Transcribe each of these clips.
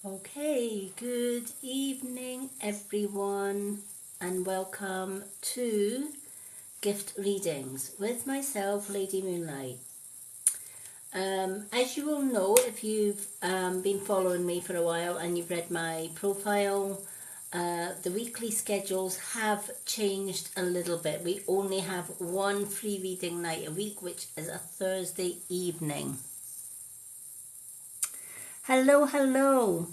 Okay, good evening everyone, and welcome to Gift Readings with myself, Lady Moonlight. As you will know, if you've been following me for a while and you've read my profile, the weekly schedules have changed a little bit. We only have one free reading night a week, which is a Thursday evening. Hello.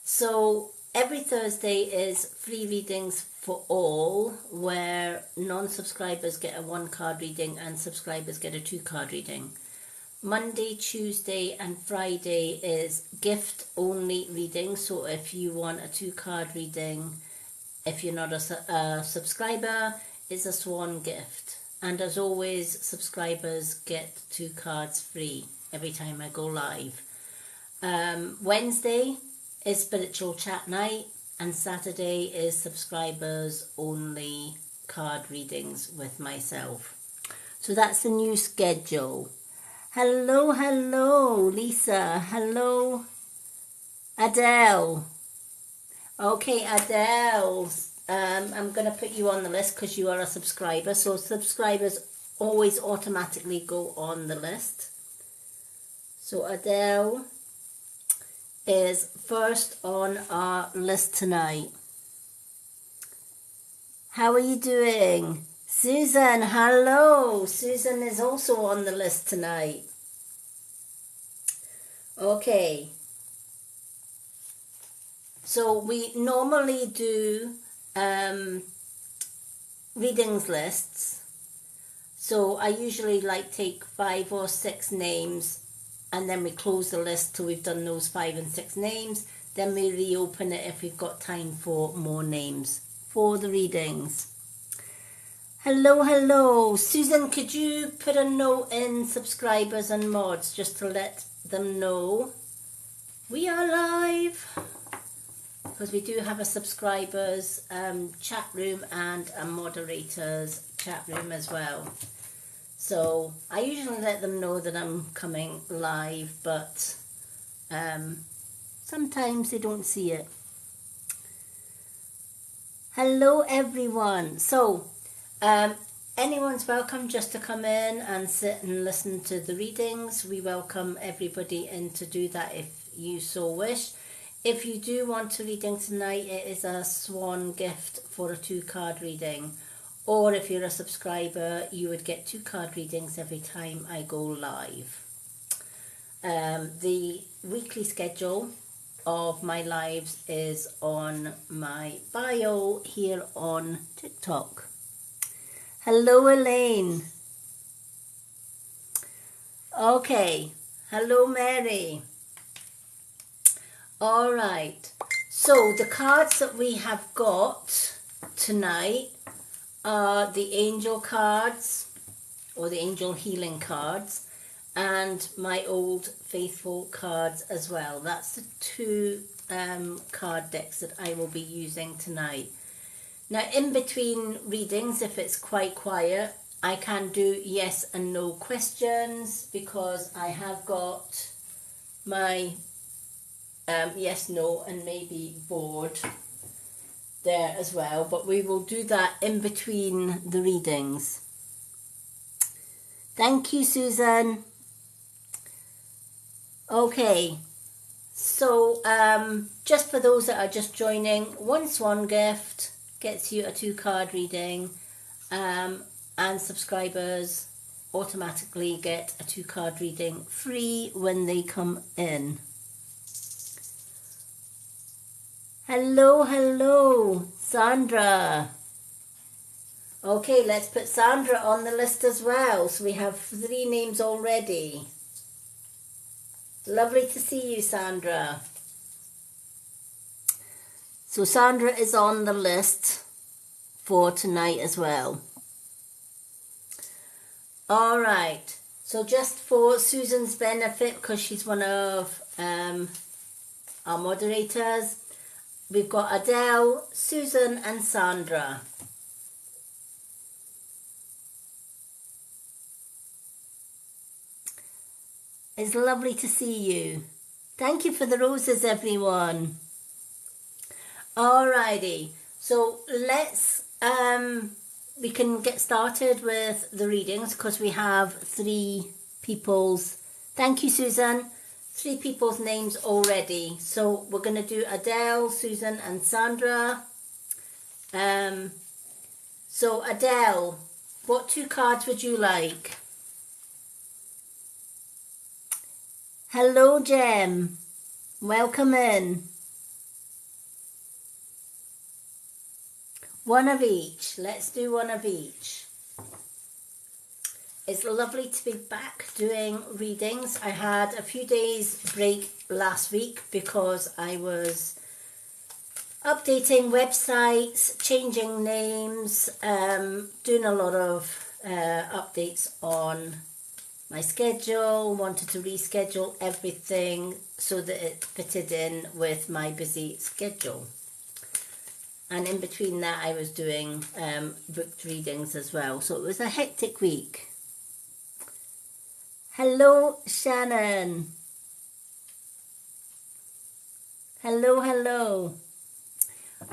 So every Thursday is free readings for all, where non-subscribers get a 1-card reading and subscribers get a 2-card reading. Monday, Tuesday and Friday is gift only reading. So if you want a 2-card reading, if you're not a subscriber, it's a swan gift. And as always, subscribers get 2 cards free every time I go live. Wednesday is spiritual chat night, and Saturday is subscribers only card readings with myself. So that's the new schedule. Hello, Lisa. Hello, Adele. Okay, Adele, I'm going to put you on the list because you are a subscriber. So subscribers always automatically go on the list. So Adele is first on our list tonight. How are you doing? Susan, hello. Susan is also on the list tonight. Okay. So we normally do readings lists. So I usually take 5 or 6 names, and then we close the list till we've done those 5 and 6 names. Then we reopen it if we've got time for more names for the readings. Hello. Susan, could you put a note in subscribers and mods just to let them know we are live? Because we do have a subscribers chat room and a moderators chat room as well. So I usually let them know that I'm coming live, but sometimes they don't see it. Hello everyone. So anyone's welcome just to come in and sit and listen to the readings. We welcome everybody in to do that if you so wish. If you do want a reading tonight, it is a swan gift for a 2-card reading. Or if you're a subscriber, you would get 2-card readings every time I go live. The weekly schedule of my lives is on my bio here on TikTok. Hello, Elaine. Okay. Hello, Mary. All right. So the cards that we have got tonight are the angel cards, or the angel healing cards, and my old faithful cards as well. That's the 2 card decks that I will be using tonight. Now, in between readings, if it's quite quiet, I can do yes and no questions, because I have got my yes, no, and maybe board there as well, but we will do that in between the readings. Thank you, Susan. Okay, so just for those that are just joining, 1 swan gift gets you a 2-card reading, and subscribers automatically get a 2-card reading free when they come in. Hello, Sandra. Okay, let's put Sandra on the list as well. So we have 3 names already. Lovely to see you, Sandra. So Sandra is on the list for tonight as well. All right. So just for Susan's benefit, because she's one of our moderators, we've got Adele, Susan and Sandra. It's lovely to see you. Thank you for the roses, everyone. Alrighty, so let's we can get started with the readings because we have 3 people's. Thank you, Susan. 3 people's names already. So we're going to do Adele, Susan, and Sandra. So Adele, what 2 cards would you like? Hello, Jem. Welcome in. 1 of each. Let's do 1 of each. It's lovely to be back doing readings. I had a few days break last week because I was updating websites, changing names, doing a lot of updates on my schedule, wanted to reschedule everything so that it fitted in with my busy schedule. And in between that I was doing booked readings as well. So it was a hectic week. Hello, Shannon. Hello, hello.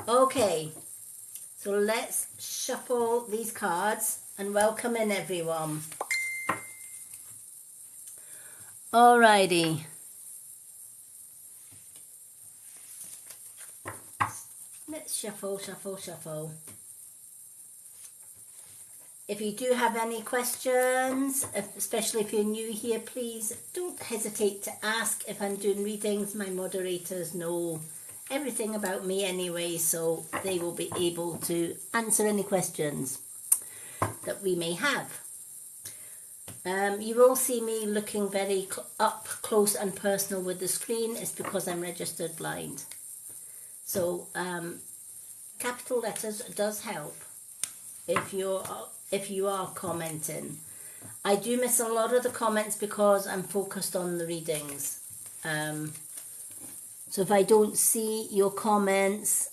Okay, so let's shuffle these cards and welcome in everyone. Alrighty. Let's shuffle, shuffle, shuffle. If you do have any questions, especially if you're new here, please don't hesitate to ask. If I'm doing readings, my moderators know everything about me anyway, so they will be able to answer any questions that we may have. You will see me looking very up close and personal with the screen. It's because I'm registered blind. So capital letters does help if you are commenting. I do miss a lot of the comments because I'm focused on the readings. So if I don't see your comments,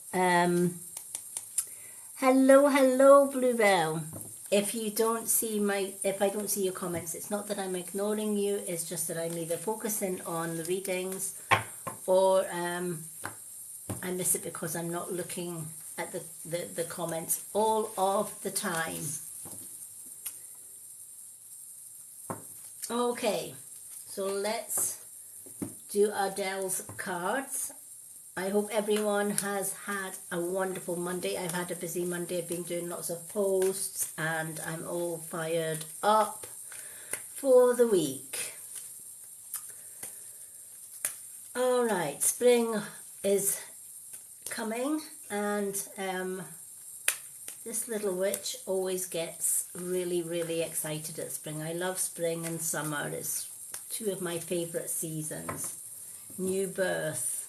hello Bluebell. If I don't see your comments, it's not that I'm ignoring you, it's just that I'm either focusing on the readings or I miss it because I'm not looking at the comments all of the time. Okay, so let's do Adele's cards. I hope everyone has had a wonderful Monday. I've had a busy Monday. I've been doing lots of posts and I'm all fired up for the week. All right, spring is coming and this little witch always gets really excited at spring. I love spring and summer. It's 2 of my favourite seasons. New birth.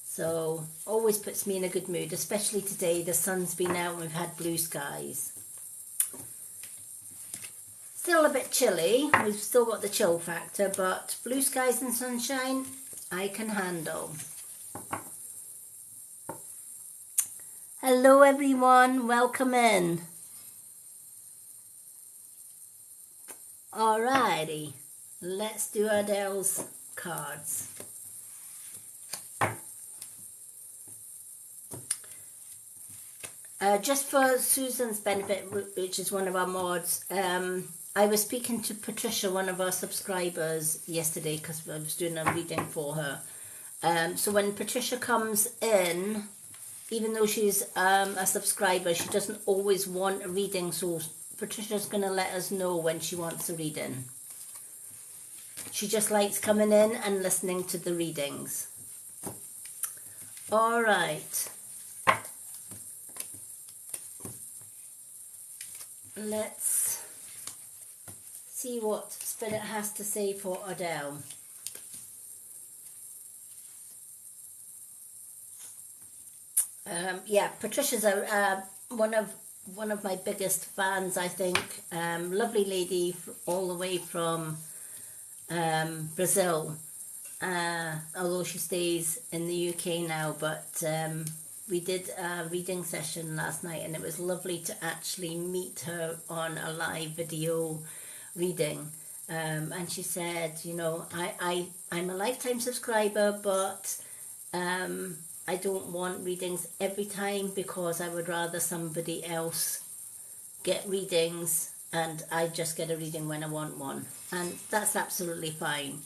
So always puts me in a good mood, especially today. The sun's been out and we've had blue skies. Still a bit chilly. We've still got the chill factor, but blue skies and sunshine I can handle. Hello everyone, welcome in. Alrighty, let's do Adele's cards. Just for Susan's benefit, which is one of our mods, I was speaking to Patricia, one of our subscribers, yesterday because I was doing a reading for her. So when Patricia comes in, even though she's a subscriber, she doesn't always want a reading, so Patricia's going to let us know when she wants a reading. She just likes coming in and listening to the readings. All right. Let's see what Spirit has to say for Adele. Yeah, Patricia's one of my biggest fans, I think. Lovely lady all the way from Brazil, although she stays in the UK now, but we did a reading session last night and it was lovely to actually meet her on a live video reading. And she said, you know, I'm a lifetime subscriber, but I don't want readings every time because I would rather somebody else get readings and I just get a reading when I want one. And that's absolutely fine.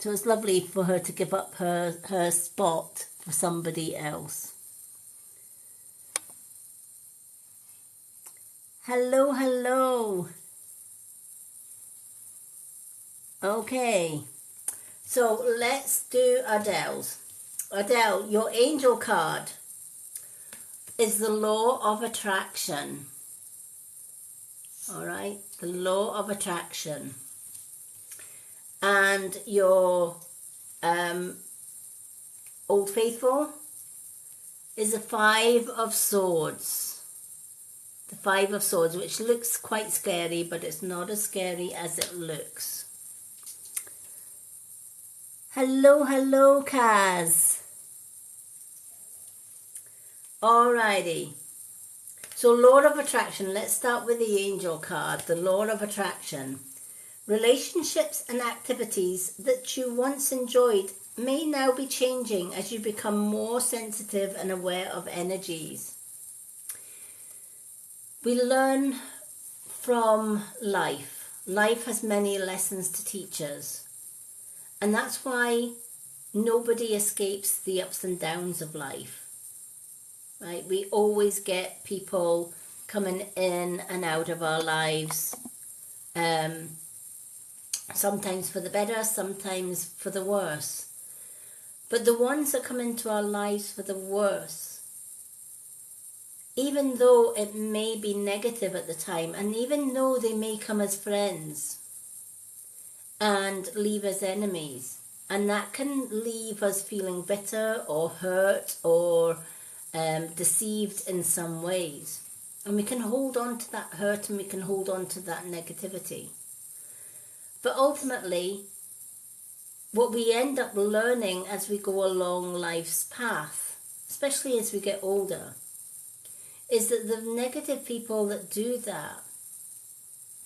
So it's lovely for her to give up her spot for somebody else. Hello, hello. Okay, so let's do Adele's. Adele, your angel card is the law of attraction. All right, the law of attraction. And your Old Faithful is the Five of Swords. The Five of Swords, which looks quite scary, but it's not as scary as it looks. Hello, hello, Kaz. Alrighty. So, Law of Attraction. Let's start with the angel card, the Law of Attraction. Relationships and activities that you once enjoyed may now be changing as you become more sensitive and aware of energies. We learn from life. Life has many lessons to teach us. And that's why nobody escapes the ups and downs of life. Right? We always get people coming in and out of our lives. Sometimes for the better, sometimes for the worse. But the ones that come into our lives for the worse, even though it may be negative at the time, and even though they may come as friends and leave as enemies, and that can leave us feeling bitter or hurt or deceived in some ways. And we can hold on to that hurt and we can hold on to that negativity. But ultimately, what we end up learning as we go along life's path, especially as we get older, is that the negative people that do that,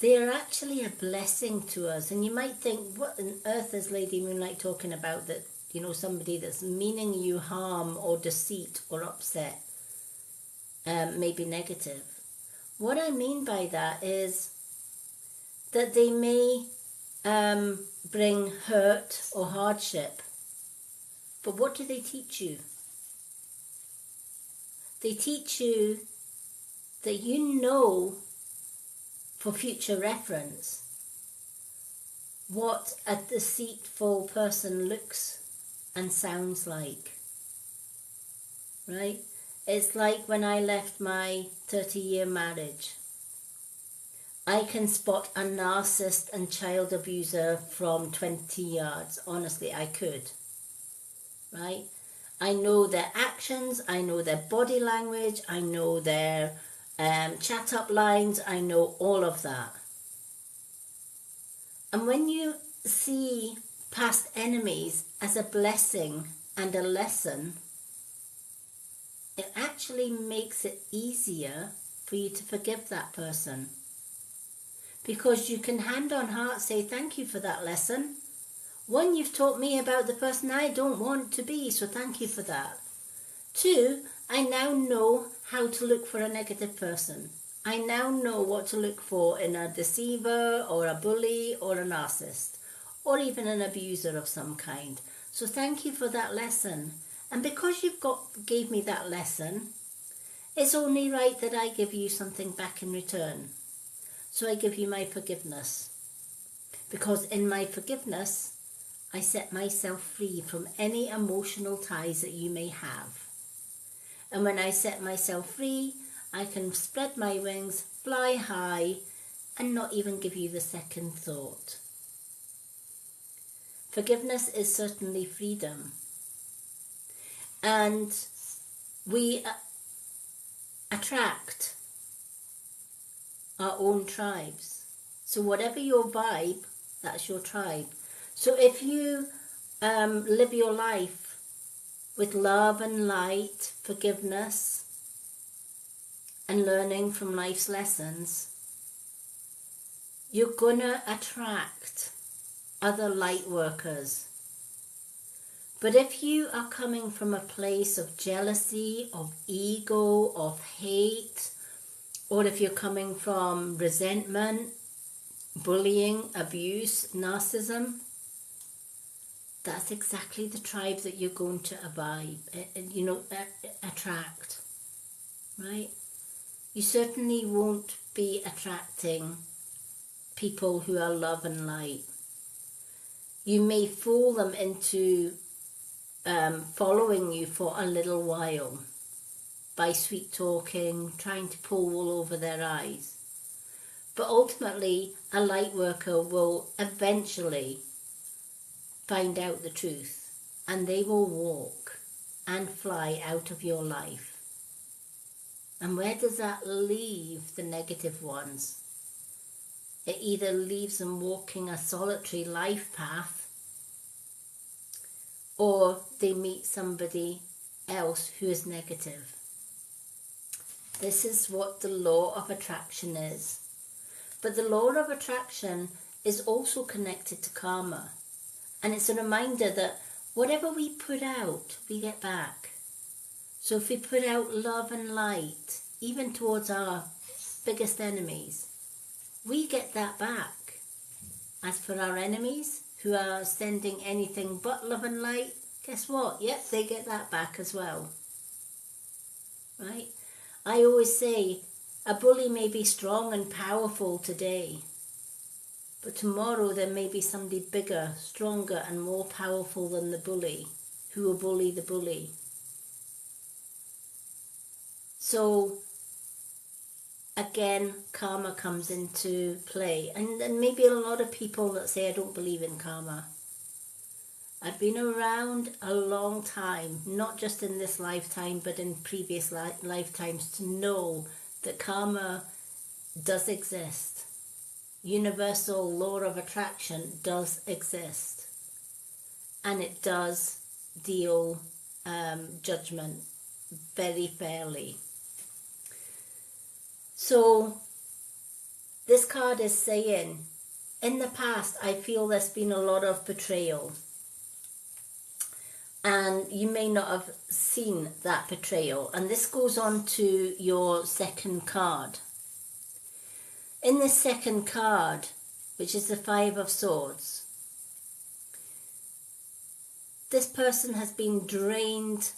they are actually a blessing to us. And you might think, what on earth is Lady Moonlight talking about? That, you know, somebody that's meaning you harm or deceit or upset may be negative. What I mean by that is that they may bring hurt or hardship. But what do they teach you? They teach you that you know, for future reference, what a deceitful person looks and sounds like. Right? It's like when I left my 30-year marriage. I can spot a narcissist and child abuser from 20 yards. Honestly, I could. Right? I know their actions, I know their body language, I know their chat up lines, I know all of that. And when you see past enemies as a blessing and a lesson, it actually makes it easier for you to forgive that person. Because you can hand on heart say, thank you for that lesson. One, you've taught me about the person I don't want to be, so thank you for that. Two, I now know how to look for a negative person. I now know what to look for in a deceiver or a bully or a narcissist or even an abuser of some kind. So thank you for that lesson. And because gave me that lesson, it's only right that I give you something back in return. So I give you my forgiveness. Because in my forgiveness, I set myself free from any emotional ties that you may have. And when I set myself free, I can spread my wings, fly high, and not even give you the second thought. Forgiveness is certainly freedom. And we attract our own tribes. So whatever your vibe, that's your tribe. So if you live your life with love and light, forgiveness, and learning from life's lessons, you're gonna attract other light workers. But if you are coming from a place of jealousy, of ego, of hate, or if you're coming from resentment, bullying, abuse, narcissism, that's exactly the tribe that you're going to attract, right? You certainly won't be attracting people who are love and light. You may fool them into following you for a little while by sweet talking, trying to pull wool over their eyes. But ultimately, a light worker will eventually find out the truth, and they will walk and fly out of your life. And where does that leave the negative ones? It either leaves them walking a solitary life path, or they meet somebody else who is negative. This is what the law of attraction is. But the law of attraction is also connected to karma. And it's a reminder that whatever we put out, we get back. So if we put out love and light, even towards our biggest enemies, we get that back. As for our enemies, who are sending anything but love and light, guess what? Yep, they get that back as well. Right? I always say, a bully may be strong and powerful today, but tomorrow there may be somebody bigger, stronger and more powerful than the bully, who will bully the bully. So, again, karma comes into play. And maybe a lot of people that say, I don't believe in karma. I've been around a long time, not just in this lifetime, but in previous lifetimes, to know that karma does exist. Universal law of attraction does exist. And it does deal judgment very fairly. So this card is saying, in the past, I feel there's been a lot of betrayal. And you may not have seen that betrayal. And this goes on to your second card. In this second card, which is the Five of Swords, this person has been drained.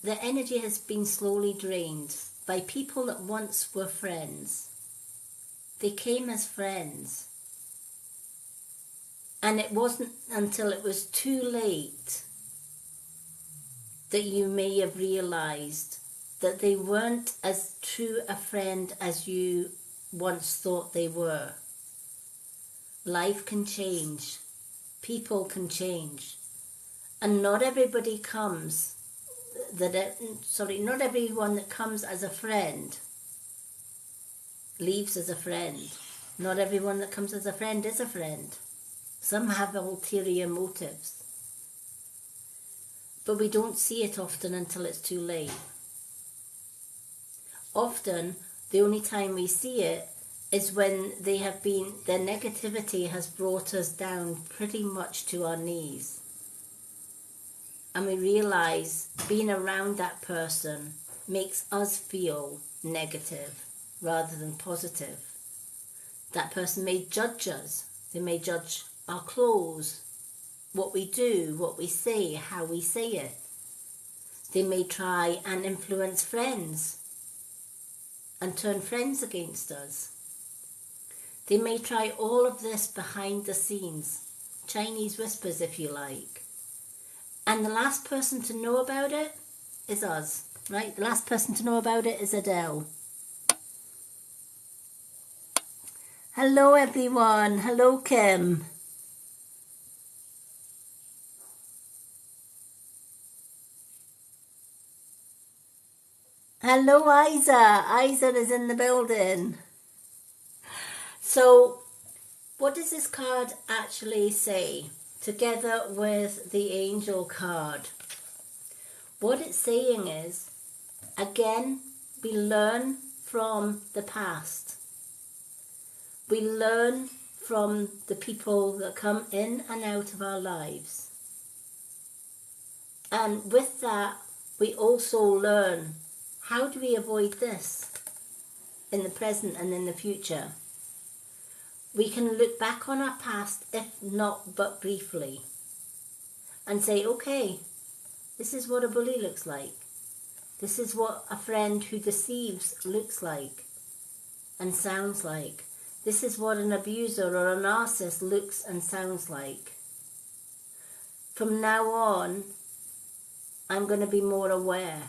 The energy has been slowly drained by people that once were friends. They came as friends. And it wasn't until it was too late that you may have realised that they weren't as true a friend as you once thought they were. Life can change. People can change. And not everybody comes, not everyone that comes as a friend leaves as a friend. Not everyone that comes as a friend is a friend. Some have ulterior motives. But we don't see it often until it's too late. Often, the only time we see it is when their negativity has brought us down pretty much to our knees. And we realise being around that person makes us feel negative rather than positive. That person may judge us. They may judge our clothes, what we do, what we say, how we say it. They may try and influence friends and turn friends against us. They may try all of this behind the scenes, Chinese whispers if you like. And the last person to know about it is us, right? The last person to know about it is Adele. Hello everyone, hello Kim. Hello, Isa. Isa is in the building. So, what does this card actually say? Together with the angel card. What it's saying is, again, we learn from the past. We learn from the people that come in and out of our lives. And with that, we also learn, how do we avoid this in the present and in the future? We can look back on our past, if not but briefly, and say, okay, this is what a bully looks like. This is what a friend who deceives looks like and sounds like. This is what an abuser or a narcissist looks and sounds like. From now on, I'm going to be more aware.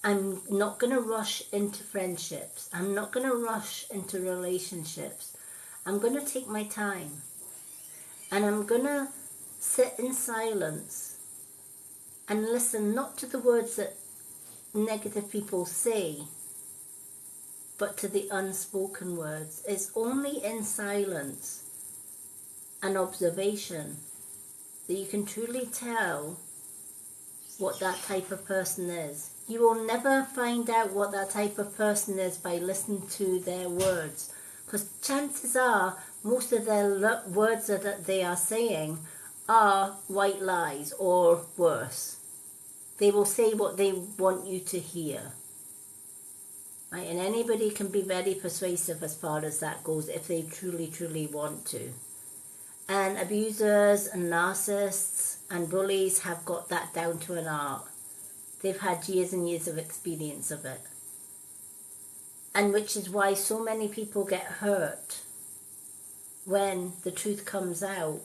I'm not going to rush into friendships. I'm not going to rush into relationships. I'm going to take my time. And I'm going to sit in silence and listen not to the words that negative people say, but to the unspoken words. It's only in silence and observation that you can truly tell what that type of person is. You will never find out what that type of person is by listening to their words, because chances are most of their words that they are saying are white lies or worse. They will say what they want you to hear. Right? And anybody can be very persuasive as far as that goes if they truly, truly want to. And abusers and narcissists and bullies have got that down to an art. They've had years and years of experience of it. And which is why so many people get hurt when the truth comes out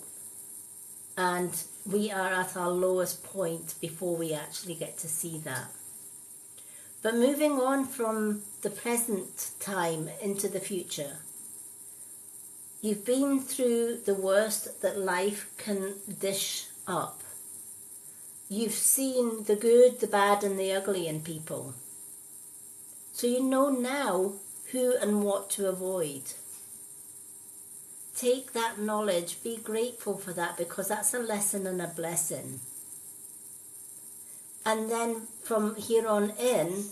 and we are at our lowest point before we actually get to see that. But moving on from the present time into the future, you've been through the worst that life can dish up. You've seen the good, the bad and the ugly in people. So you know now who and what to avoid. Take that knowledge, be grateful for that, because that's a lesson and a blessing. And then from here on in,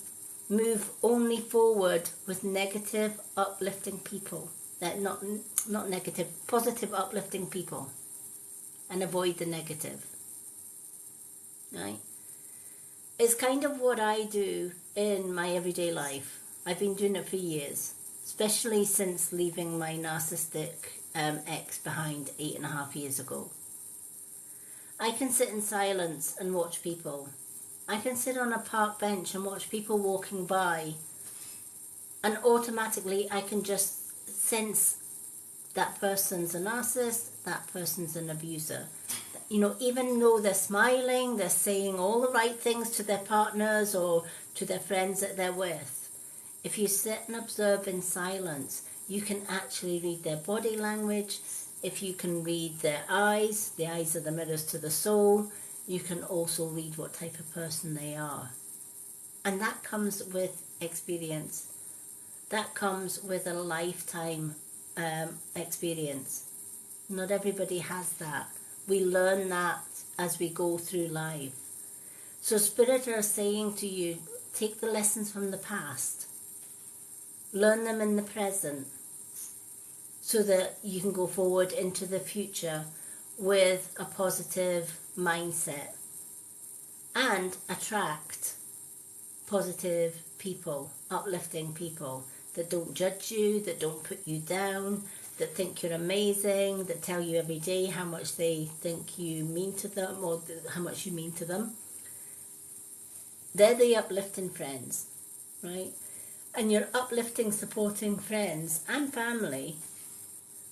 move only forward with negative, uplifting people. Not negative, positive, uplifting people. And avoid the negative. Right? It's kind of what I do in my everyday life. I've been doing it for years, especially since leaving my narcissistic ex behind 8.5 years ago. I can sit in silence and watch people. I can sit on a park bench and watch people walking by, and automatically I can just sense that person's a narcissist, that person's an abuser. You know, even though they're smiling, they're saying all the right things to their partners or to their friends that they're with. If you sit and observe in silence, you can actually read their body language. If you can read their eyes, the eyes are the mirrors to the soul, you can also read what type of person they are. And that comes with experience. That comes with a lifetime experience. Not everybody has that. We learn that as we go through life. So Spirit are saying to you, take the lessons from the past. Learn them in the present, so that you can go forward into the future with a positive mindset and attract positive people, uplifting people that don't judge you, that don't put you down, that think you're amazing, that tell you every day how much they think you mean to them or how much you mean to them. They're the uplifting friends, right? And your uplifting, supporting friends and family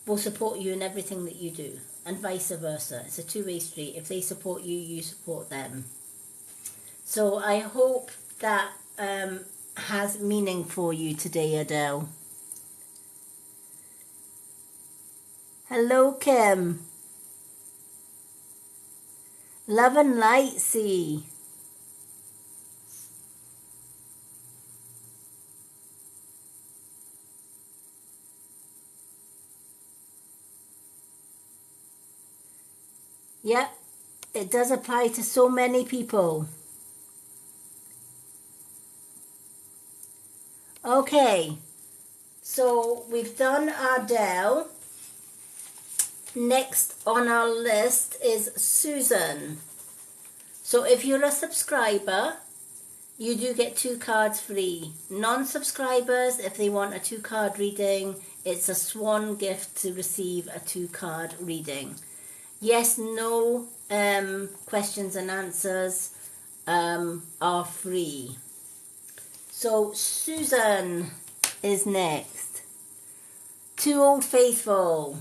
will support you in everything that you do, and vice versa. It's a two-way street. If they support you, you support them. So I hope that has meaning for you today, Adele. Hello, Kim. Love and light, see. Yep, it does apply to so many people. Okay, So we've done Ardell. Next on our list is Susan. So if you're a subscriber, you do get 2 cards free. Non-subscribers, if they want a 2-card reading, it's a swan gift to receive a 2-card reading. Yes, no questions and answers are free. So Susan is next. 2 Old Faithful.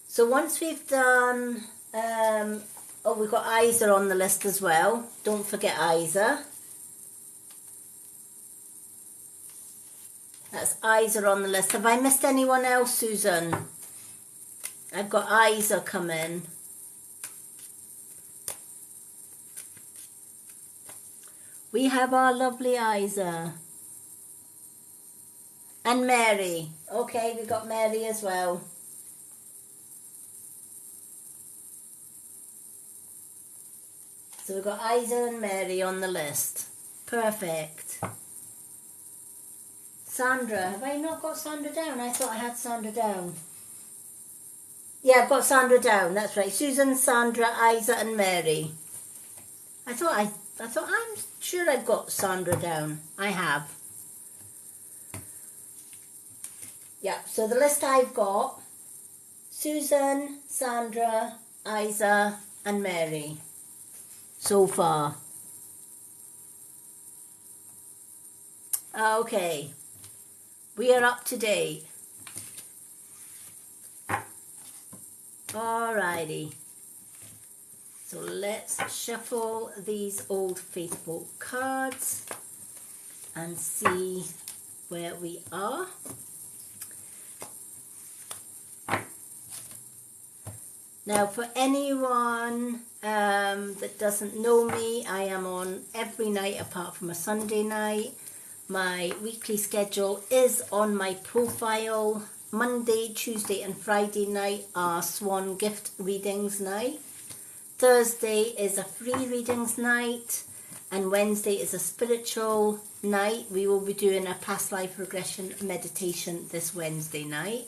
So once we've done, we've got Isa on the list as well. Don't forget Isa. That's Isa on the list. Have I missed anyone else, Susan? I've got Isa coming. We have our lovely Isa. And Mary. Okay, we've got Mary as well. So we've got Isa and Mary on the list. Perfect. Sandra. Have I not got Sandra down? I thought I had Sandra down. Yeah, I've got Sandra down. That's right. Susan, Sandra, Isa and Mary. I thought I'm sure I've got Sandra down. I have. Yeah, so the list I've got: Susan, Sandra, Isa and Mary. So far. Okay, we are up to date. Alrighty, so let's shuffle these Old Faithful cards and see where we are. Now, for anyone that doesn't know me, I am on every night apart from a Sunday night. My weekly schedule is on my profile. Monday, Tuesday and Friday night are Swan Gift Readings night. Thursday is a free readings night. And Wednesday is a spiritual night. We will be doing a past life regression meditation this Wednesday night.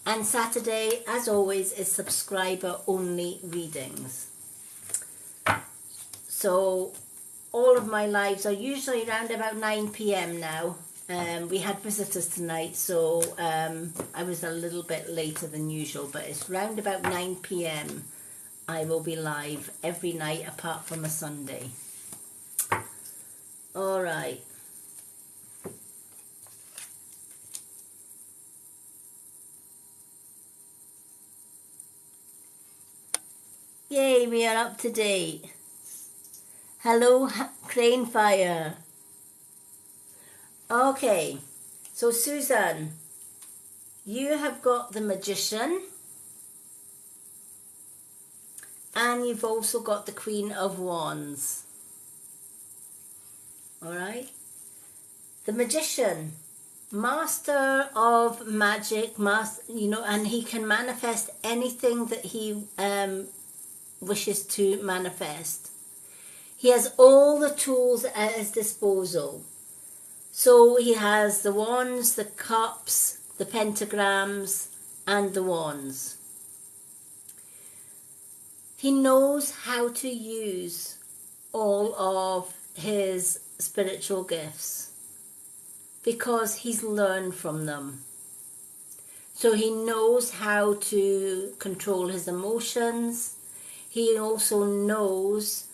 And Saturday, as always, is subscriber-only readings. So all of my lives are usually around about 9 p.m. now. We had visitors tonight, so I was a little bit later than usual, but it's round about 9 p.m. I will be live every night apart from a Sunday. All right. Yay, we are up to date. Hello, Crane Fire. Okay, so Susan, you have got the Magician and you've also got the Queen of Wands. All right. The Magician, master of magic, and he can manifest anything that he wishes to manifest. He has all the tools at his disposal. So he has the wands, the cups, the pentagrams, and the wands. He knows how to use all of his spiritual gifts because he's learned from them. So he knows how to control his emotions. He also knows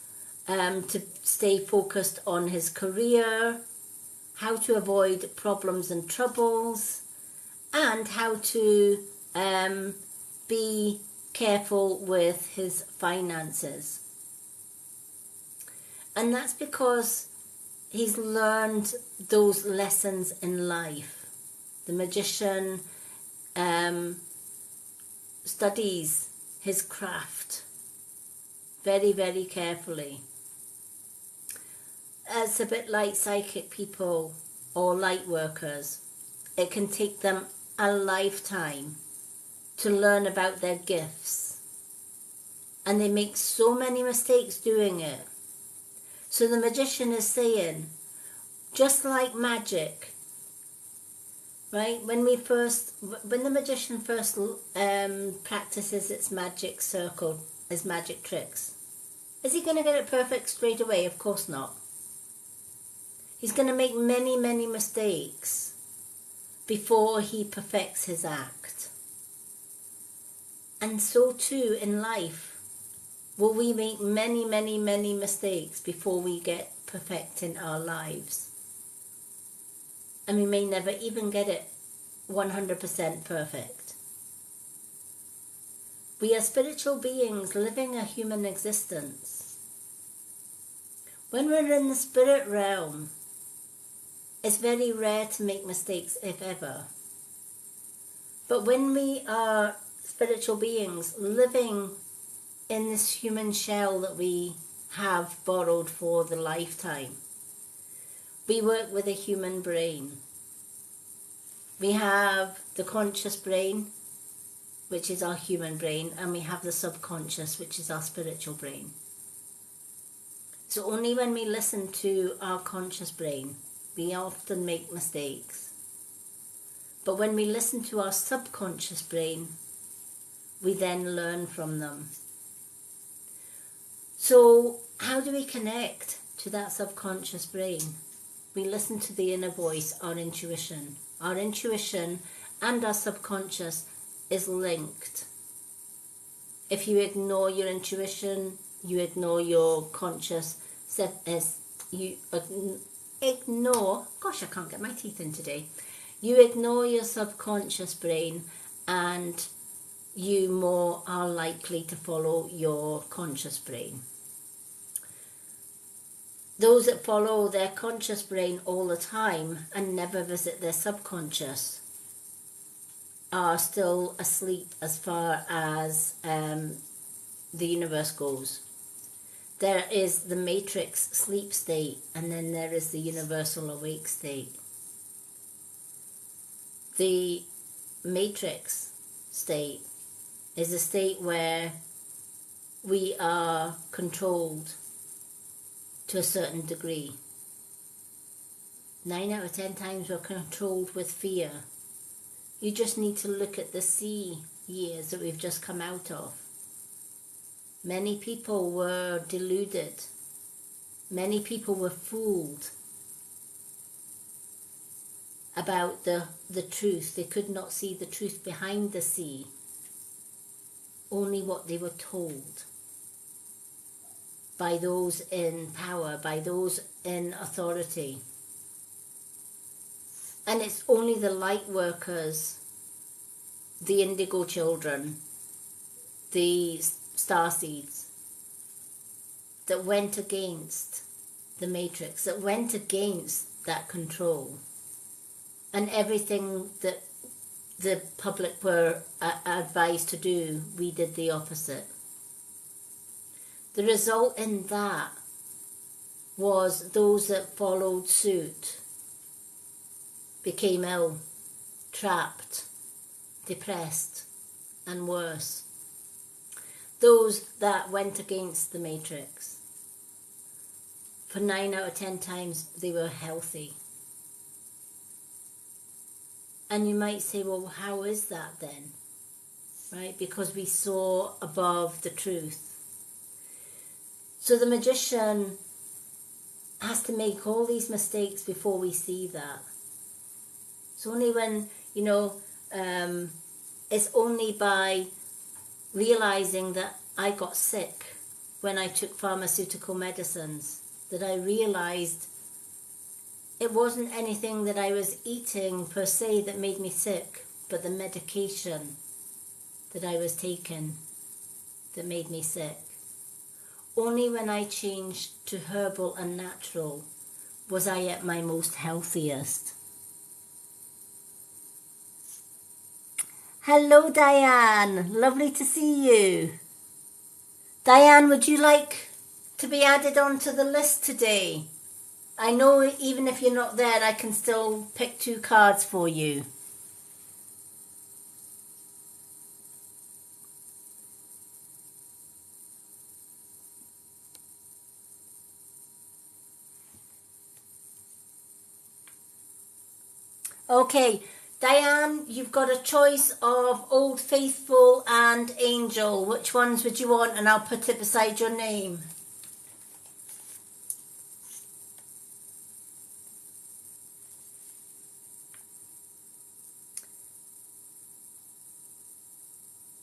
to stay focused on his career, how to avoid problems and troubles, and how to be careful with his finances. And that's because he's learned those lessons in life. The Magician studies his craft very, very carefully. It's a bit like psychic people or light workers. It can take them a lifetime to learn about their gifts. And they make so many mistakes doing it. So the Magician is saying, just like magic, right? When the magician first practices its magic circle, his magic tricks, is he going to get it perfect straight away? Of course not. He's going to make many, many mistakes before he perfects his act. And so too in life, will we make many, many, many mistakes before we get perfect in our lives. And we may never even get it 100% perfect. We are spiritual beings living a human existence. When we're in the spirit realm, it's very rare to make mistakes, if ever. But when we are spiritual beings living in this human shell that we have borrowed for the lifetime, we work with a human brain. We have the conscious brain, which is our human brain, and we have the subconscious, which is our spiritual brain. So only when we listen to our conscious brain, we often make mistakes. But when we listen to our subconscious brain, we then learn from them. So how do we connect to that subconscious brain? We listen to the inner voice, our intuition. Our intuition and our subconscious is linked. If you ignore your intuition, you ignore your conscious, you ignore, gosh, I can't get my teeth in today. You ignore your subconscious brain and you more are likely to follow your conscious brain. Those that follow their conscious brain all the time and never visit their subconscious are still asleep as far as the universe goes. There is the matrix sleep state, and then there is the universal awake state. The matrix state is a state where we are controlled to a certain degree. 9 out of 10 times we're controlled with fear. You just need to look at the sea years that we've just come out of. Many people were deluded. Many people were fooled about the truth. They could not see the truth behind the sea, only what they were told by those in power, by those in authority. And it's only the light workers, the indigo children, the starseeds, that went against the matrix, that went against that control. And everything that the public were advised to do, we did the opposite. The result in that was those that followed suit became ill, trapped, depressed, and worse. Those that went against the matrix, for 9 out of 10 times they were healthy. And you might say, well, how is that then? Right? Because we saw above the truth. So the magician has to make all these mistakes before we see that. It's only when, it's only by realizing that I got sick when I took pharmaceutical medicines that I realized it wasn't anything that I was eating per se that made me sick, but the medication that I was taking that made me sick. Only when I changed to herbal and natural was I at my most healthiest. Hello, Diane. Lovely to see you. Diane, would you like to be added onto the list today? I know even if you're not there, I can still pick 2 cards for you. Okay, Diane, you've got a choice of Old Faithful and Angel. Which ones would you want? And I'll put it beside your name.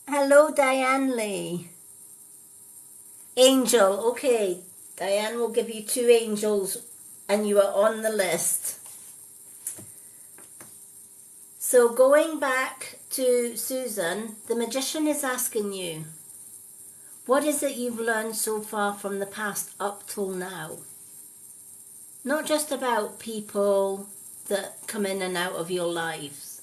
Hello, Diane Lee. Angel, okay. Diane will give you 2 angels and you are on the list. So going back to Susan, the magician is asking you, what is it you've learned so far from the past up till now? Not just about people that come in and out of your lives,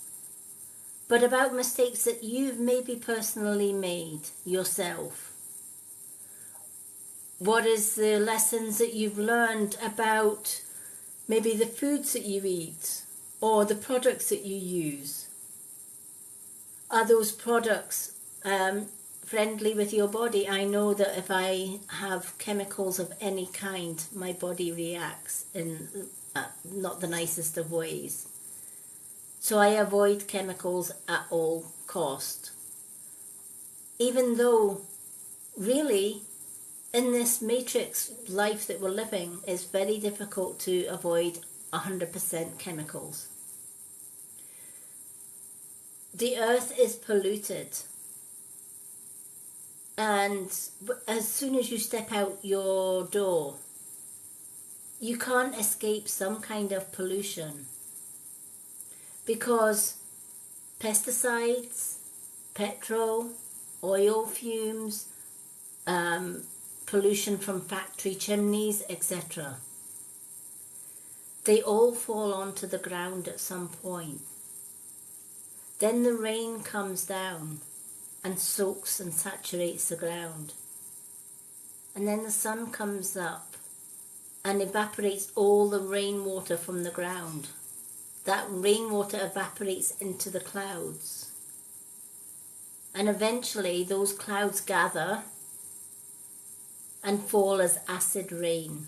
but about mistakes that you've maybe personally made yourself. What is the lessons that you've learned about maybe the foods that you eat or the products that you use? Are those products friendly with your body? I know that if I have chemicals of any kind, my body reacts in not the nicest of ways. So I avoid chemicals at all cost. Even though really in this matrix life that we're living, it's very difficult to avoid 100% chemicals. The earth is polluted, and as soon as you step out your door, you can't escape some kind of pollution, because pesticides, petrol, oil fumes, pollution from factory chimneys, etc. They all fall onto the ground at some point. Then the rain comes down and soaks and saturates the ground. And then the sun comes up and evaporates all the rainwater from the ground. That rainwater evaporates into the clouds. And eventually those clouds gather and fall as acid rain.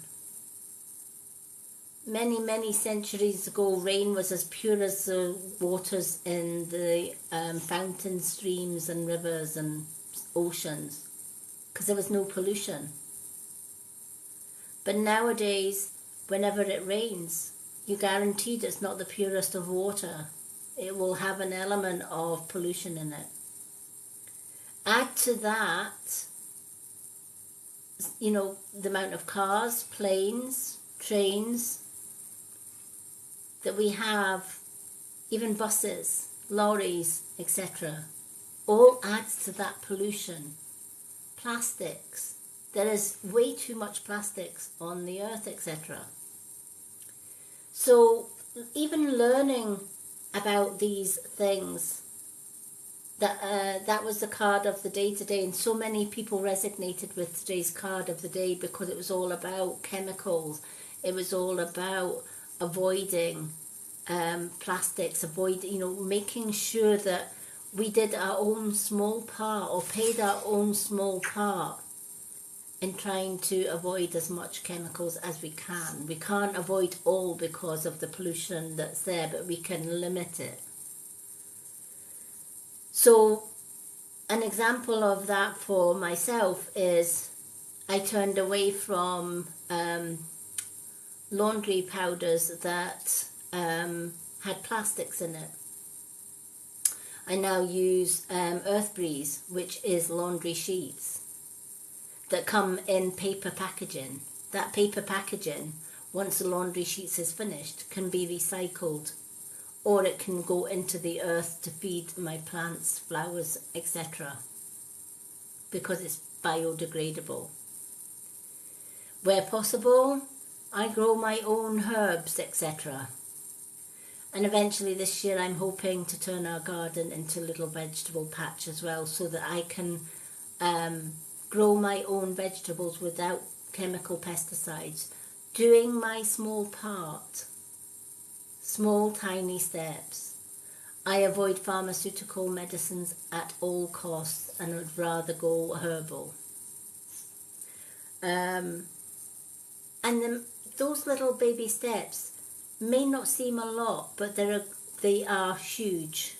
Many, many centuries ago, rain was as pure as the waters in the fountain streams and rivers and oceans, because there was no pollution. But nowadays, whenever it rains, you're guaranteed it's not the purest of water. It will have an element of pollution in it. Add to that, you know, the amount of cars, planes, trains that we have, even buses, lorries, etc. All adds to that pollution. Plastics. There is way too much plastics on the earth, etc. So even learning about these things, that was the card of the day today, and so many people resonated with today's card of the day because it was all about chemicals. It was all about avoiding plastics, making sure that we did our own small part or paid our own small part in trying to avoid as much chemicals as we can. We can't avoid all because of the pollution that's there, but we can limit it. So an example of that for myself is I turned away from laundry powders that had plastics in it. I now use Earth Breeze, which is laundry sheets that come in paper packaging. That paper packaging, once the laundry sheets is finished, can be recycled, or it can go into the earth to feed my plants, flowers, etc. because it's biodegradable. Where possible, I grow my own herbs, etc. And eventually this year I'm hoping to turn our garden into a little vegetable patch as well, so that I can grow my own vegetables without chemical pesticides, doing my small part. Small, tiny steps. I avoid pharmaceutical medicines at all costs and would rather go herbal. And those little baby steps may not seem a lot, but they're they are huge.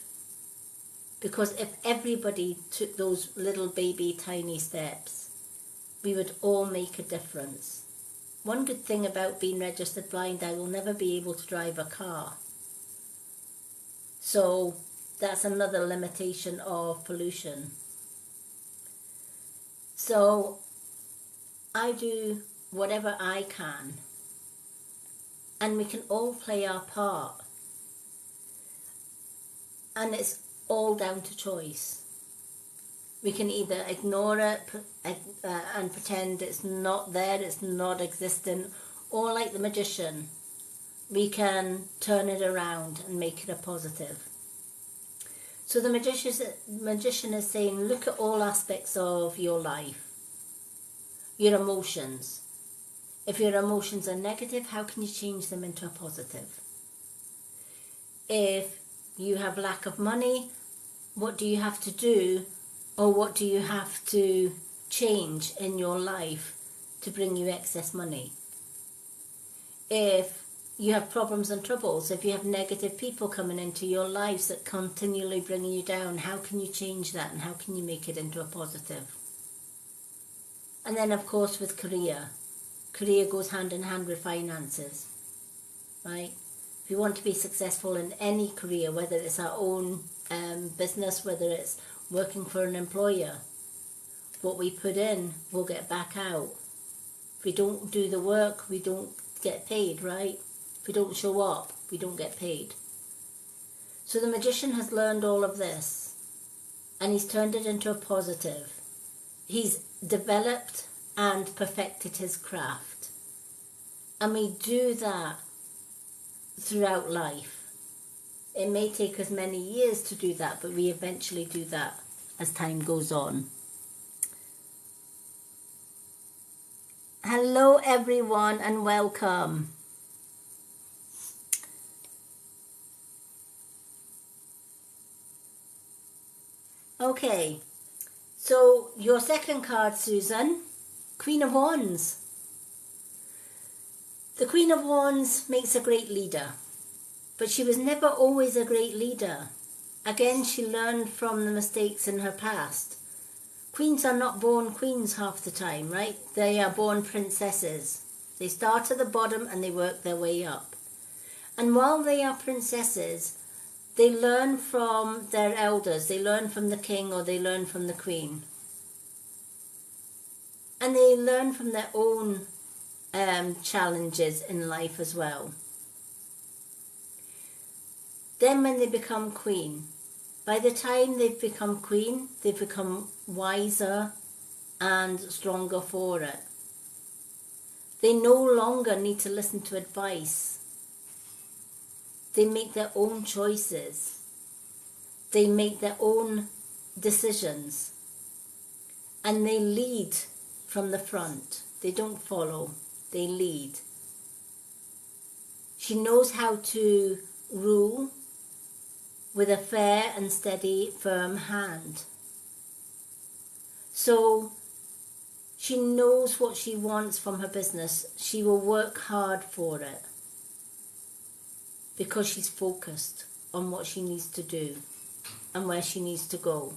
Because if everybody took those little baby tiny steps, we would all make a difference. One good thing about being registered blind, I will never be able to drive a car. So that's another limitation of pollution. So I do whatever I can, and we can all play our part. And it's all down to choice. We can either ignore it and pretend it's not there, it's not existent, or like the magician, we can turn it around and make it a positive. So the magician is saying, look at all aspects of your life, your emotions. If your emotions are negative, how can you change them into a positive? If you have lack of money, what do you have to do, or what do you have to change in your life to bring you excess money? If you have problems and troubles, if you have negative people coming into your lives that continually bring you down, how can you change that and how can you make it into a positive? And then of course with career goes hand in hand with finances, right? If you want to be successful in any career, whether it's our own business, whether it's working for an employer, what we put in, we'll get back out. If we don't do the work, we don't get paid, right? If we don't show up, we don't get paid. So the magician has learned all of this, and he's turned it into a positive. He's developed and perfected his craft. And we do that throughout life. It may take us many years to do that, but we eventually do that as time goes on. Hello everyone and welcome. Okay, so your second card, Susan, Queen of Wands. The Queen of Wands makes a great leader, but she was never always a great leader. Again, she learned from the mistakes in her past. Queens are not born queens half the time, right? They are born princesses. They start at the bottom and they work their way up. And while they are princesses, they learn from their elders. They learn from the king or they learn from the queen. And they learn from their own challenges in life as well. Then when they become queen, by the time they've become queen, they've become wiser and stronger for it. They no longer need to listen to advice. They make their own choices. They make their own decisions. And they lead from the front. They don't follow. They lead. She knows how to rule with a fair and steady, firm hand. So she knows what she wants from her business. She will work hard for it because she's focused on what she needs to do and where she needs to go.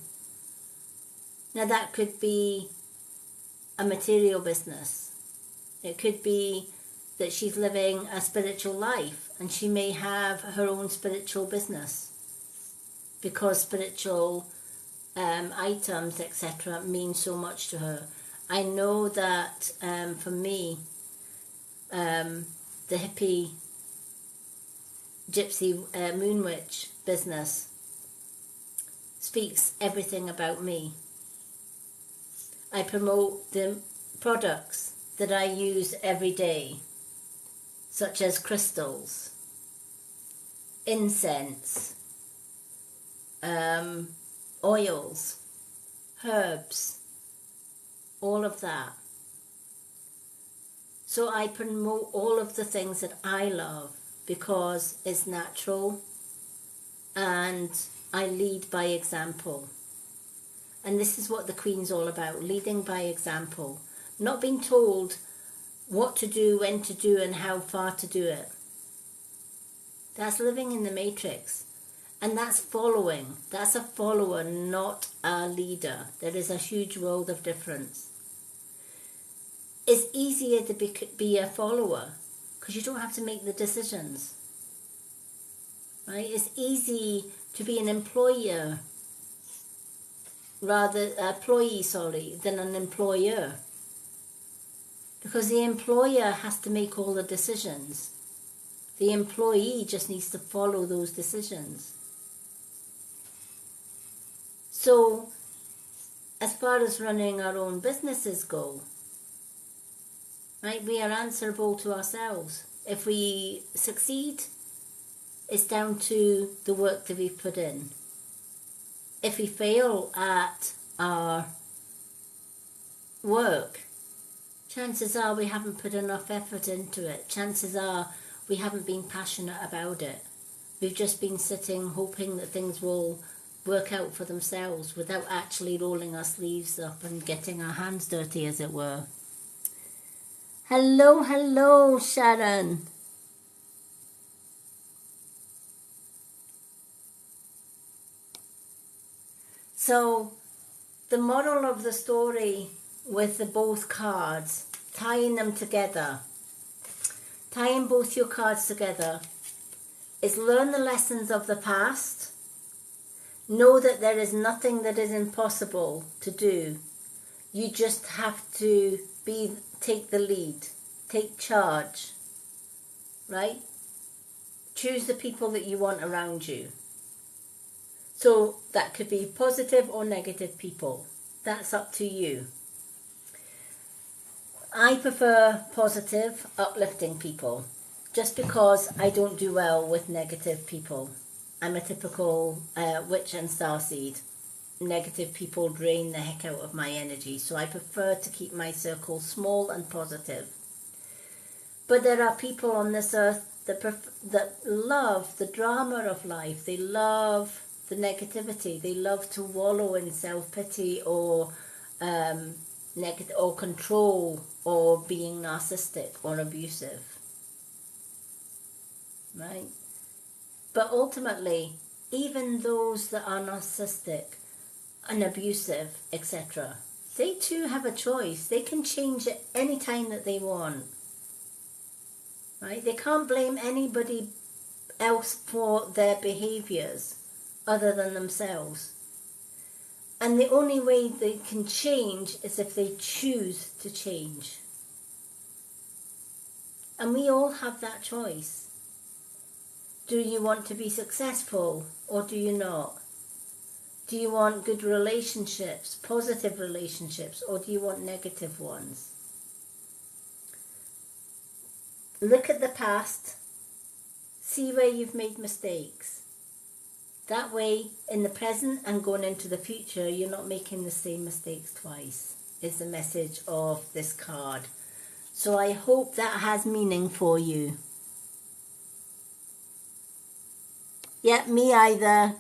Now that could be a material business. It could be that she's living a spiritual life and she may have her own spiritual business because spiritual items, etc., mean so much to her. I know that for me, the hippie gypsy moon witch business speaks everything about me. I promote the products that I use every day, such as crystals, incense, oils, herbs, all of that. So I promote all of the things that I love because it's natural and I lead by example. And this is what the Queen's all about, leading by example. Not being told what to do, when to do, and how far to do it. That's living in the matrix. And that's following. That's a follower, not a leader. There is a huge world of difference. It's easier to be a follower because you don't have to make the decisions. Right? It's easy to be an employee, than an employer. Because the employer has to make all the decisions. The employee just needs to follow those decisions. So, as far as running our own businesses go, right, we are answerable to ourselves. If we succeed, it's down to the work that we've put in. If we fail at our work, chances are we haven't put enough effort into it. Chances are we haven't been passionate about it. We've just been sitting hoping that things will work out for themselves without actually rolling our sleeves up and getting our hands dirty, as it were. Hello, Sharon. So, the moral of the story with the both cards, tying both your cards together, is learn the lessons of the past. Know that there is nothing that is impossible to do. You just have to take the lead, take charge, right? Choose the people that you want around you. So that could be positive or negative people. That's up to you. I prefer positive, uplifting people, just because I don't do well with negative people. I'm a typical witch and starseed. Negative people drain the heck out of my energy, so I prefer to keep my circle small and positive. But there are people on this earth that love the drama of life. They love the negativity. They love to wallow in self-pity or negative or control or being narcissistic or abusive. Right? But ultimately, even those that are narcissistic and abusive, etc., they too have a choice. They can change it any time that they want. Right? They can't blame anybody else for their behaviours other than themselves. And the only way they can change is if they choose to change. And we all have that choice. Do you want to be successful or do you not? Do you want good relationships, positive relationships, or do you want negative ones? Look at the past. See where you've made mistakes. That way, in the present and going into the future, you're not making the same mistakes twice, is the message of this card. So I hope that has meaning for you. Yep, me either.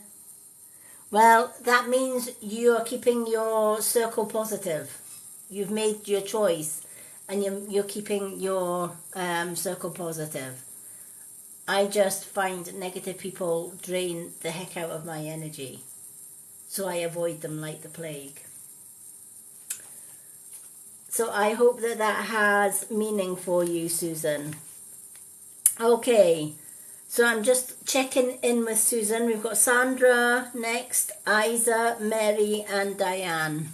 Well, that means you're keeping your circle positive. You've made your choice and you're keeping your circle positive. I just find negative people drain the heck out of my energy. So I avoid them like the plague. So I hope that has meaning for you, Susan. Okay, so I'm just checking in with Susan. We've got Sandra next, Isa, Mary and Diane.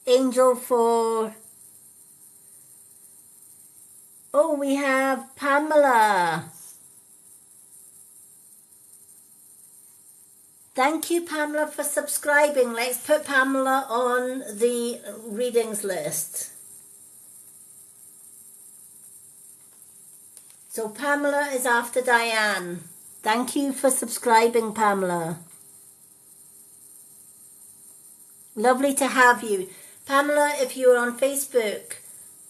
Angel for... Oh, we have Pamela. Thank you, Pamela, for subscribing. Let's put Pamela on the readings list. So Pamela is after Diane. Thank you for subscribing, Pamela. Lovely to have you. Pamela, if you're on Facebook,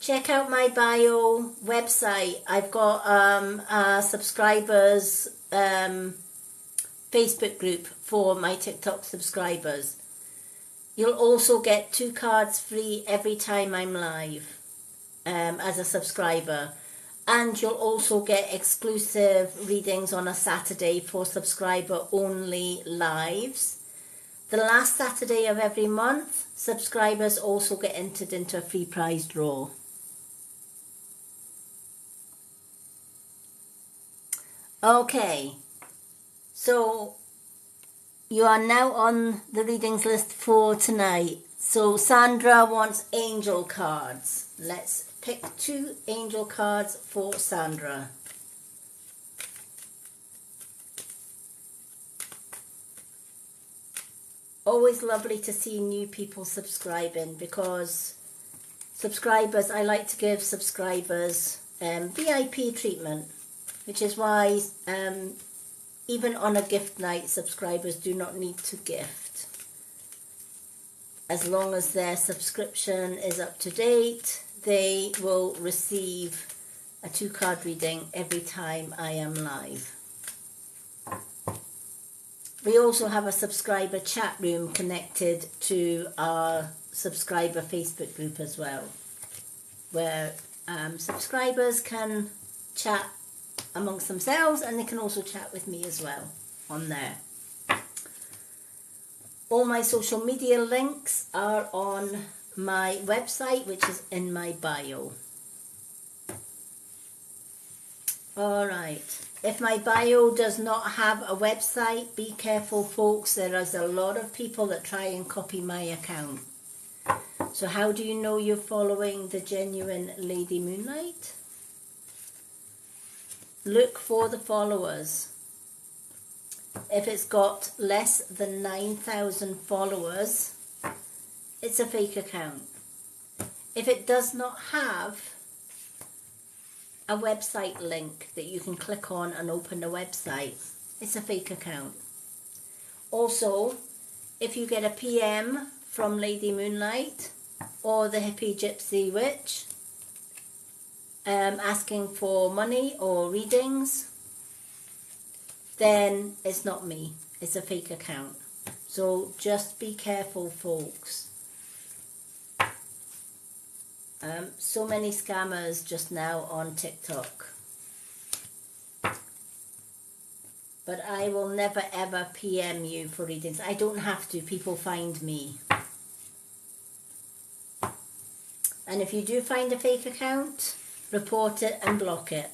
check out my bio website. I've got a subscribers Facebook group for my TikTok subscribers. You'll also get 2 cards free every time I'm live as a subscriber. And you'll also get exclusive readings on a Saturday for subscriber-only lives. The last Saturday of every month, subscribers also get entered into a free prize draw. Okay, so you are now on the readings list for tonight. So Sandra wants angel cards. Let's pick 2 angel cards for Sandra. Always lovely to see new people subscribing, because subscribers, I like to give subscribers VIP treatment, which is why even on a gift night, subscribers do not need to gift. As long as their subscription is up to date, they will receive a 2-card reading every time I am live. We also have a subscriber chat room connected to our subscriber Facebook group as well, where subscribers can chat amongst themselves, and they can also chat with me as well on there. All my social media links are on my website, which is in my bio. Alright, if my bio does not have a website, be careful folks, there is a lot of people that try and copy my account. So how do you know you're following the genuine Lady Moonlight? Look for the followers. If it's got less than 9,000 followers, it's a fake account. If it does not have a website link that you can click on and open the website, it's a fake account. Also, if you get a PM from Lady Moonlight or the Hippie Gypsy Witch asking for money or readings, then it's not me, it's a fake account. So just be careful folks. So many scammers just now on TikTok. But I will never ever PM you for readings. I don't have to, people find me. And if you do find a fake account, report it and block it.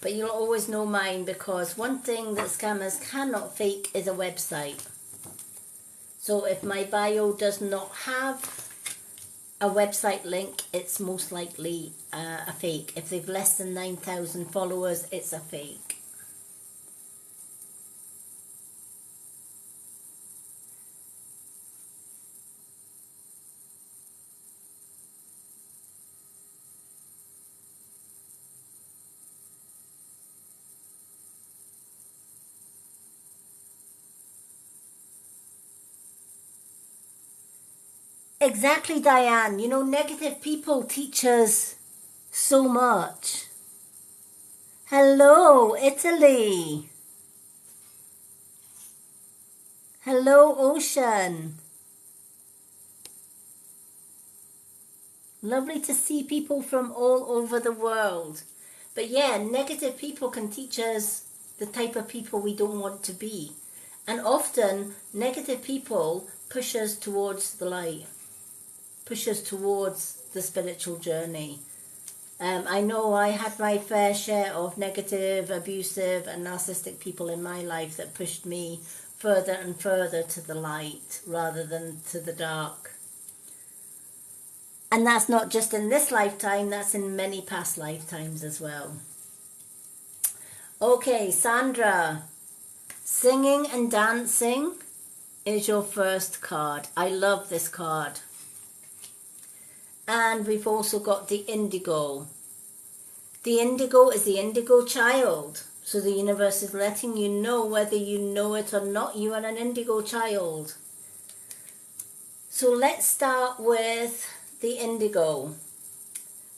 But you'll always know mine, because one thing that scammers cannot fake is a website. So if my bio does not have a website link, it's most likely a fake. If they've less than 9,000 followers, it's a fake. Exactly, Diane. You know, negative people teach us so much. Hello, Italy. Hello, Ocean. Lovely to see people from all over the world. But yeah, negative people can teach us the type of people we don't want to be. And often, negative people push us towards the light. Push us towards the spiritual journey. I know I had my fair share of negative, abusive and narcissistic people in my life that pushed me further and further to the light rather than to the dark. And that's not just in this lifetime, that's in many past lifetimes as well. Okay, Sandra, singing and dancing is your first card. I love this card. And we've also got the indigo. The indigo is the indigo child. So the universe is letting you know, whether you know it or not, you are an indigo child. So let's start with the indigo.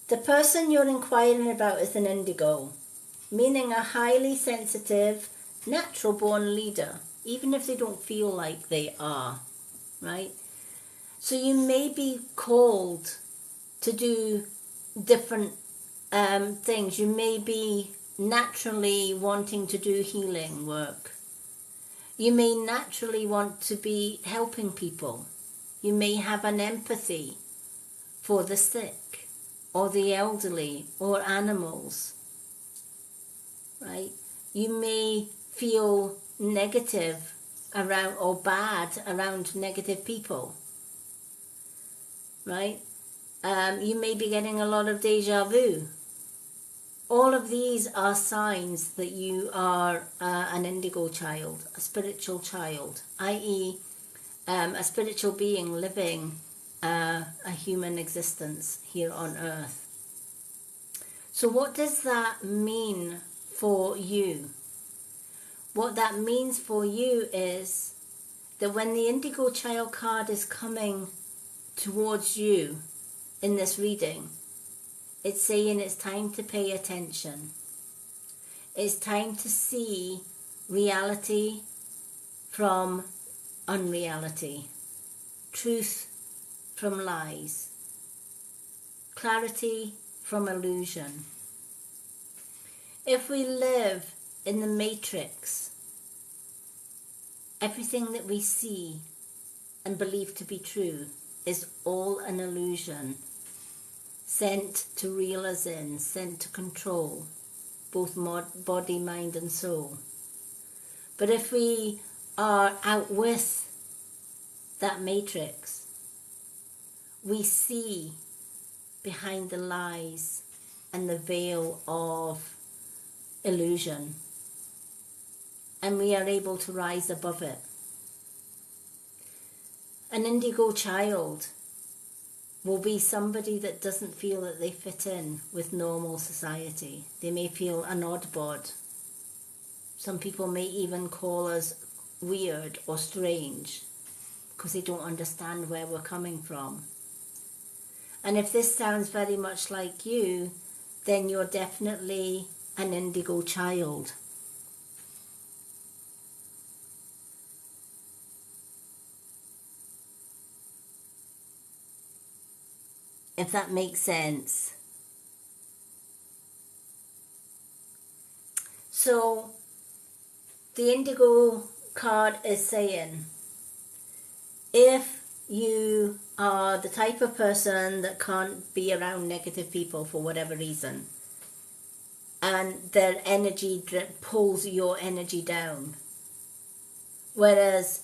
The person you're inquiring about is an indigo. meaning a highly sensitive, natural-born leader, even if they don't feel like they are, right? So you may be called to do different things. You may be naturally wanting to do healing work. You may naturally want to be helping people. You may have an empathy for the sick or the elderly or animals, right? You may feel negative around or bad around negative people, right? You may be getting a lot of deja vu. All of these are signs that you are an indigo child, a spiritual child, i.e. A spiritual being living a human existence here on earth. So what does that mean for you? What that means for you is that when the indigo child card is coming towards you in this reading, it's saying it's time to pay attention. It's time to see reality from unreality, truth from lies, clarity from illusion. If we live in the matrix, everything that we see and believe to be true is all an illusion, sent to reel us in, sent to control both body, mind and soul. But if we are out with that matrix, we see behind the lies and the veil of illusion, and we are able to rise above it. An indigo child will be somebody that doesn't feel that they fit in with normal society. They may feel an oddbod. Some people may even call us weird or strange because they don't understand where we're coming from. And if this sounds very much like you, then you're definitely an indigo child. If that makes sense. So the indigo card is saying, if you are the type of person that can't be around negative people for whatever reason, and their energy pulls your energy down, whereas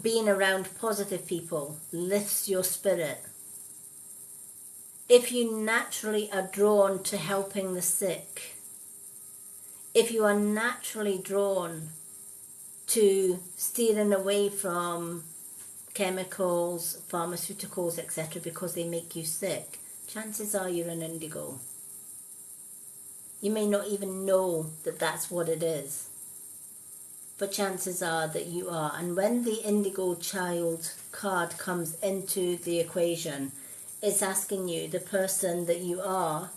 being around positive people lifts your spirit. If you naturally are drawn to helping the sick, if you are naturally drawn to steering away from chemicals, pharmaceuticals, etc., because they make you sick, chances are you're an indigo. You may not even know that that's what it is, but chances are that you are. And when the indigo child card comes into the equation, it's asking you, the person that you are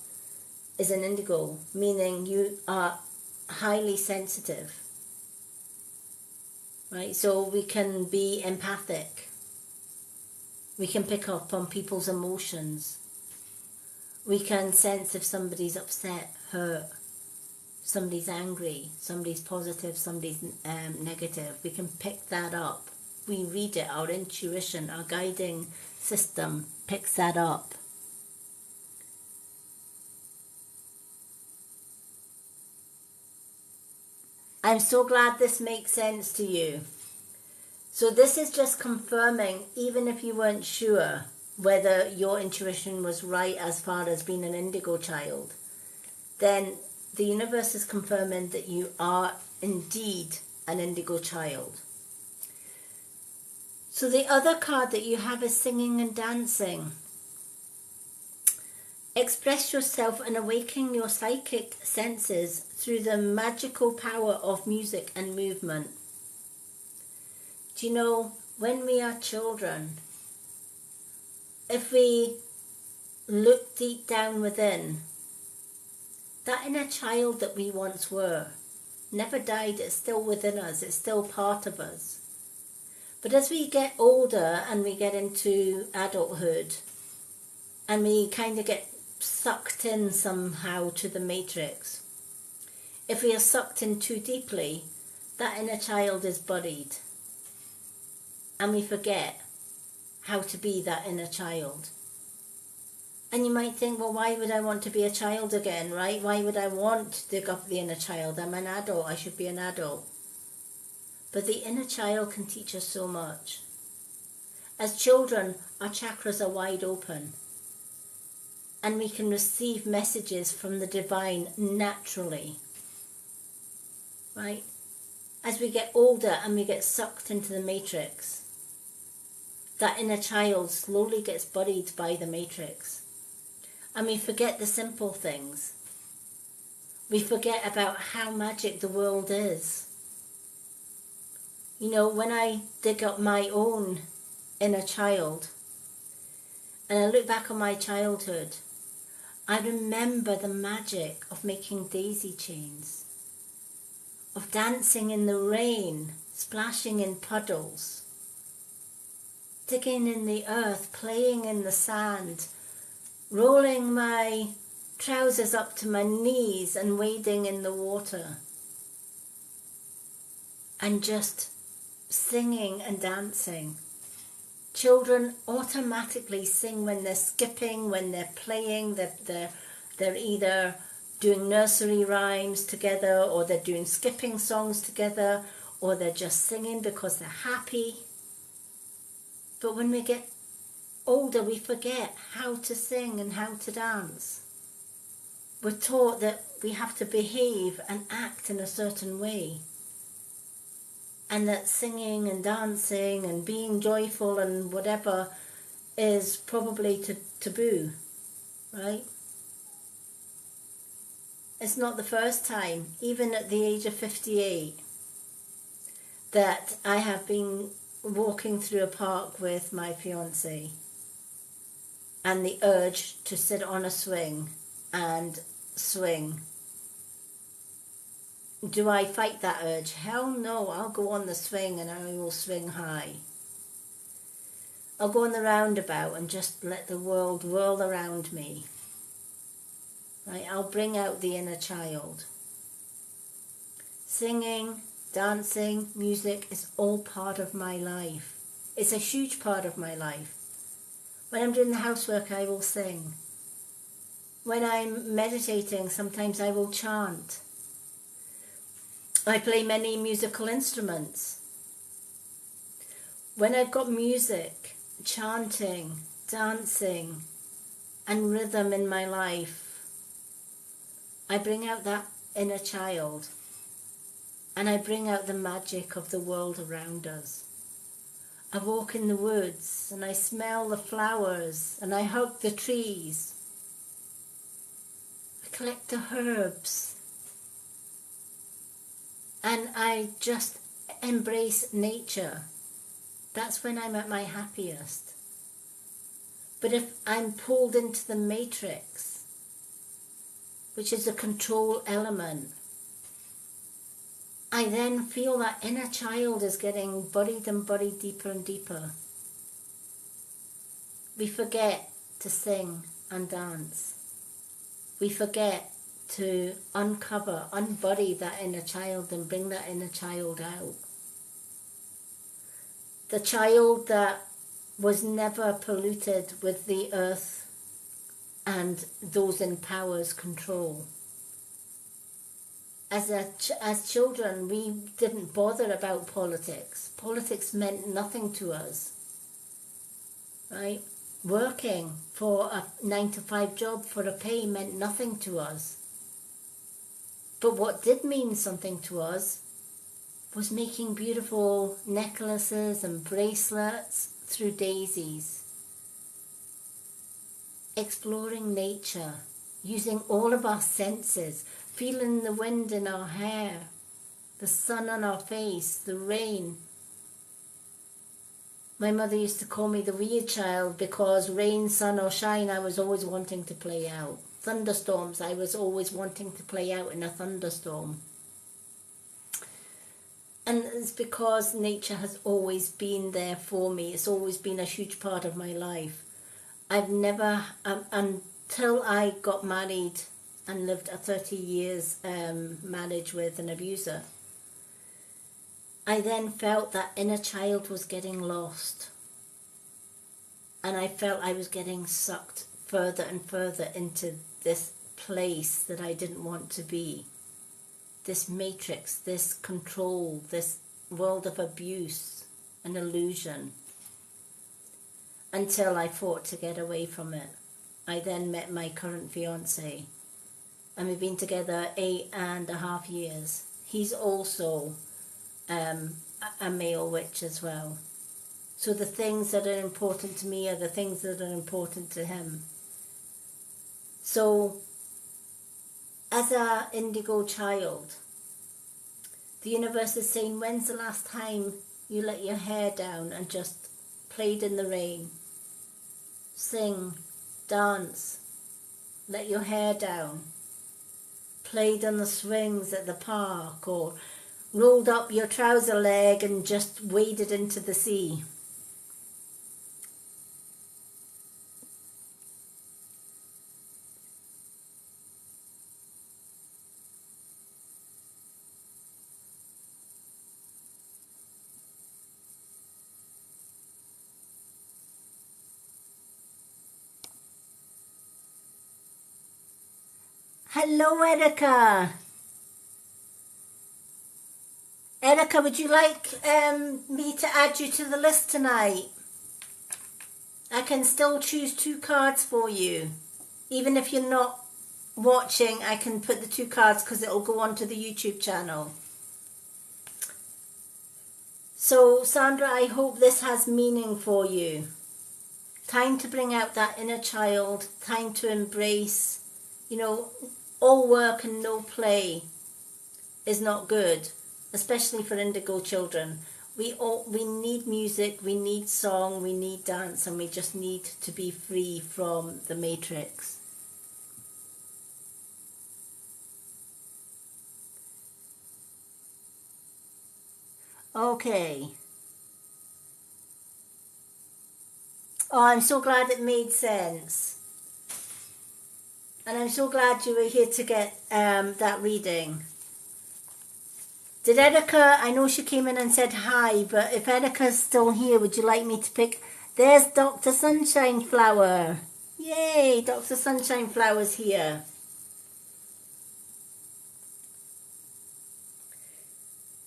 is an indigo, meaning you are highly sensitive, right? So we can be empathic. We can pick up on people's emotions. We can sense if somebody's upset, hurt, somebody's angry, somebody's positive, somebody's negative. We can pick that up. We read it, our intuition, our guiding system picks that up. I'm so glad this makes sense to you. So this is just confirming, even if you weren't sure whether your intuition was right as far as being an indigo child, then the universe is confirming that you are indeed an indigo child. So the other card that you have is singing and dancing. Express yourself and awaken your psychic senses through the magical power of music and movement. Do you know, when we are children, if we look deep down within, That inner child that we once were never died. It's still within us. It's still part of us. But as we get older and we get into adulthood and we kind of get sucked in somehow to the matrix, if we are sucked in too deeply, that inner child is buried. And we forget how to be that inner child. And you might think, well, why would I want to be a child again, right? Why would I want to dig up the inner child? I'm an adult. I should be an adult. But the inner child can teach us so much. As children, our chakras are wide open. And we can receive messages from the divine naturally. Right? As we get older and we get sucked into the matrix, that inner child slowly gets buried by the matrix. And we forget the simple things. We forget about how magic the world is. You know, when I dig up my own inner child and I look back on my childhood, I remember the magic of making daisy chains, of dancing in the rain, splashing in puddles, digging in the earth, playing in the sand, rolling my trousers up to my knees and wading in the water, and just singing and dancing. Children automatically sing when they're skipping, when they're playing, they're either doing nursery rhymes together, or they're doing skipping songs together, or they're just singing because they're happy. But when we get older, we forget how to sing and how to dance. We're taught that we have to behave and act in a certain way. And that singing and dancing and being joyful and whatever is probably taboo, right? It's not the first time, even at the age of 58, that I have been walking through a park with my fiancé and the urge to sit on a swing and swing. Do I fight that urge? Hell no, I'll go on the swing and I will swing high. I'll go on the roundabout and just let the world whirl around me. Right? I'll bring out the inner child. Singing, dancing, music is all part of my life. It's a huge part of my life. When I'm doing the housework, I will sing. When I'm meditating, sometimes I will chant. I play many musical instruments. When I've got music, chanting, dancing, and rhythm in my life, I bring out that inner child. And I bring out the magic of the world around us. I walk in the woods and I smell the flowers and I hug the trees. I collect the herbs. And I just embrace nature. That's when I'm at my happiest. But if I'm pulled into the matrix, which is a control element, I then feel that inner child is getting buried and buried deeper and deeper. We forget to sing and dance. We forget to uncover, unbury that inner child and bring that inner child out. The child that was never polluted with the earth and those in power's control. As children, we didn't bother about politics. Politics meant nothing to us, right? Working for a 9-to-5 job for a pay meant nothing to us. But what did mean something to us was making beautiful necklaces and bracelets through daisies, exploring nature, using all of our senses, feeling the wind in our hair, the sun on our face, the rain. My mother used to call me the weird child because rain, sun or shine, I was always wanting to play out. thunderstorms. I was always wanting to play out in a thunderstorm. And it's because nature has always been there for me. It's always been a huge part of my life. I've never, until I got married and lived a 30 years marriage with an abuser, I then felt that inner child was getting lost. And I felt I was getting sucked further and further into this place that I didn't want to be. This matrix, this control, this world of abuse and illusion, until I fought to get away from it. I then met my current fiance, and we've been together 8.5 years. He's also a male witch as well. So the things that are important to me are the things that are important to him. So as an indigo child, the universe is saying, when's the last time you let your hair down and just played in the rain? Sing, dance, let your hair down, played on the swings at the park, or rolled up your trouser leg and just waded into the sea. Hello, Erica. Erica, would you like me to add you to the list tonight? I can still choose 2 cards for you. Even if you're not watching, I can put the 2 cards because it'll go onto the YouTube channel. So, Sandra, I hope this has meaning for you. Time to bring out that inner child. Time to embrace, all work and no play is not good, especially for indigo children. We need music, we need song, we need dance, and we just need to be free from the matrix. Okay. Oh, I'm so glad it made sense. And I'm so glad you were here to get that reading. Did Erica, I know she came in and said hi, but if Erica's still here, would you like me to pick? There's Dr. Sunshine Flower. Yay, Dr. Sunshine Flower's here.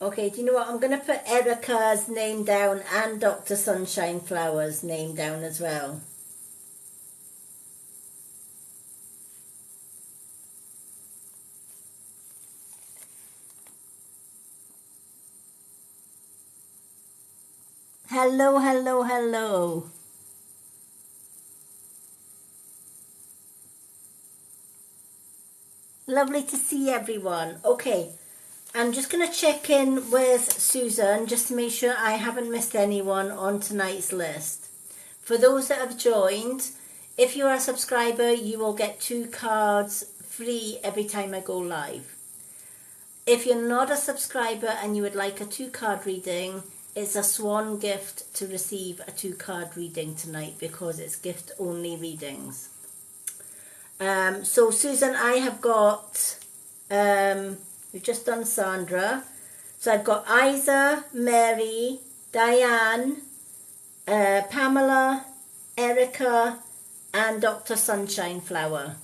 Okay, do you know what? I'm going to put Erica's name down and Dr. Sunshine Flower's name down as well. Hello, hello, hello. Lovely to see everyone. Okay, I'm just going to check in with Susan just to make sure I haven't missed anyone on tonight's list. For those that have joined, if you are a subscriber, you will get 2 cards free every time I go live. If you're not a subscriber and you would like a 2-card reading, it's a swan gift to receive a 2-card reading tonight because it's gift-only readings. So Susan, I have got, we've just done Sandra. So I've got Isa, Mary, Diane, Pamela, Erica, and Dr. Sunshine Flower.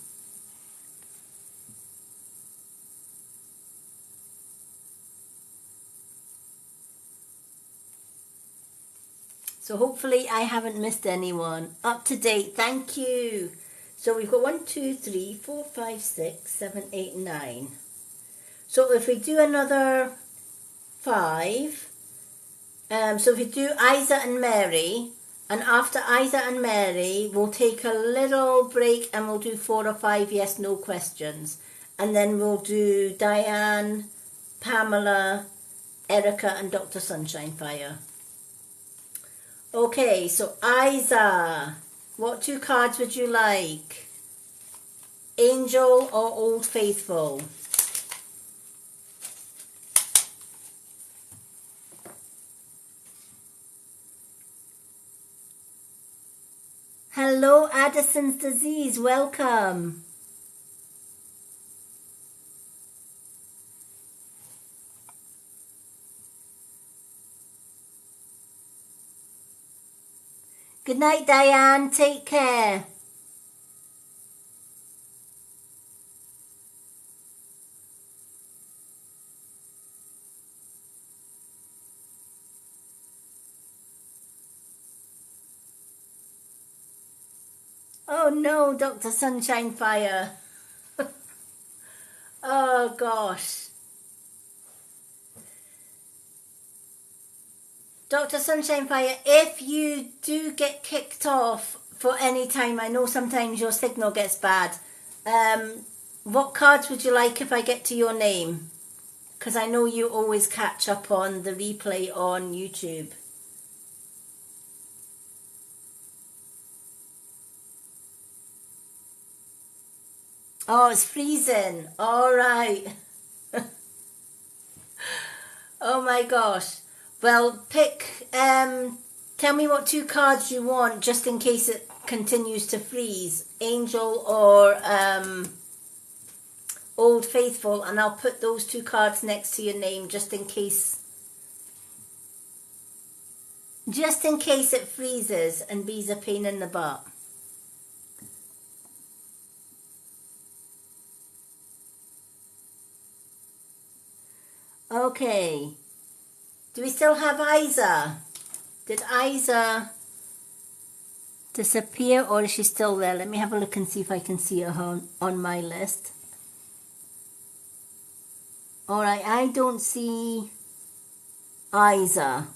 So hopefully I haven't missed anyone. Up to date, thank you. So we've got 1, 2, 3, 4, 5, 6, 7, 8, 9. So if we do another 5, so if we do Isa and Mary, and after Isa and Mary, we'll take a little break and we'll do 4 or 5 yes/no questions. And then we'll do Diane, Pamela, Erica, and Dr. Sunshine Fire. Okay, so Isa, what 2 cards would you like? Angel or Old Faithful? Hello, Addison's disease. Welcome. Good night, Diane. Take care. Oh no, Dr. Sunshine Fire. Oh gosh. Dr. Sunshine Fire, if you do get kicked off for any time, I know sometimes your signal gets bad. What cards would you like if I get to your name? Because I know you always catch up on the replay on YouTube. Oh, it's freezing. All right. Oh my gosh. Well, tell me what 2 cards you want just in case it continues to freeze. Angel or Old Faithful, and I'll put those 2 cards next to your name just in case. Just in case it freezes and be's a pain in the butt. Okay. Do we still have Isa? Did Isa disappear or is she still there? Let me have a look and see if I can see her on my list. Alright, I don't see Isa.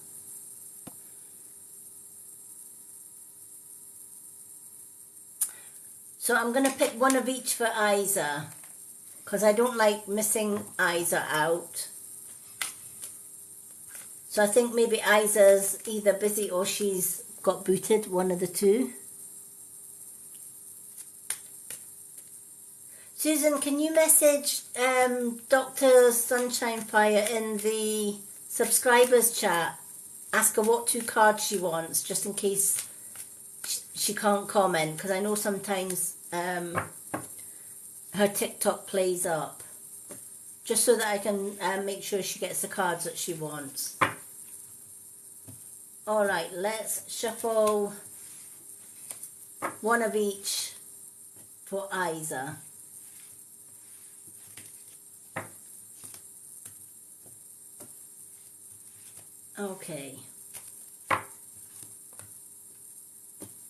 So I'm going to pick one of each for Isa because I don't like missing Isa out. So I think maybe Isa's either busy or she's got booted, one of the two. Susan, can you message Dr. Sunshine Fire in the subscribers chat? Ask her what 2 cards she wants, just in case she can't comment, because I know sometimes her TikTok plays up. Just so that I can make sure she gets the cards that she wants. Alright, let's shuffle one of each for Isa. Okay.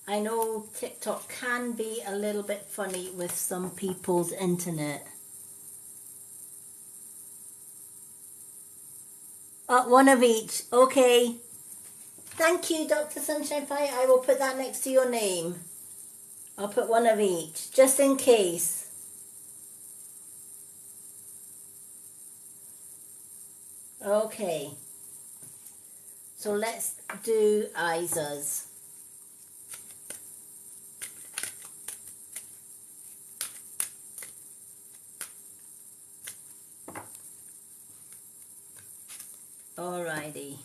I know TikTok can be a little bit funny with some people's internet. One of each. Okay. Thank you, Dr. Sunshine Fire. I will put that next to your name. I'll put one of each, just in case. Okay. So let's do Isa's. Alrighty.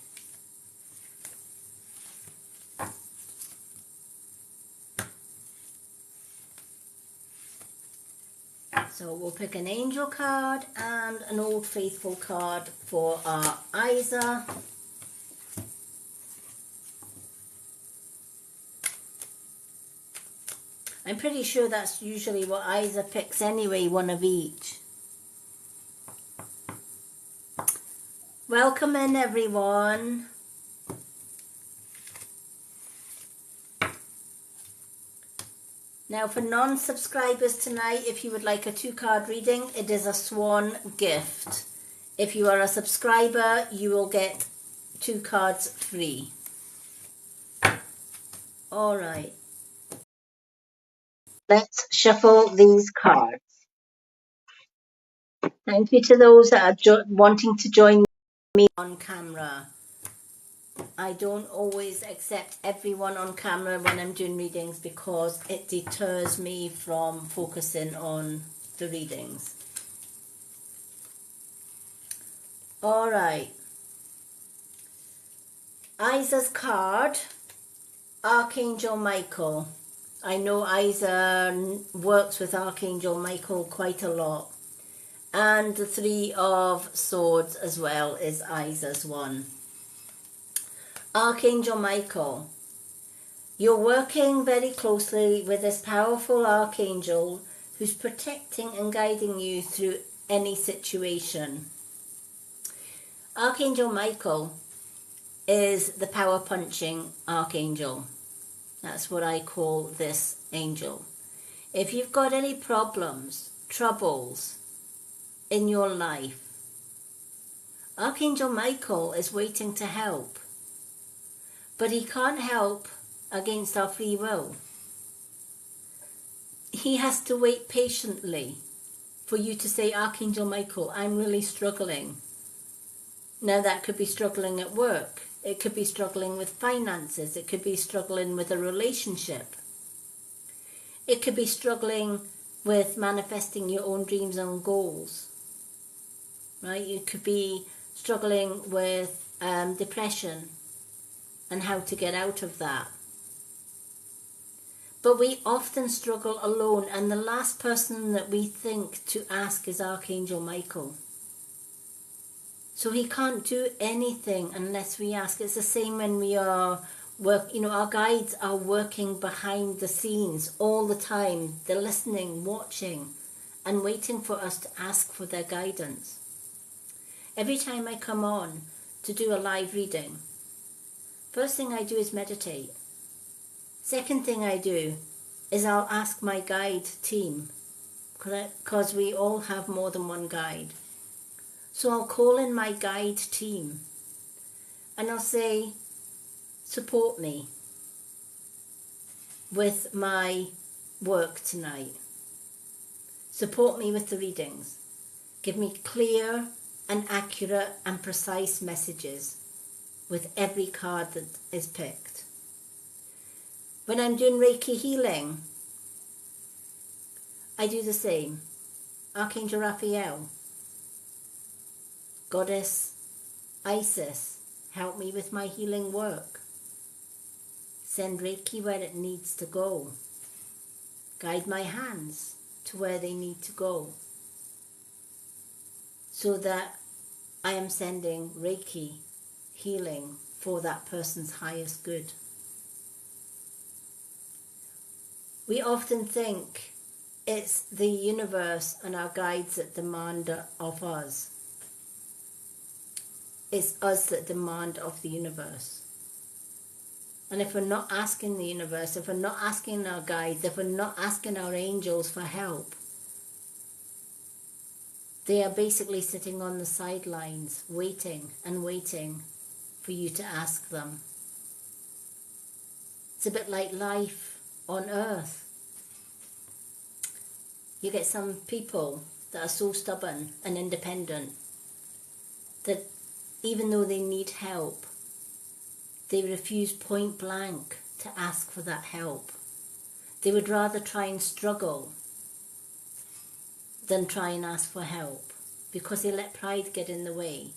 So we'll pick an angel card and an Old Faithful card for our Isa. I'm pretty sure that's usually what Isa picks anyway, one of each. Welcome in, everyone. Now for non-subscribers tonight, if you would like a 2-card reading, it is a Swan gift. If you are a subscriber, you will get 2 cards free. Alright. Let's shuffle these cards. Thank you to those that are wanting to join me on camera. I don't always accept everyone on camera when I'm doing readings because it deters me from focusing on the readings. All right. Isa's card, Archangel Michael. I know Isa works with Archangel Michael quite a lot. And the Three of Swords as well is Isa's one. Archangel Michael. You're working very closely with this powerful archangel who's protecting and guiding you through any situation. Archangel Michael is the power punching archangel. That's what I call this angel. If you've got any problems, troubles in your life, Archangel Michael is waiting to help. But he can't help against our free will. He has to wait patiently for you to say, Archangel Michael, I'm really struggling. Now that could be struggling at work. It could be struggling with finances. It could be struggling with a relationship. It could be struggling with manifesting your own dreams and goals. Right? You could be struggling with depression and how to get out of that. But we often struggle alone, and the last person that we think to ask is Archangel Michael. So he can't do anything unless we ask. It's the same when we are our guides are working behind the scenes all the time. They're listening, watching, and waiting for us to ask for their guidance. Every time I come on to do a live reading, first thing I do is meditate. Second thing I do is I'll ask my guide team, because we all have more than one guide. So I'll call in my guide team and I'll say, support me with my work tonight. Support me with the readings. Give me clear and accurate and precise messages with every card that is picked. When I'm doing Reiki healing, I do the same. Archangel Raphael, Goddess Isis, help me with my healing work. Send Reiki where it needs to go. Guide my hands to where they need to go, so that I am sending Reiki healing for that person's highest good. We often think it's the universe and our guides that demand of us. It's us that demand of the universe. And if we're not asking the universe, if we're not asking our guides, if we're not asking our angels for help, they are basically sitting on the sidelines, waiting and waiting for you to ask them. It's a bit like life on earth. You get some people that are so stubborn and independent that even though they need help, they refuse point blank to ask for that help. They would rather try and struggle than try and ask for help, because they let pride get in the way.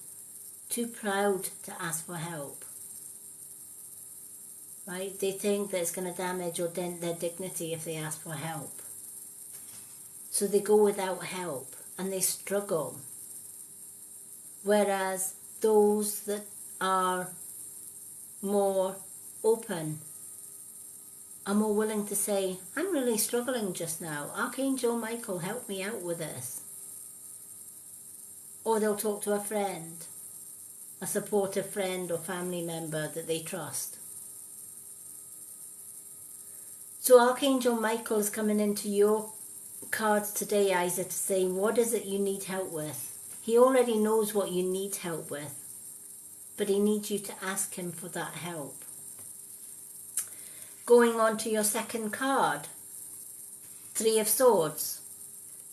Too proud to ask for help. Right? They think that it's going to damage or dent their dignity if they ask for help. So they go without help and they struggle. Whereas those that are more open are more willing to say, I'm really struggling just now. Archangel Michael, help me out with this. Or they'll talk to a friend, a supportive friend or family member that they trust. So Archangel Michael is coming into your cards today, Isa, to say, what is it you need help with? He already knows what you need help with, but he needs you to ask him for that help. Going on to your second card, Three of Swords.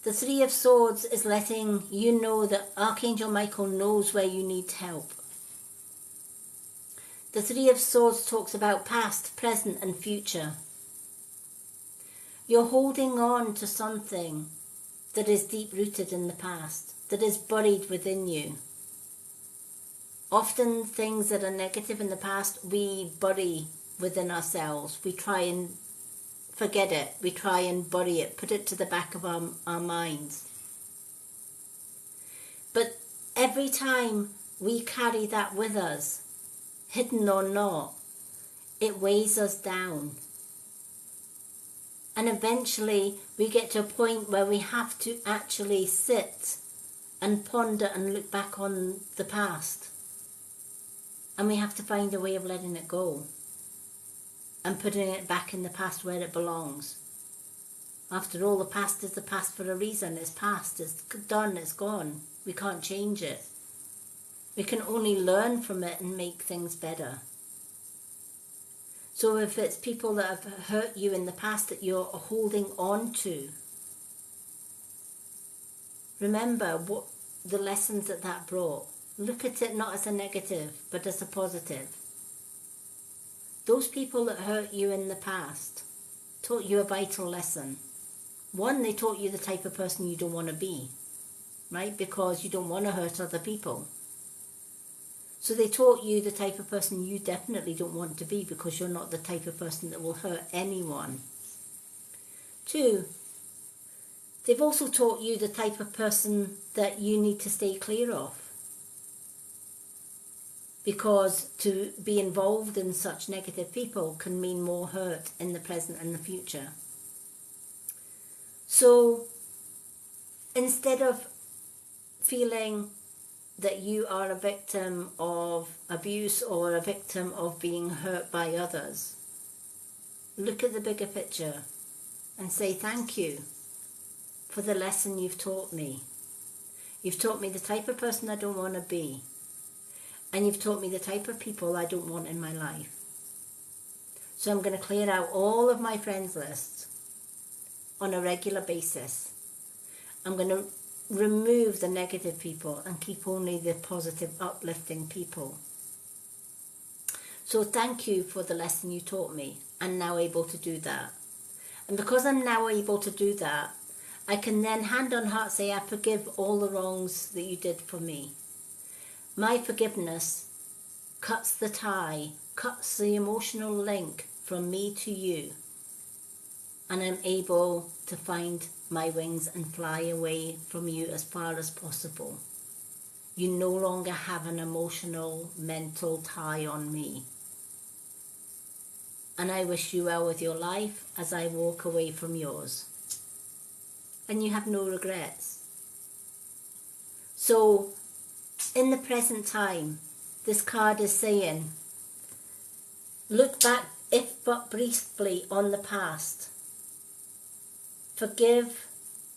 The Three of Swords is letting you know that Archangel Michael knows where you need help. The Three of Swords talks about past, present and future. You're holding on to something that is deep-rooted in the past, that is buried within you. Often things that are negative in the past, we bury within ourselves. We try and forget it. We try and bury it, put it to the back of our minds. But every time we carry that with us, hidden or not, it weighs us down. And eventually we get to a point where we have to actually sit and ponder and look back on the past. And we have to find a way of letting it go and putting it back in the past where it belongs. After all, the past is the past for a reason. It's past, it's done, it's gone. We can't change it. We can only learn from it and make things better. So if it's people that have hurt you in the past that you're holding on to, remember what the lessons that brought. Look at it not as a negative, but as a positive. Those people that hurt you in the past taught you a vital lesson. One, they taught you the type of person you don't want to be, right? Because you don't want to hurt other people. So they taught you the type of person you definitely don't want to be, because you're not the type of person that will hurt anyone. Two, they've also taught you the type of person that you need to stay clear of. Because to be involved in such negative people can mean more hurt in the present and the future. So instead of feeling that you are a victim of abuse or a victim of being hurt by others, look at the bigger picture and say thank you for the lesson you've taught me. You've taught me the type of person I don't want to be. And you've taught me the type of people I don't want in my life. So I'm going to clear out all of my friends lists on a regular basis. I'm going to remove the negative people and keep only the positive, uplifting people. So thank you for the lesson you taught me. I'm now able to do that. And because I'm now able to do that, I can then hand on heart say, I forgive all the wrongs that you did for me. My forgiveness cuts the tie, cuts the emotional link from me to you. And I'm able to find my wings and fly away from you as far as possible. You no longer have an emotional, mental tie on me. And I wish you well with your life as I walk away from yours. And you have no regrets. So, in the present time, this card is saying, look back, if but briefly, on the past. Forgive,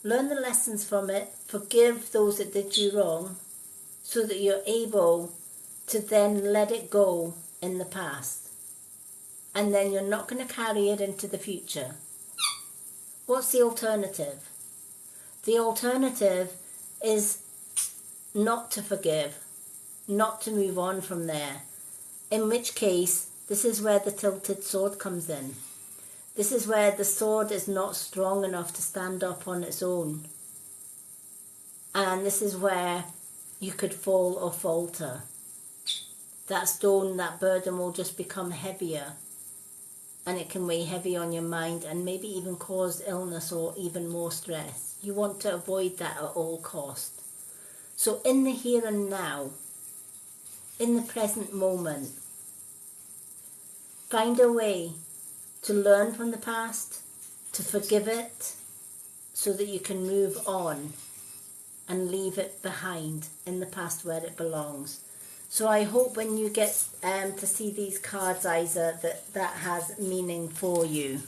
learn the lessons from it, forgive those that did you wrong, so that you're able to then let it go in the past. And then you're not going to carry it into the future. What's the alternative? The alternative is not to forgive, not to move on from there. In which case, this is where the tilted sword comes in. This is where the sword is not strong enough to stand up on its own. And this is where you could fall or falter. That stone, that burden will just become heavier. And it can weigh heavy on your mind and maybe even cause illness or even more stress. You want to avoid that at all cost. So in the here and now, in the present moment, find a way to learn from the past, to forgive it, so that you can move on and leave it behind in the past where it belongs. So I hope when you get to see these cards, Isa, that has meaning for you.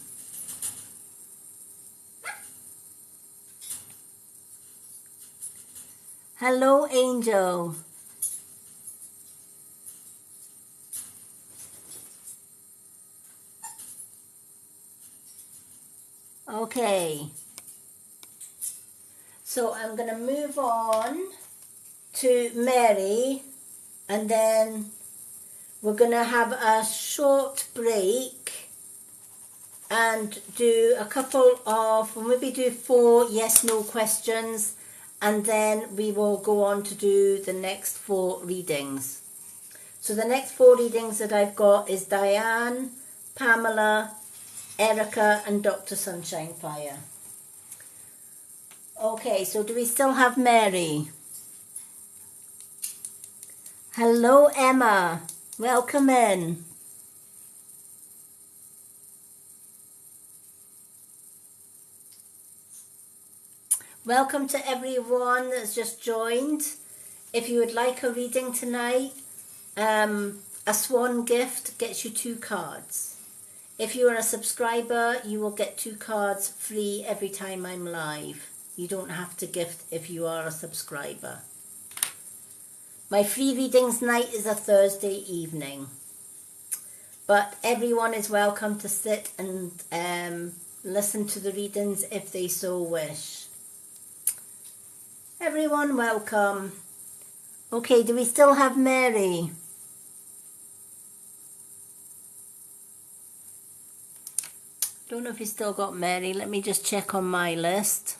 Hello, Angel. Okay. So I'm going to move on to Mary, and then we're going to have a short break and do a couple of, we'll maybe do 4 yes/no questions, and then we will go on to do the next 4 readings. So the next 4 readings that I've got is Diane, Pamela, Erica and Dr. Sunshine Fire. Okay, so do we still have Mary? Hello, Emma. Welcome in. Welcome to everyone that's just joined. If you would like a reading tonight, a swan gift gets you 2 cards. If you are a subscriber, you will get 2 cards free every time I'm live. You don't have to gift if you are a subscriber. My free readings night is a Thursday evening. But everyone is welcome to sit and listen to the readings if they so wish. Everyone welcome. Okay, do we still have Mary? Don't know if you still got Mary. Let me just check on my list.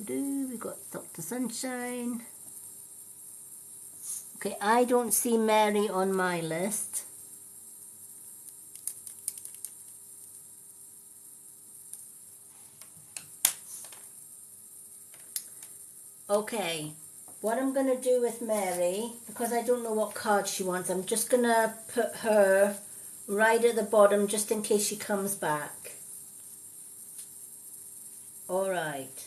We got Dr. Sunshine. Okay, I don't see Mary on my list. Okay, what I'm going to do with Mary, because I don't know what card she wants, I'm just going to put her right at the bottom just in case she comes back. Alright.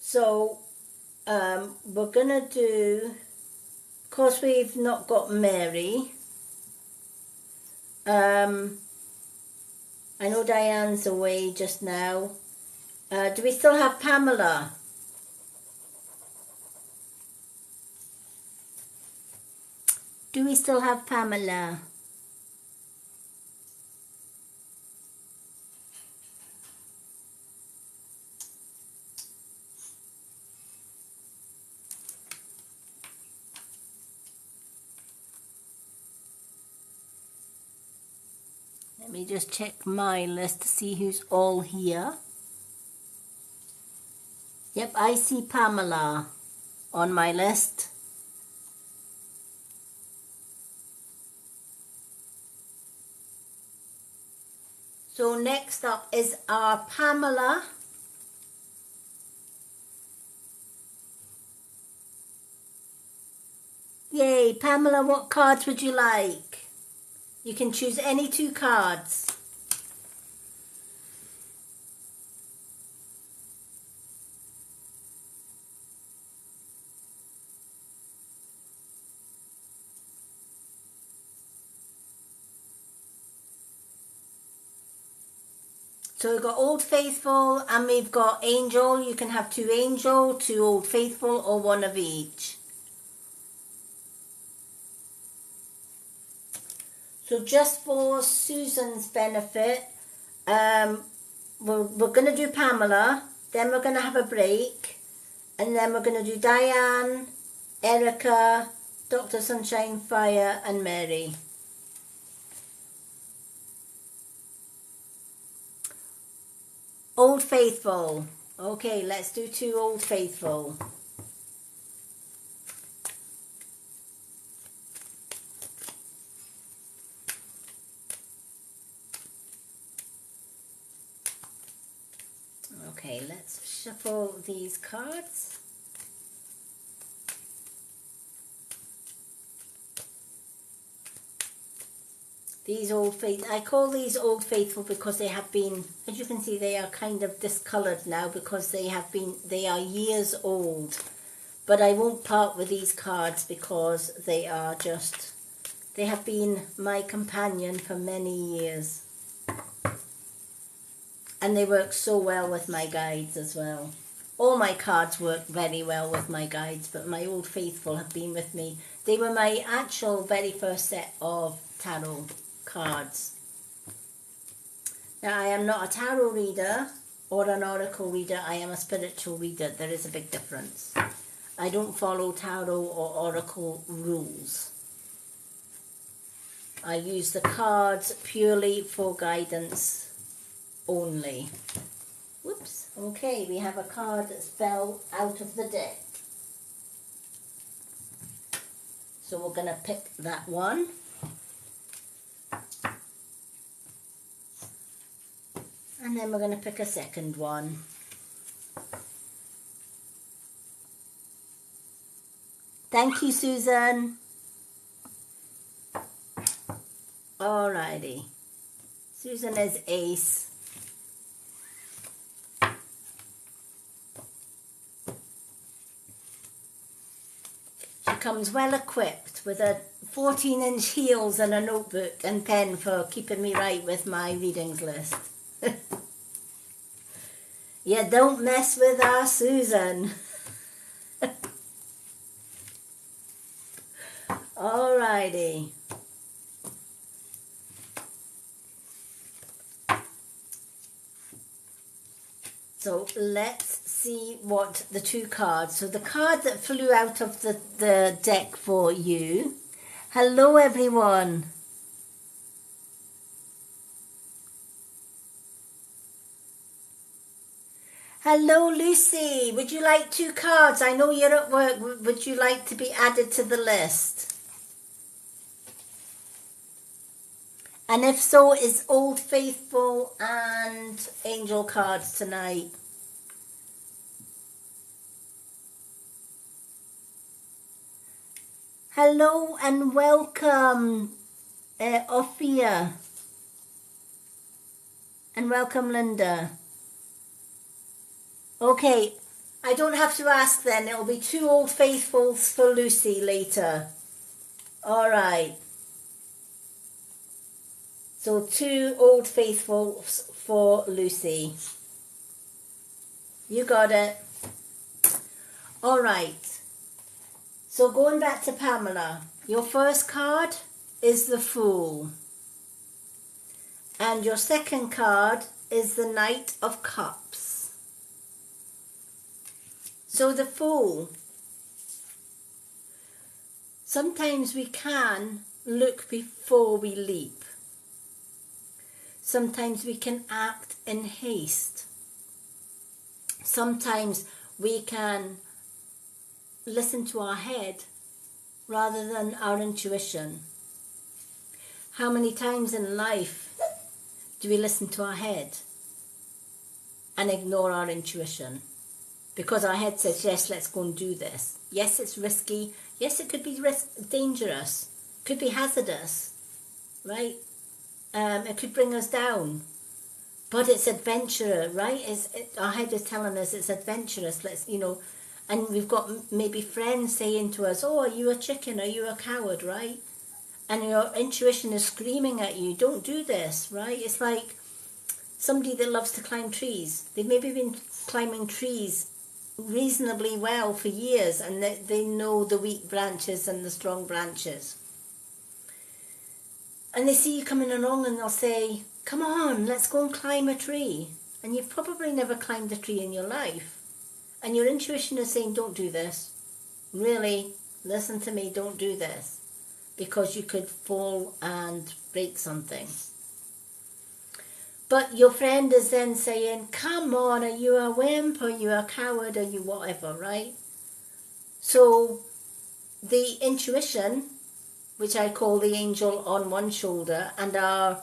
So, we're going to do, of course we've not got Mary. I know Diane's away just now. Do we still have Pamela? Do we still have Pamela? Let me just check my list to see who's all here. Yep, I see Pamela on my list. So next up is our Pamela. Yay, Pamela, what cards would you like? You can choose any 2 cards. So we've got Old Faithful and we've got Angel. You can have 2 Angel, 2 Old Faithful, or 1 of each. So just for Susan's benefit, we're going to do Pamela, then we're going to have a break, and then we're going to do Diane, Erica, Dr. Sunshine Fire, and Mary. Old Faithful. Okay, let's do 2 Old Faithful. Okay, let's shuffle these cards. These Old Faithful, I call these Old Faithful because they have been, as you can see, they are kind of discoloured now because they are years old. But I won't part with these cards because they have been my companion for many years. And they work so well with my guides as well. All my cards work very well with my guides, but my Old Faithful have been with me. They were my actual very first set of tarot cards. Now, I am not a tarot reader or an oracle reader. I am a spiritual reader. There is a big difference. I don't follow tarot or oracle rules. I use the cards purely for guidance only. Whoops. Okay, we have a card that fell out of the deck. So we're going to pick that one. And then we're going to pick a second one. Thank you, Susan. Alrighty. Susan is ace. She comes well equipped with a 14-inch heels and a notebook and pen for keeping me right with my readings list. Yeah, don't mess with our Susan. Alrighty. So let's see what the two cards. So the card that flew out of the deck for you. Hello, everyone. Hello, Lucy. Would you like two cards? I know you're at work. Would you like to be added to the list? And if so, is Old Faithful and Angel cards tonight? Hello and welcome, Ophia. And welcome, Linda. Okay, I don't have to ask then. It'll be two Old Faithfuls for Lucy later. All right. So two Old Faithfuls for Lucy. You got it. All right. So going back to Pamela, your first card is the Fool. And your second card is the Knight of Cups. So the Fool. Sometimes we can look before we leap. Sometimes we can act in haste. Sometimes we can listen to our head rather than our intuition. How many times in life do we listen to our head and ignore our intuition? Because our head says, yes, let's go and do this. Yes, it's risky. Yes, it could be dangerous. Could be hazardous, right? It could bring us down. But it's adventure, right? Our head is telling us it's adventurous. Let's, and we've got maybe friends saying to us, oh, are you a chicken? Are you a coward, right? And your intuition is screaming at you, don't do this, right? It's like somebody that loves to climb trees. They've maybe been climbing trees reasonably well for years, and they know the weak branches and the strong branches. And they see you coming along and they'll say, come on, let's go and climb a tree. And you've probably never climbed a tree in your life. And your intuition is saying, don't do this. Really, listen to me, don't do this. Because you could fall and break something. But your friend is then saying, come on, are you a wimp? Are you a coward? Are you whatever, right? So the intuition, which I call the angel on one shoulder, and our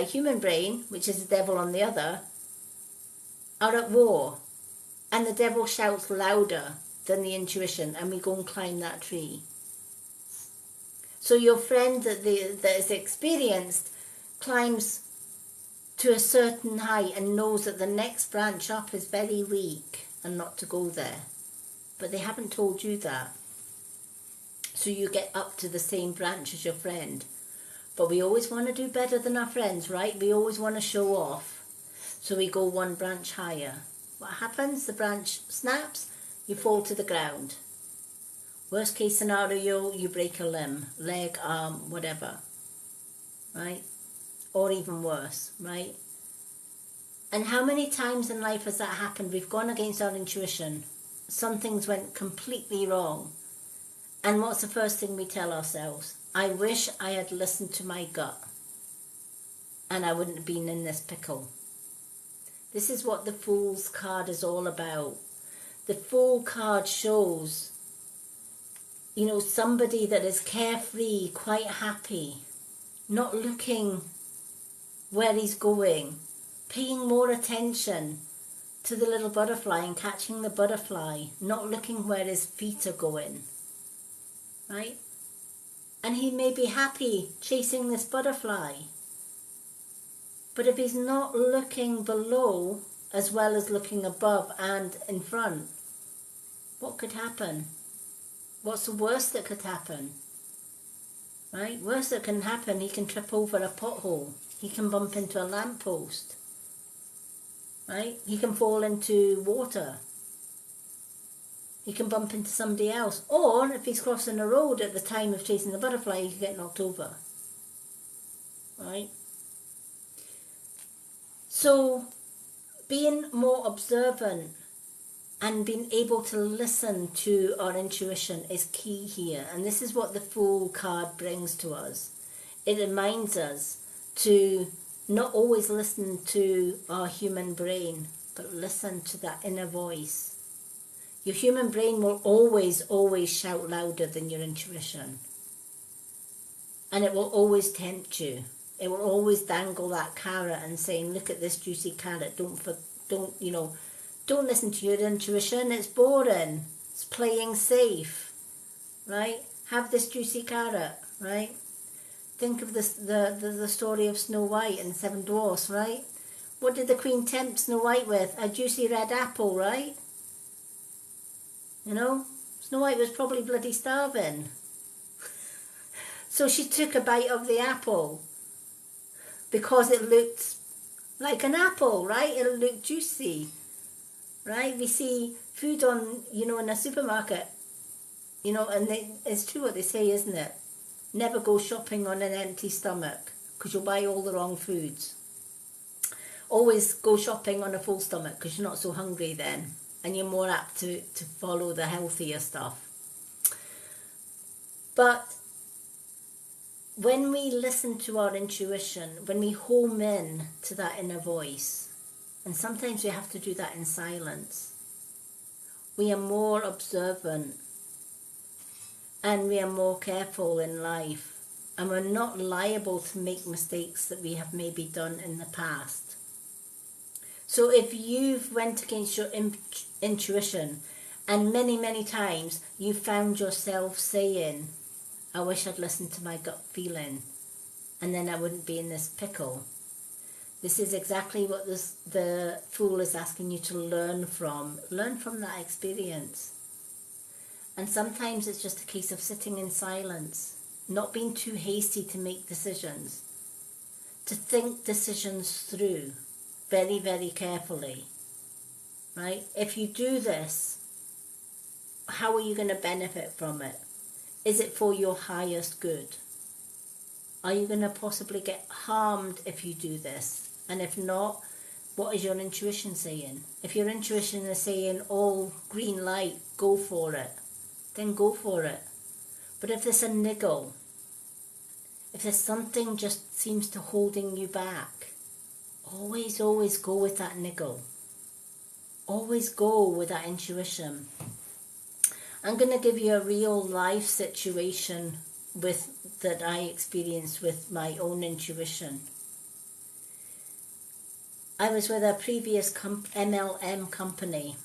human brain, which is the devil on the other, are at war. And the devil shouts louder than the intuition, and we go and climb that tree. So your friend that is experienced climbs to a certain height and knows that the next branch up is very weak and not to go there. But they haven't told you that. So you get up to the same branch as your friend. But we always want to do better than our friends, right? We always want to show off. So we go one branch higher. What happens? The branch snaps, you fall to the ground. Worst case scenario, you break a limb, leg, arm, whatever, right? Or even worse, right? And how many times in life has that happened? We've gone against our intuition. Some things went completely wrong. And what's the first thing we tell ourselves? I wish I had listened to my gut and I wouldn't have been in this pickle. This is what the Fool's card is all about. The Fool card shows, somebody that is carefree, quite happy, not looking where he's going, paying more attention to the little butterfly and catching the butterfly, not looking where his feet are going, right? And he may be happy chasing this butterfly. But if he's not looking below as well as looking above and in front, what could happen? What's the worst that could happen? Right? Worst that can happen, he can trip over a pothole. He can bump into a lamppost. Right? He can fall into water. He can bump into somebody else. Or if he's crossing a road at the time of chasing the butterfly, he can get knocked over. Right? So, being more observant and being able to listen to our intuition is key here. And this is what the Fool card brings to us. It reminds us to not always listen to our human brain, but listen to that inner voice. Your human brain will always, always shout louder than your intuition. And it will always tempt you. It will always dangle that carrot and saying, look at this juicy carrot. Don't listen to your intuition. It's boring. It's playing safe, right? Have this juicy carrot, right? Think of this, the story of Snow White and the Seven Dwarfs, right? What did the Queen tempt Snow White with? A juicy red apple, right? Snow White was probably bloody starving. So she took a bite of the apple because it looked like an apple, right? It looked juicy, right? We see food on, in a supermarket, and it's true what they say, isn't it? Never go shopping on an empty stomach because you'll buy all the wrong foods. Always go shopping on a full stomach because you're not so hungry then. And you're more apt to follow the healthier stuff. But when we listen to our intuition, when we home in to that inner voice, and sometimes we have to do that in silence, we are more observant and we are more careful in life, and we're not liable to make mistakes that we have maybe done in the past. So if you've went against your intuition and many, many times you found yourself saying, I wish I'd listened to my gut feeling and then I wouldn't be in this pickle. This is exactly what the Fool is asking you to learn from. Learn from that experience. And sometimes it's just a case of sitting in silence, not being too hasty to make decisions, to think decisions through very, very carefully, right? If you do this, how are you going to benefit from it? Is it for your highest good? Are you going to possibly get harmed if you do this? And if not, what is your intuition saying? If your intuition is saying, all green light, go for it, then go for it. But if there's a niggle, if there's something just seems to holding you back, always, always go with that niggle. Always go with that intuition. I'm going to give you a real life situation that I experienced with my own intuition. I was with a previous MLM company.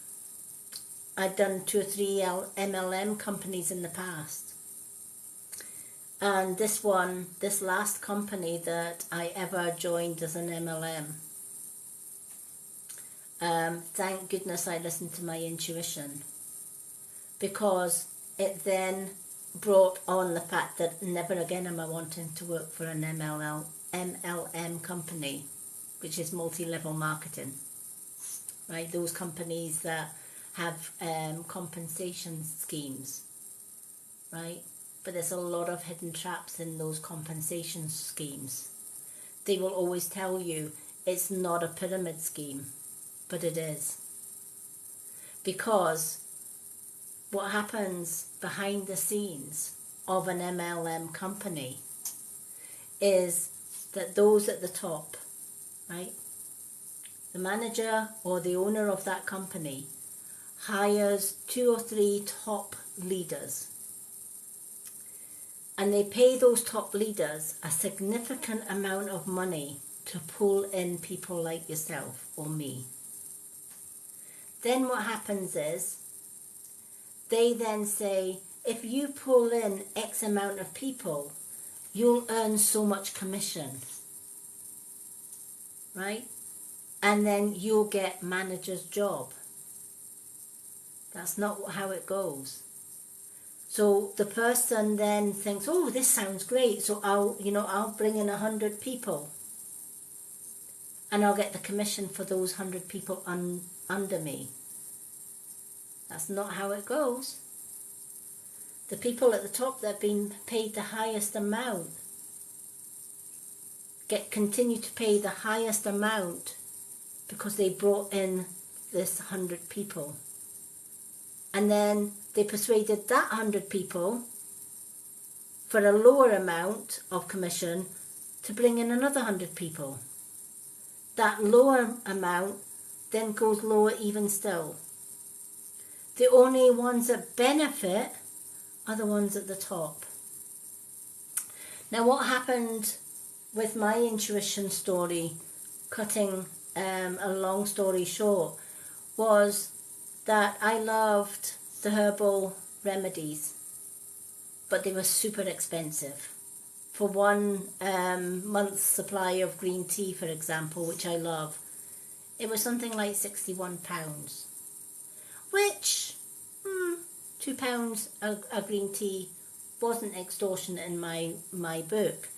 I'd done 2 or 3 MLM companies in the past. And this last company that I ever joined as an MLM, thank goodness I listened to my intuition, because it then brought on the fact that never again am I wanting to work for an MLM company, which is multi-level marketing, right? Those companies that have compensation schemes, right? But there's a lot of hidden traps in those compensation schemes. They will always tell you, it's not a pyramid scheme, but it is. Because what happens behind the scenes of an MLM company is that those at the top, right, the manager or the owner of that company hires 2 or 3 top leaders, and they pay those top leaders a significant amount of money to pull in people like yourself or me. Then what happens is they then say, if you pull in X amount of people, you'll earn so much commission, right? And then you'll get manager's job. That's not how it goes. So the person then thinks, oh, this sounds great. So I'll bring in 100 people, and I'll get the commission for those 100 people under me. That's not how it goes. The people at the top that have been paid the highest amount continue to pay the highest amount because they brought in this 100 people. And then they persuaded that 100 people for a lower amount of commission to bring in another 100 people. That lower amount then goes lower even still. The only ones that benefit are the ones at the top. Now, what happened with my intuition story, cutting a long story short, was that I loved the herbal remedies, but they were super expensive. For 1 month's supply of green tea, for example, which I love, it was something like £61, which £2 a green tea wasn't extortionate in my book,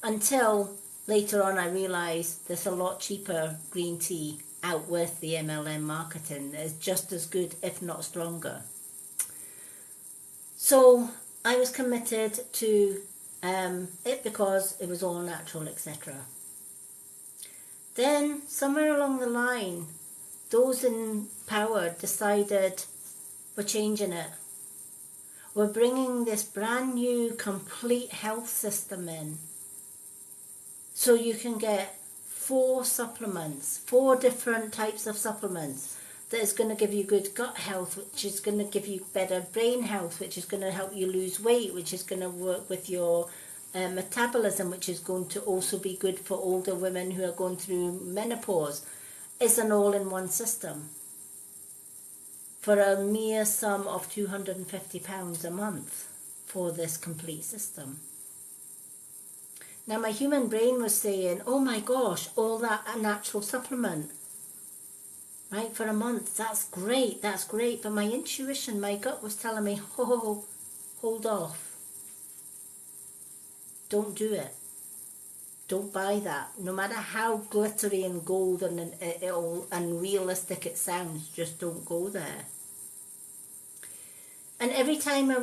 until later on I realised there's a lot cheaper green tea out with the MLM marketing. It's just as good, if not stronger. So I was committed to it because it was all natural, etc. Then somewhere along the line, those in power decided we're changing it. We're bringing this brand new complete health system in. So you can get 4 supplements, 4 different types of supplements that is going to give you good gut health, which is going to give you better brain health, which is going to help you lose weight, which is going to work with your metabolism, which is going to also be good for older women who are going through menopause. It's an all-in-one system for a mere sum of £250 a month for this complete system. Now, my human brain was saying, oh my gosh, all that a natural supplement, right, for a month, that's great. But my intuition, my gut was telling me, oh, hold off. Don't do it. Don't buy that. No matter how glittery and golden and realistic it sounds, just don't go there. And every time I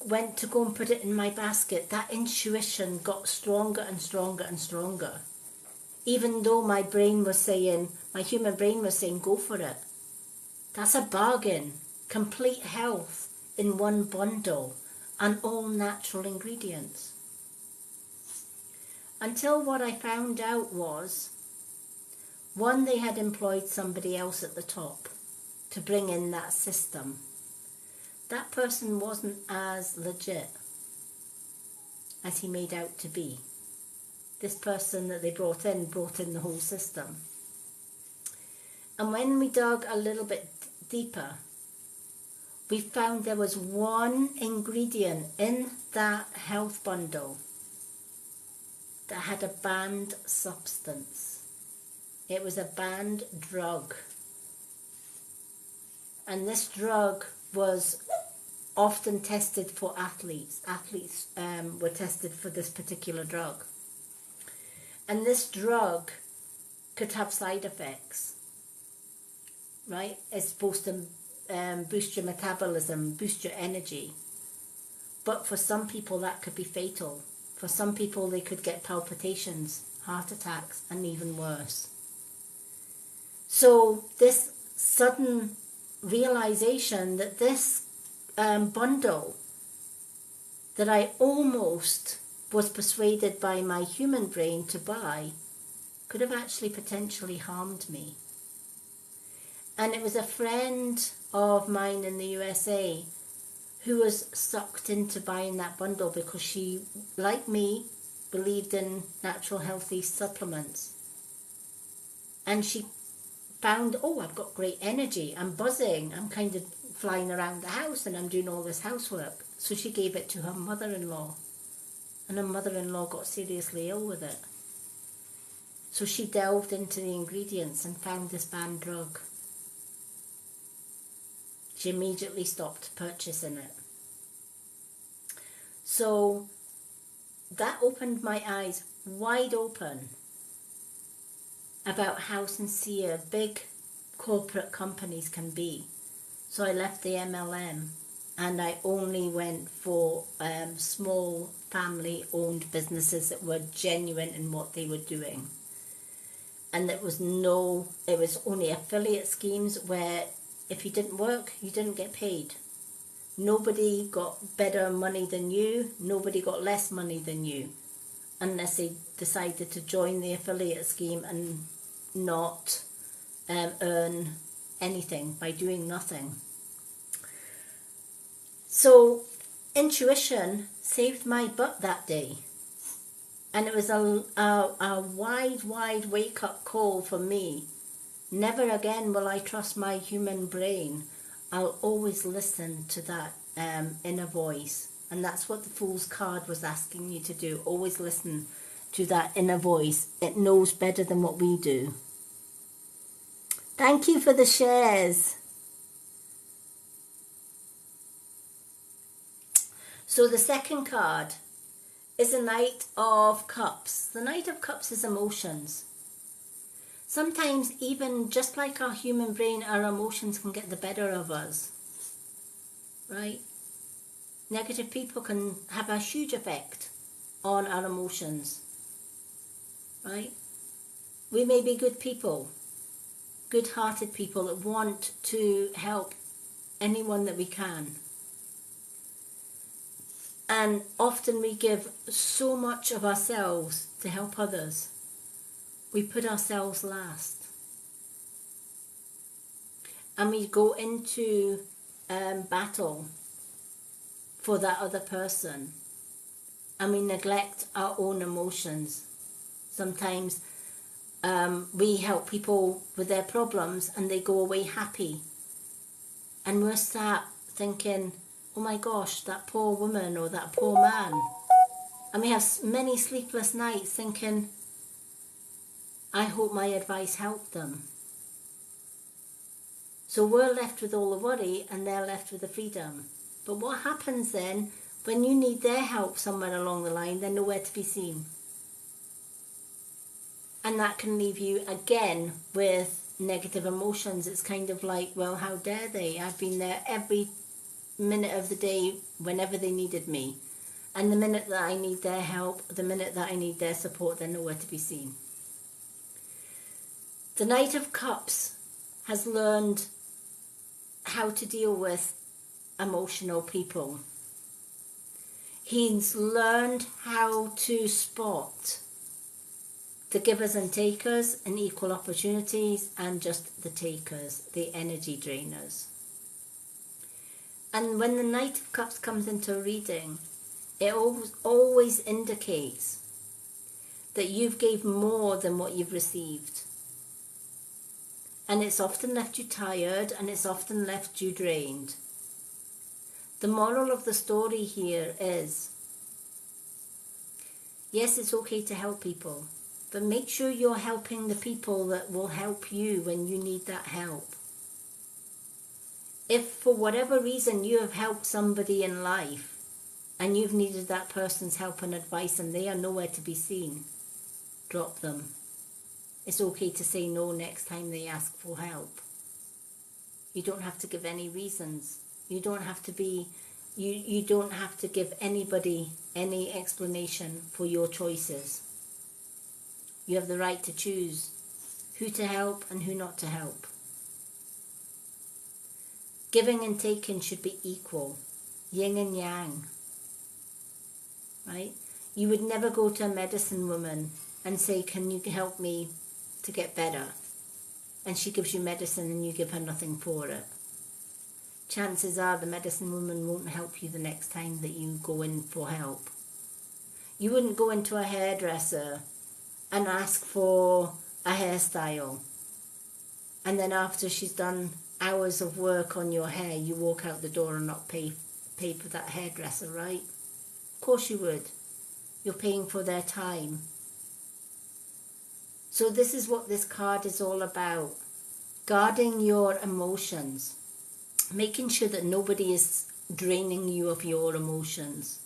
went to go and put it in my basket, that intuition got stronger and stronger and stronger. Even though my human brain was saying, go for it. That's a bargain. Complete health in one bundle and all natural ingredients. Until what I found out was, one, they had employed somebody else at the top to bring in that system. That person wasn't as legit as he made out to be. This person that they brought in the whole system. And when we dug a little bit deeper, we found there was one ingredient in that health bundle that had a banned substance. It was a banned drug. And this drug was often tested for athletes. Athletes were tested for this particular drug. And this drug could have side effects, right? It's supposed to boost your metabolism, boost your energy. But for some people that could be fatal. For some people they could get palpitations, heart attacks, and even worse. So this sudden realization that this bundle that I almost was persuaded by my human brain to buy could have actually potentially harmed me. And it was a friend of mine in the USA who was sucked into buying that bundle because she, like me, believed in natural healthy supplements. And she found, oh, I've got great energy, I'm buzzing, I'm kind of flying around the house and I'm doing all this housework. So she gave it to her mother-in-law, and her mother-in-law got seriously ill with it. So she delved into the ingredients and found this banned drug. She immediately stopped purchasing it. So that opened my eyes wide open about how sincere big corporate companies can be. So I left the MLM and I only went for small family-owned businesses that were genuine in what they were doing. And it was only affiliate schemes where if you didn't work, you didn't get paid. Nobody got better money than you, nobody got less money than you, unless they decided to join the affiliate scheme and not earn anything by doing nothing. So intuition saved my butt that day. And it was a wide wake-up call for me. Never again will I trust my human brain. I'll always listen to that inner voice. And that's what the Fool's card was asking you to do. Always listen to that inner voice. It knows better than what we do. Thank you for the shares. So the second card is a Knight of Cups. The Knight of Cups is emotions. Sometimes even just like our human brain, our emotions can get the better of us, right? Negative people can have a huge effect on our emotions, right? We may be good people, good-hearted people that want to help anyone that we can. And often we give so much of ourselves to help others. We put ourselves last. And we go into battle for that other person. And we neglect our own emotions. Sometimes we help people with their problems and they go away happy. And we're sat thinking, oh my gosh, that poor woman or that poor man. And we have many sleepless nights thinking, I hope my advice helped them. So we're left with all the worry and they're left with the freedom. But what happens then when you need their help somewhere along the line, they're nowhere to be seen. And that can leave you again with negative emotions. It's kind of like, well, how dare they? I've been there every minute of the day whenever they needed me. And the minute that I need their help, the minute that I need their support, they're nowhere to be seen. The Knight of Cups has learned how to deal with emotional people. He's learned how to spot the givers and takers and equal opportunities and just the takers, the energy drainers. And when the Knight of Cups comes into a reading, it always indicates that you've gave more than what you've received. And it's often left you tired and it's often left you drained. The moral of the story here is, yes, it's okay to help people, but make sure you're helping the people that will help you when you need that help. If for whatever reason you have helped somebody in life and you've needed that person's help and advice and they are nowhere to be seen, drop them. It's okay to say no next time they ask for help. You don't have to give any reasons. You don't have to give anybody any explanation for your choices. You have the right to choose who to help and who not to help. Giving and taking should be equal, yin and yang, right? You would never go to a medicine woman and say, can you help me to get better? And she gives you medicine and you give her nothing for it. Chances are the medicine woman won't help you the next time that you go in for help. You wouldn't go into a hairdresser and ask for a hairstyle, and then after she's done hours of work on your hair, you walk out the door and not pay for that hairdresser, right? Of course you would. You're paying for their time. So this is what this card is all about. Guarding your emotions. Making sure that nobody is draining you of your emotions.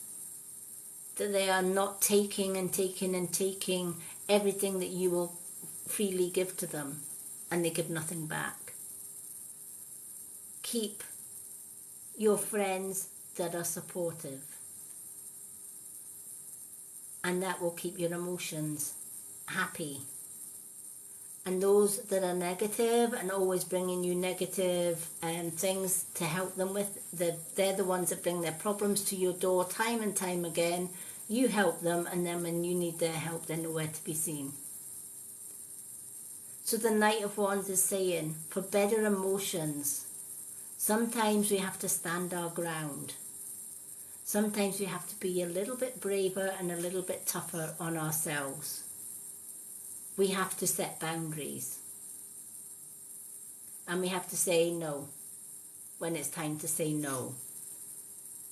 That they are not taking and taking and taking everything that you will freely give to them, and they give nothing back. Keep your friends that are supportive, and that will keep your emotions happy. And those that are negative and always bringing you negative things to help them with, they're the ones that bring their problems to your door time and time again. You help them, and then when you need their help, they're nowhere to be seen. So the Knight of Wands is saying, for better emotions, sometimes we have to stand our ground. Sometimes we have to be a little bit braver and a little bit tougher on ourselves. We have to set boundaries. And we have to say no when it's time to say no.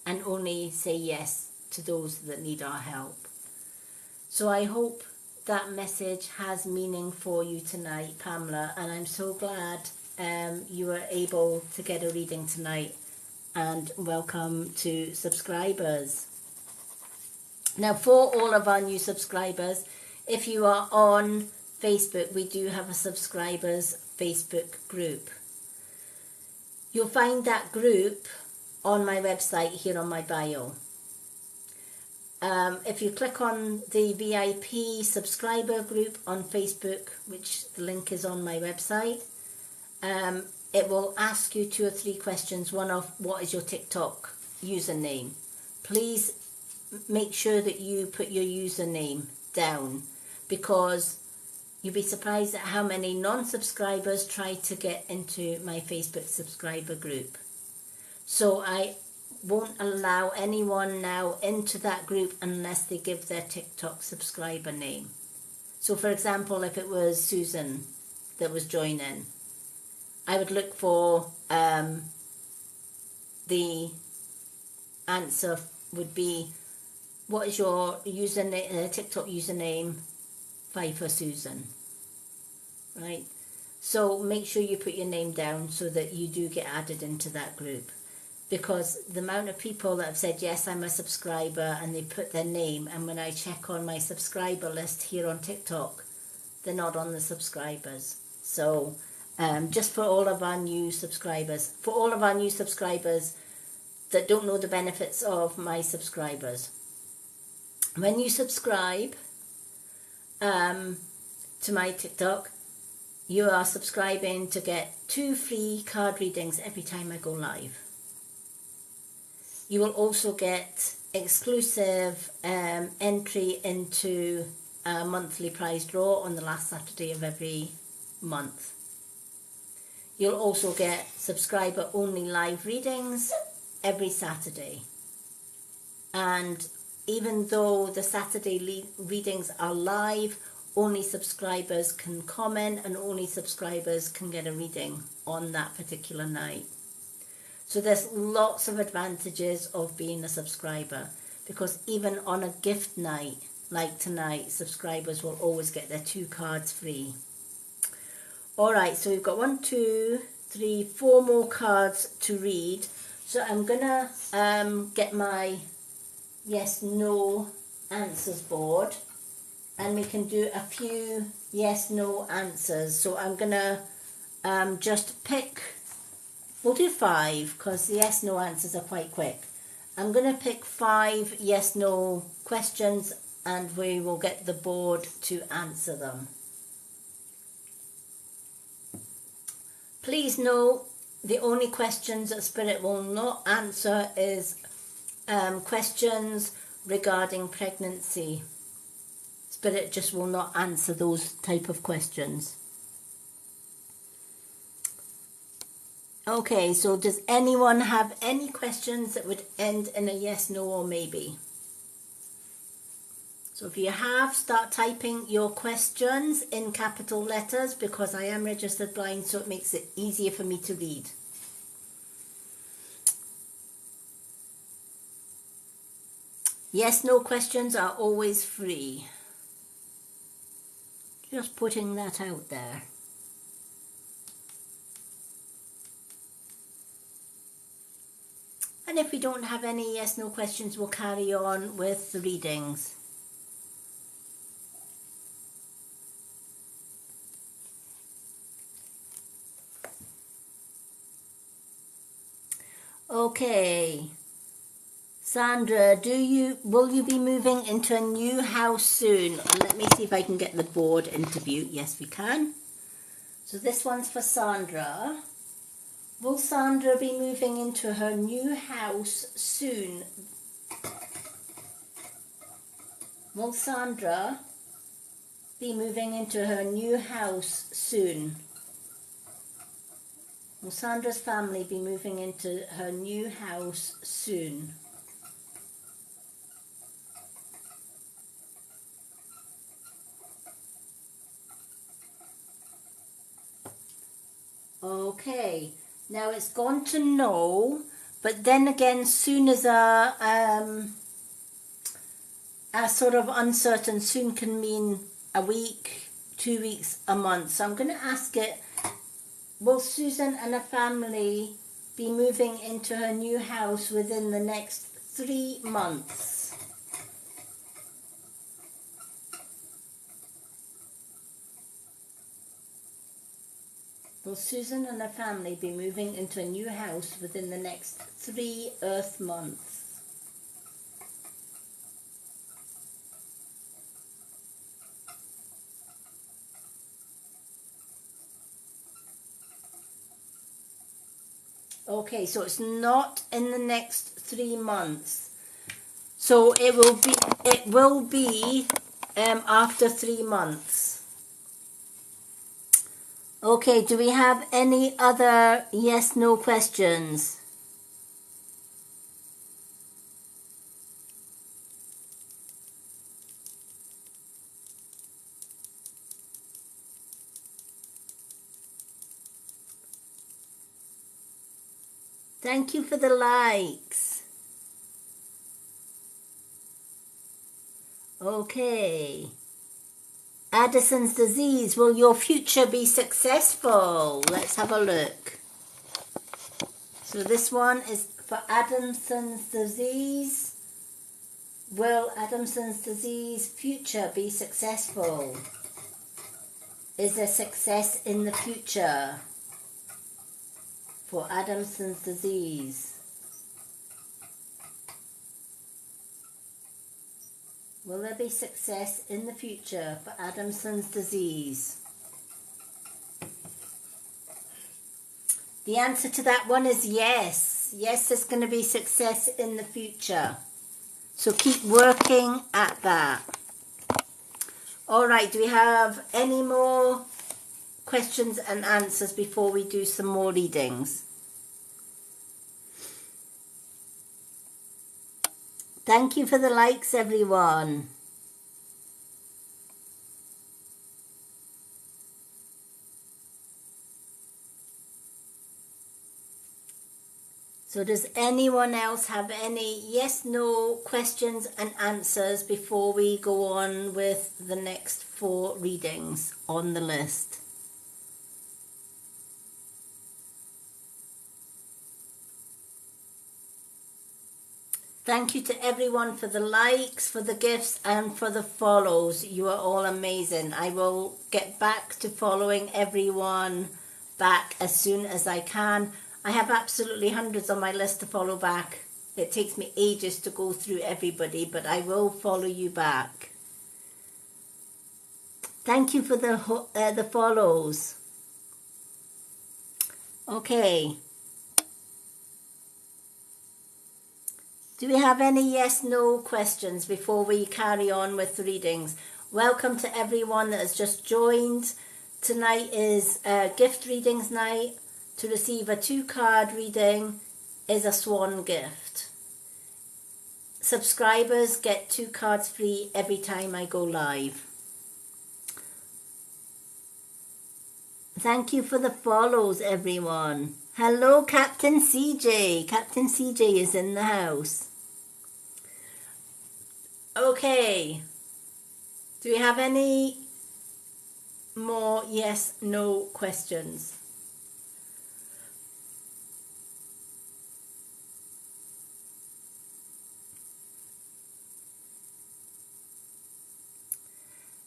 And only say yes to those that need our help. So I hope that message has meaning for you tonight, Pamela. And I'm so glad you were able to get a reading tonight. And welcome to subscribers. Now, for all of our new subscribers, if you are on Facebook, we do have a subscribers Facebook group. You'll find that group on my website here on my bio. If you click on the VIP subscriber group on Facebook, which the link is on my website, it will ask you 2 or 3 questions. One of, what is your TikTok username? Please make sure that you put your username down, because you'll be surprised at how many non-subscribers try to get into my Facebook subscriber group. So I won't allow anyone now into that group unless they give their TikTok subscriber name. So for example, if it was Susan that was joining, I would look for the answer would be, what is your username, TikTok username? 5 for Susan, right? So make sure you put your name down so that you do get added into that group, because the amount of people that have said, yes, I'm a subscriber, and they put their name, and when I check on my subscriber list here on TikTok, they're not on the subscribers. So just for all of our new subscribers, that don't know the benefits of my subscribers, when you subscribe to my TikTok, you are subscribing to get 2 free card readings every time I go live. You will also get exclusive entry into a monthly prize draw on the last Saturday of every month. You'll also get subscriber only live readings every Saturday. And even though the Saturday readings are live, only subscribers can comment and only subscribers can get a reading on that particular night. So there's lots of advantages of being a subscriber, because even on a gift night like tonight, subscribers will always get their 2 cards free. Alright, so we've got 1, 2, 3, 4 more cards to read. So I'm gonna get my yes, no answers board, and we can do a few yes, no answers. So I'm gonna just pick, we'll do 5 because the yes, no answers are quite quick. I'm gonna pick 5 yes, no questions, and we will get the board to answer them. Please know the only questions that Spirit will not answer is questions regarding pregnancy. Spirit just will not answer those type of questions. Okay, so does anyone have any questions that would end in a yes, no, or maybe? So if you have, start typing your questions in capital letters because I am registered blind, so it makes it easier for me to read. Yes, no questions are always free. Just putting that out there. And if we don't have any yes, no questions, we'll carry on with the readings. Okay. Sandra, will you be moving into a new house soon? Let me see if I can get the board interview. Yes, we can. So this one's for Sandra. Will Sandra be moving into her new house soon? Will Sandra be moving into her new house soon? Will Sandra's family be moving into her new house soon? Okay, now it's gone to no, but then again, soon is a sort of uncertain. Soon can mean a week, 2 weeks, a month. So I'm going to ask it, will Susan and her family be moving into her new house within the next 3 months? Will Susan and her family be moving into a new house within the next 3 Earth months? Okay, so it's not in the next 3 months. So it will be after 3 months. Okay, do we have any other yes, no questions? Thank you for the likes. Okay. Addison's disease, will your future be successful? Let's have a look. So this one is for Addison's disease. Will Addison's disease future be successful? Is there success in the future for Addison's disease? Will there be success in the future for Addison's disease? The answer to that one is yes. Yes, there's going to be success in the future. So keep working at that. All right, do we have any more questions and answers before we do some more readings? Thank you for the likes, everyone. So does anyone else have any yes, no questions and answers before we go on with the next 4 readings on the list? Thank you to everyone for the likes, for the gifts, and for the follows. You are all amazing. I will get back to following everyone back as soon as I can. I have absolutely hundreds on my list to follow back. It takes me ages to go through everybody, but I will follow you back. Thank you for the follows. Okay. Do we have any yes/no questions before we carry on with the readings? Welcome to everyone that has just joined. Tonight is gift readings night. To receive a 2-card reading is a swan gift. Subscribers get 2 cards free every time I go live. Thank you for the follows, everyone. Hello, Captain CJ. Captain CJ is in the house. Okay. Do we have any more yes/no questions?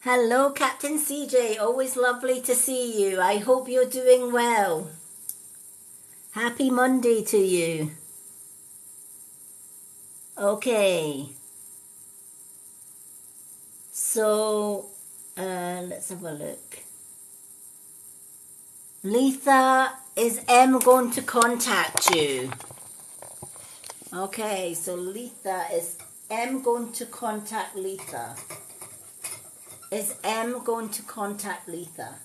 Hello, Captain CJ. Always lovely to see you. I hope you're doing well. Happy Monday to you. Okay. So, let's have a look. Letha, is M going to contact you? Okay, so Letha, is M going to contact Letha? Is M going to contact Letha?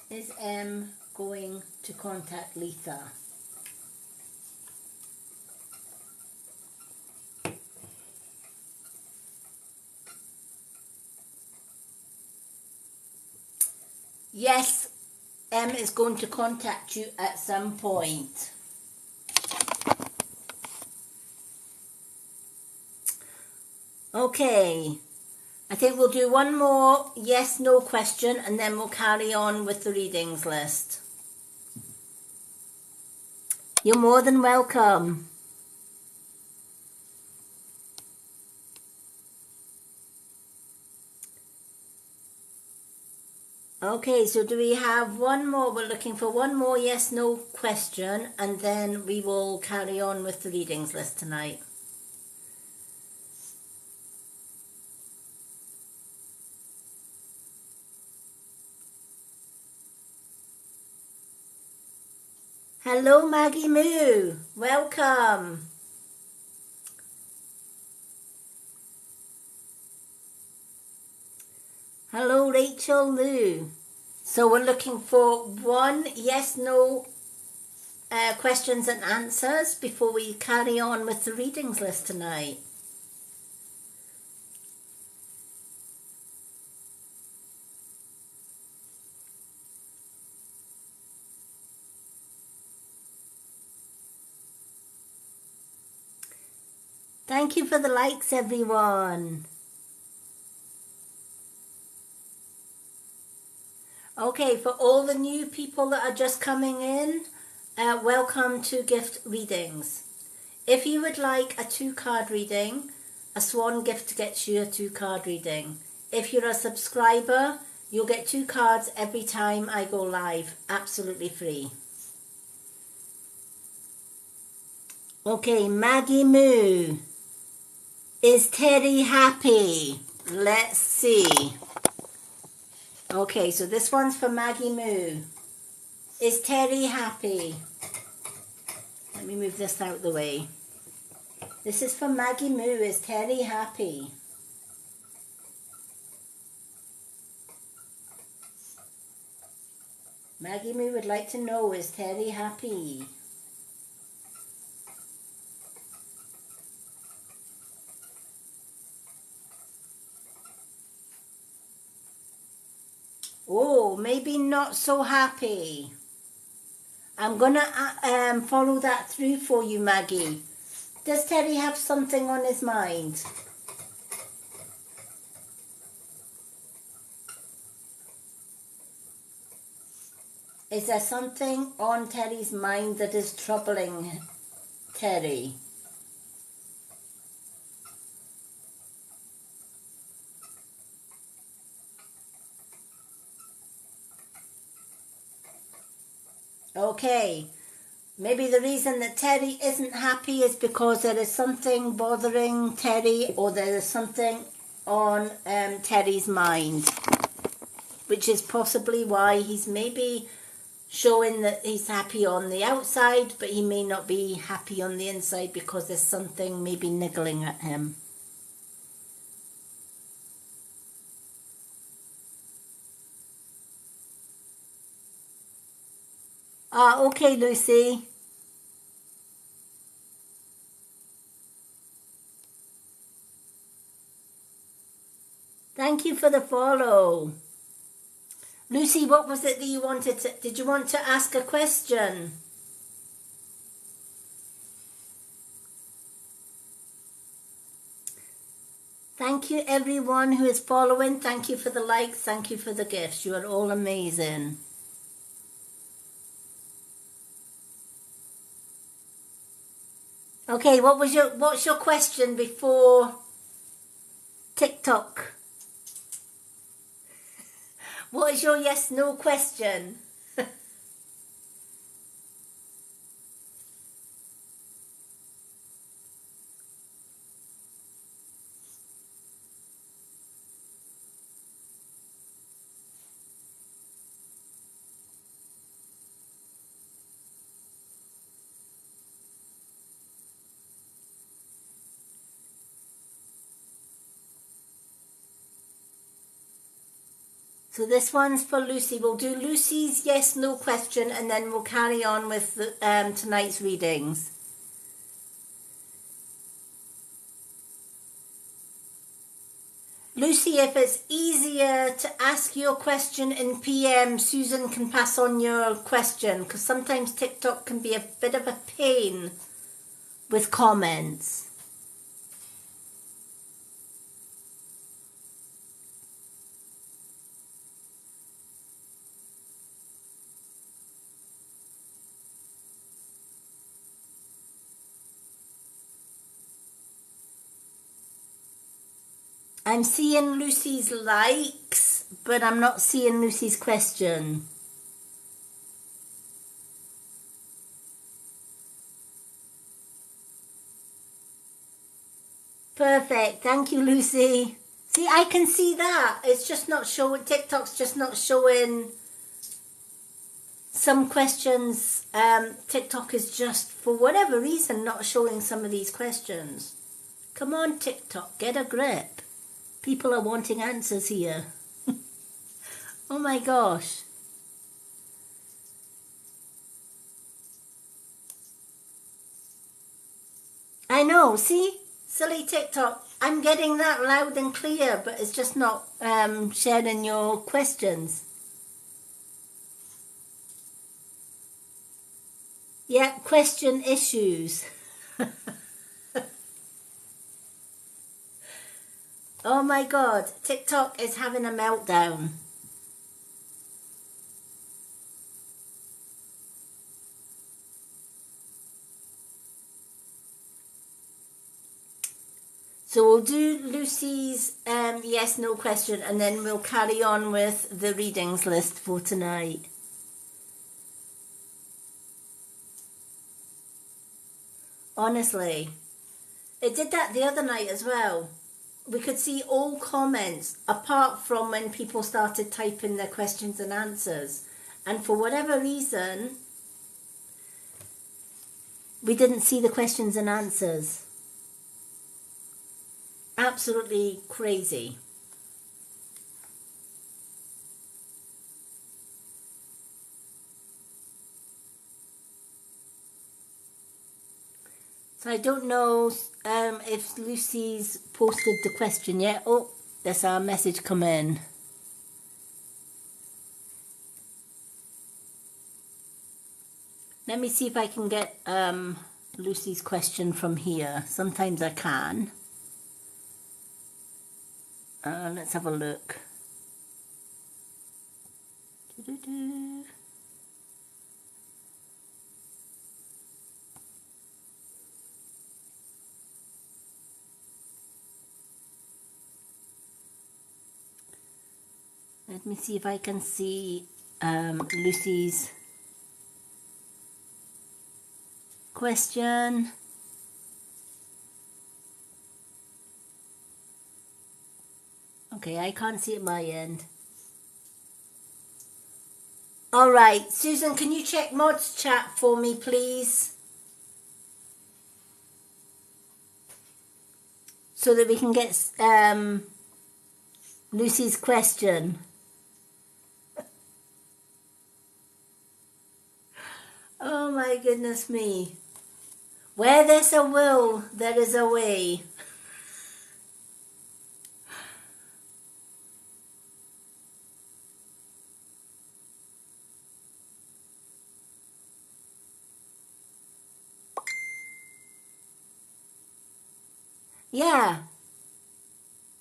Is M going to contact Letha? Yes, M is going to contact you at some point. Okay, I think we'll do one more yes/no question and then we'll carry on with the readings list. You're more than welcome. Okay, so do we have one more? We're looking for one more yes/no question and then we will carry on with the readings list tonight. Hello, Maggie Moo. Welcome. Hello, Rachel Lou. So we're looking for one yes/no questions and answers before we carry on with the readings list tonight. Thank you for the likes, everyone. Okay, for all the new people that are just coming in, welcome to gift readings. If you would like a 2-card reading, a swan gift gets you a 2-card reading. If you're a subscriber, you'll get 2 cards every time I go live, absolutely free. Okay, Maggie Moo. Is Terry happy? Let's see. Okay, so this one's for Maggie Moo. Is Terry happy? Let me move this out of the way. This is for Maggie Moo. Is Terry happy? Maggie Moo would like to know, is Terry happy? Oh, maybe not so happy. I'm going to follow that through for you, Maggie. Does Terry have something on his mind? Is there something on Terry's mind that is troubling Terry? Okay. Maybe the reason that Terry isn't happy is because there is something bothering Terry, or there is something on Terry's mind, which is possibly why he's maybe showing that he's happy on the outside, but he may not be happy on the inside because there's something maybe niggling at him. Ah, okay, Lucy. Thank you for the follow. Lucy, what was it that you wanted to... Did you want to ask a question? Thank you, everyone who is following. Thank you for the likes. Thank you for the gifts. You are all amazing. Okay, what's your question before TikTok? What is your yes/no question? So this one's for Lucy. We'll do Lucy's yes/no question and then we'll carry on with the, tonight's readings. Lucy, if it's easier to ask your question in PM, Susan can pass on your question, because sometimes TikTok can be a bit of a pain with comments. I'm seeing Lucy's likes, but I'm not seeing Lucy's question. Perfect. Thank you, Lucy. See, I can see that. It's just not showing. TikTok's just not showing some questions. TikTok is just, for whatever reason, not showing some of these questions. Come on, TikTok, get a grip. People are wanting answers here. Oh my gosh. I know, see? Silly TikTok. I'm getting that loud and clear, but it's just not sharing your questions. Yeah, question issues. Oh my God, TikTok is having a meltdown. So we'll do Lucy's yes/no question and then we'll carry on with the readings list for tonight. Honestly, it did that the other night as well. We could see all comments apart from when people started typing their questions and answers. And for whatever reason, we didn't see the questions and answers. Absolutely crazy. So I don't know if Lucy's posted the question yet. Oh, there's our message come in. Let me see if I can get Lucy's question from here. Sometimes I can. Let's have a look. Doo-doo-doo. Let me see if I can see Lucy's question. Okay, I can't see it my end. All right, Susan, can you check Mod's chat for me, please? So that we can get Lucy's question. Oh my goodness me. Where there's a will, there is a way. Yeah.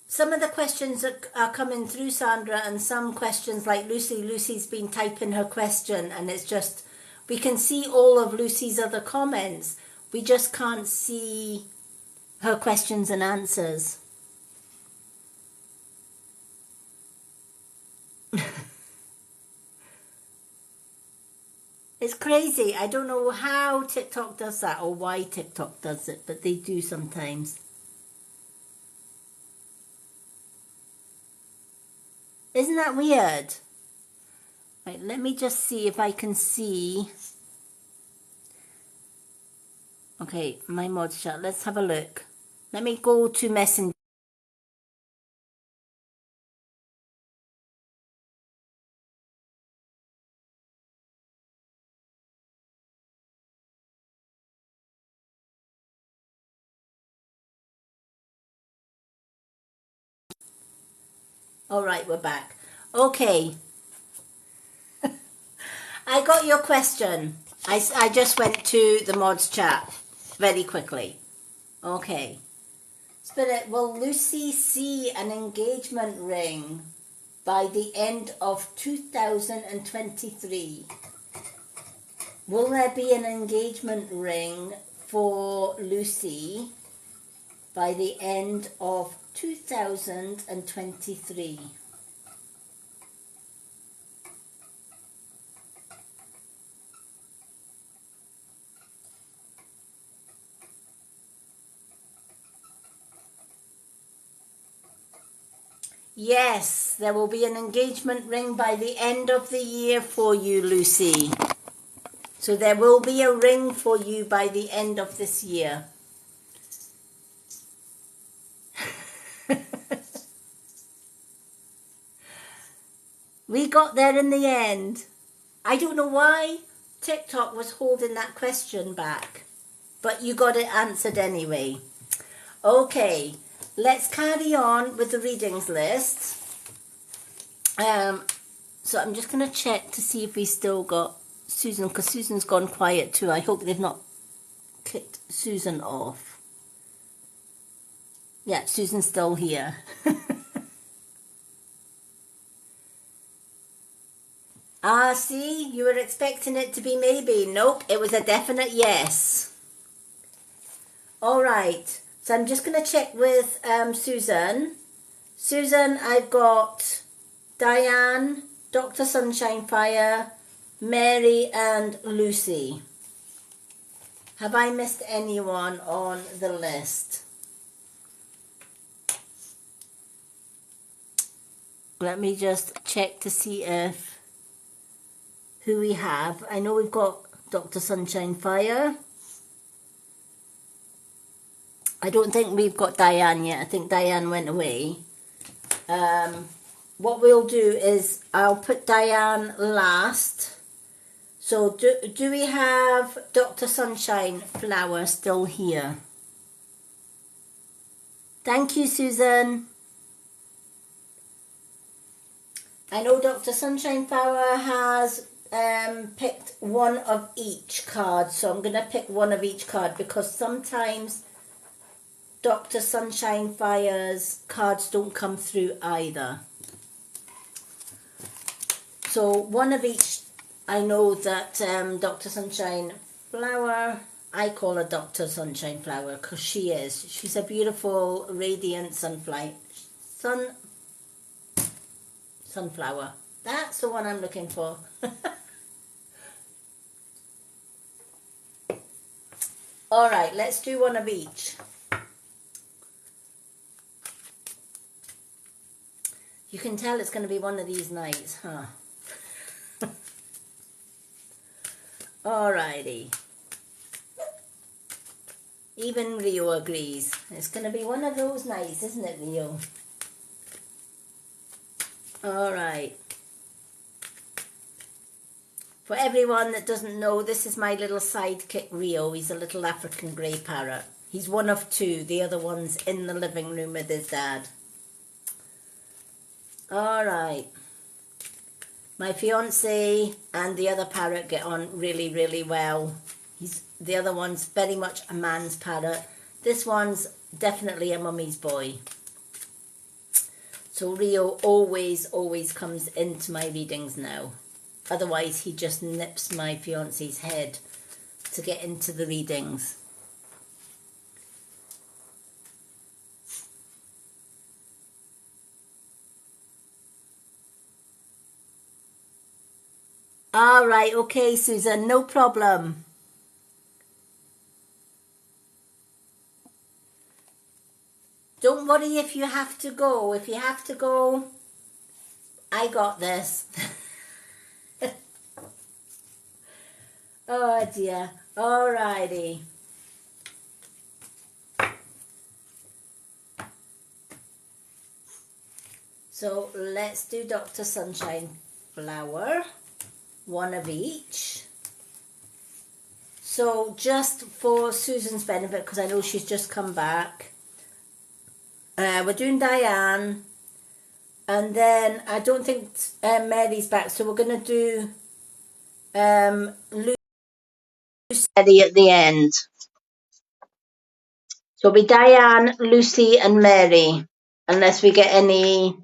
Some of the questions are coming through, Sandra, and some questions like Lucy's been typing her question, and it's just, we can see all of Lucy's other comments. We just can't see her questions and answers. It's crazy. I don't know how TikTok does that or why TikTok does it, but they do sometimes. Isn't that weird? Right, let me just see if I can see. Okay, my mod chat. Let's have a look. Let me go to Messenger. All right, we're back. Okay. I got your question. I just went to the mods chat very quickly. Okay. Spirit, will Lucy see an engagement ring by the end of 2023? Will there be an engagement ring for Lucy by the end of 2023? Yes, there will be an engagement ring by the end of the year for you, Lucy. So there will be a ring for you by the end of this year. We got there in the end. I don't know why TikTok was holding that question back, but you got it answered anyway. Okay, let's carry on with the readings list. So I'm just going to check to see if we still got Susan, because Susan's gone quiet too. I hope they've not kicked Susan off. Yeah, Susan's still here. Ah, see, you were expecting it to be maybe. Nope, it was a definite yes. All right, so I'm just going to check with Susan. Susan, I've got Diane, Dr. Sunshine Fire, Mary and Lucy. Have I missed anyone on the list? Let me just check to see if who we have. I know we've got Dr. Sunshine Fire. I don't think we've got Diane yet. I think Diane went away. What we'll do is I'll put Diane last. So do we have Dr. Sunshine Flower still here? Thank you, Susan. I know Dr. Sunshine Flower has picked one of each card, so I'm going to pick one of each card because sometimes Dr. Sunshine Fire's cards don't come through either. So one of each. I know that Dr. Sunshine Flower, I call her Dr. Sunshine Flower because she is. She's a beautiful, radiant sunflower. That's the one I'm looking for. All right, let's do one of each. You can tell it's going to be one of these nights, huh? Alrighty. Even Rio agrees. It's going to be one of those nights, isn't it, Rio? Alright. For everyone that doesn't know, this is my little sidekick, Rio. He's a little African grey parrot. He's one of two. The other one's in the living room with his dad. Alright. My fiance and the other parrot get on really, really well. The other one's very much a man's parrot. This one's definitely a mummy's boy. So Rio always comes into my readings now. Otherwise, he just nips my fiance's head to get into the readings. All right, okay, Susan, no problem. Don't worry if you have to go. If you have to go, I got this. Oh dear. Alrighty. So let's do Dr. Sunshine Flower. One of each. So just for Susan's benefit, because I know she's just come back, we're doing Diane, and then I don't think Mary's back, so we're going to do Lucy at the end. So it'll be Diane, Lucy and Mary, unless we get any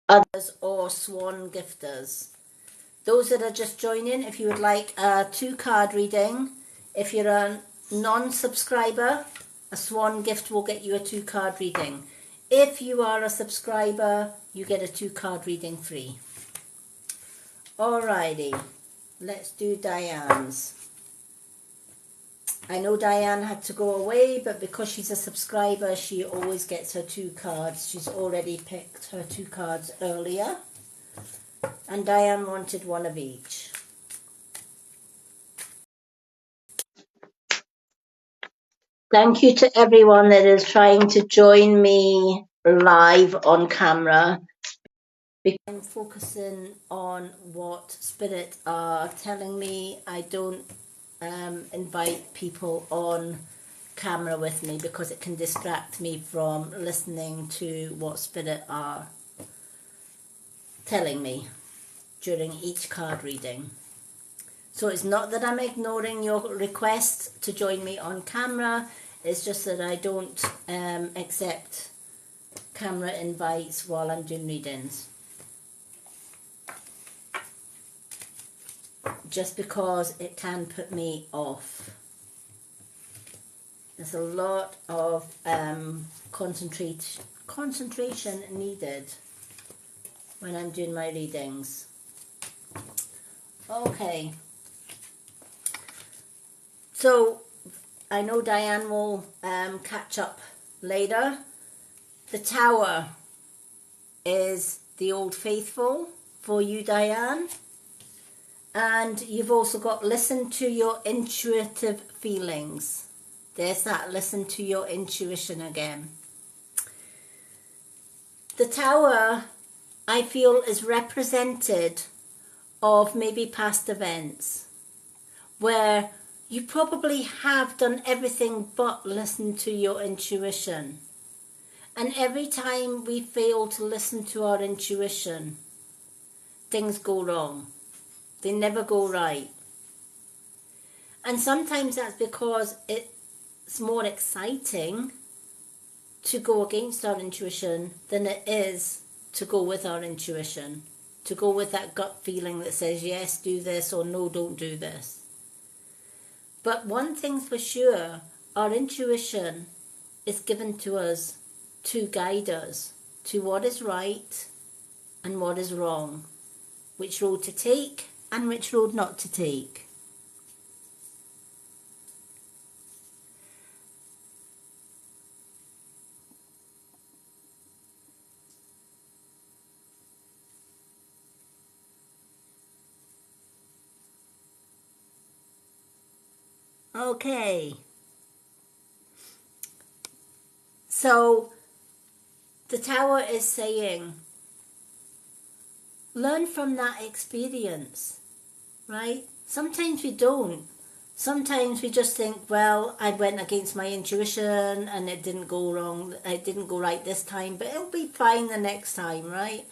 others or swan gifters. Those that are just joining, if you would like a 2-card reading, if you're a non-subscriber, a swan gift will get you a 2-card reading. If you are a subscriber, you get a 2-card reading free. Alrighty, let's do Diane's. I know Diane had to go away, but because she's a subscriber, she always gets her 2 cards. She's already picked her 2 cards earlier. And Diane wanted one of each. Thank you to everyone that is trying to join me live on camera. I'm focusing on what Spirit are telling me. I don't invite people on camera with me because it can distract me from listening to what Spirit are telling me during each card reading. So it's not that I'm ignoring your request to join me on camera, it's just that I don't accept camera invites while I'm doing readings. Just because it can put me off. There's a lot of concentration needed when I'm doing my readings. Okay. So, I know Diane will catch up later. The Tower is the Old Faithful for you, Diane. And you've also got listen to your intuitive feelings. There's that, listen to your intuition again. The Tower, I feel, is represented of maybe past events where you probably have done everything but listen to your intuition. And every time we fail to listen to our intuition, things go wrong. They never go right. And sometimes that's because it's more exciting to go against our intuition than it is to go with our intuition. To go with that gut feeling that says, yes, do this, or no, don't do this. But one thing's for sure, our intuition is given to us to guide us to what is right and what is wrong, which road to take and which road not to take. Okay. So the Tower is saying, learn from that experience, right? Sometimes we don't. Sometimes we just think, well, I went against my intuition and it didn't go wrong. It didn't go right this time, but it'll be fine the next time, right?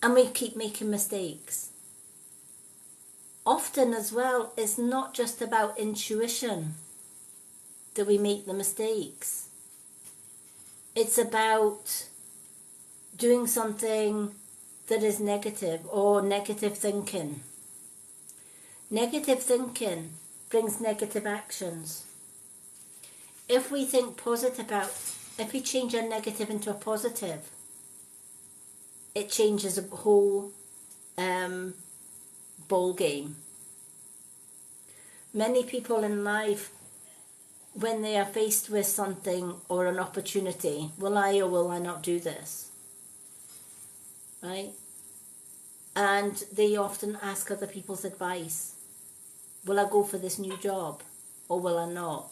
And we keep making mistakes. Often as well, it's not just about intuition that we make the mistakes. It's about doing something that is negative or negative thinking. Negative thinking brings negative actions. If we think if we change a negative into a positive, it changes a whole ball game. Many people in life, when they are faced with something or an opportunity, will I or will I not do this? Right? And they often ask other people's advice. Will I go for this new job or will I not?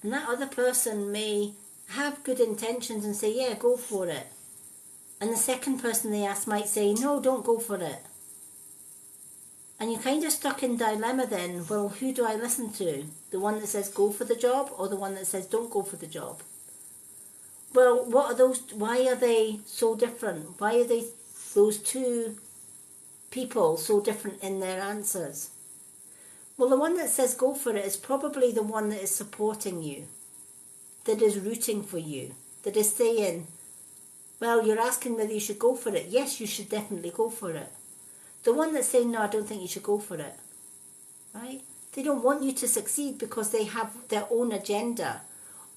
And that other person may have good intentions and say, yeah, go for it. And the second person they ask might say, no, don't go for it. And you're kind of stuck in dilemma then. Well, who do I listen to? The one that says go for the job or the one that says don't go for the job? Well, what are those? Why are they so different? Why are those two people so different in their answers? Well, the one that says go for it is probably the one that is supporting you, that is rooting for you, that is saying, well, you're asking whether you should go for it. Yes, you should definitely go for it. The one that's saying, no, I don't think you should go for it, right? They don't want you to succeed because they have their own agenda.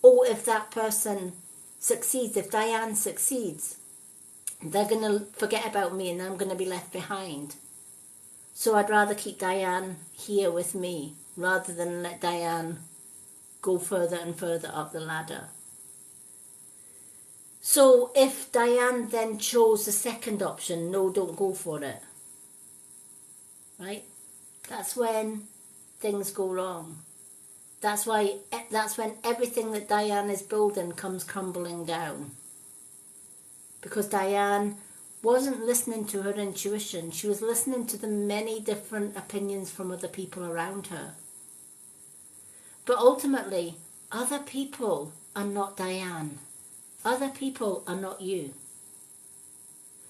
Or if that person succeeds, if Diane succeeds, they're going to forget about me and I'm going to be left behind. So I'd rather keep Diane here with me rather than let Diane go further and further up the ladder. So if Diane then chose the second option, no, don't go for it, right? That's when things go wrong. That's when everything that Diane is building comes crumbling down. Because Diane wasn't listening to her intuition. She was listening to the many different opinions from other people around her. But ultimately, other people are not Diane. Other people are not you.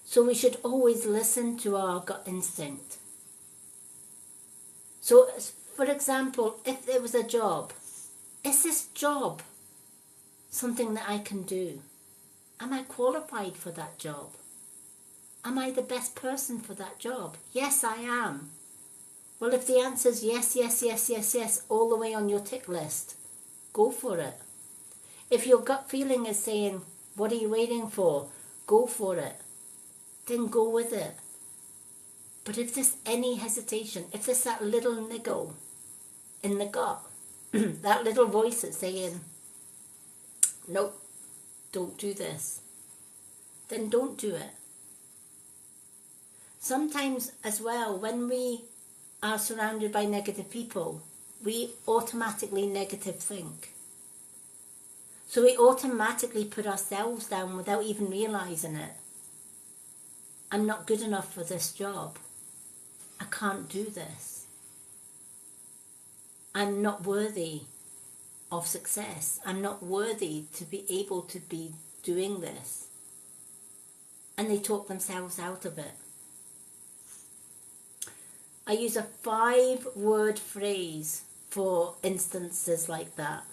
So we should always listen to our gut instinct. So, for example, if there was a job, is this job something that I can do? Am I qualified for that job? Am I the best person for that job? Yes, I am. Well, if the answer is yes, yes, yes, yes, yes, all the way on your tick list, go for it. If your gut feeling is saying, what are you waiting for? Go for it. Then go with it. But if there's any hesitation, if there's that little niggle in the gut, that little voice that's saying, nope, don't do this, then don't do it. Sometimes as well, when we are surrounded by negative people, we automatically negative think. So we automatically put ourselves down without even realising it. I'm not good enough for this job. I can't do this. I'm not worthy of success. I'm not worthy to be able to be doing this. And they talk themselves out of it. I use a 5-word phrase for instances like that.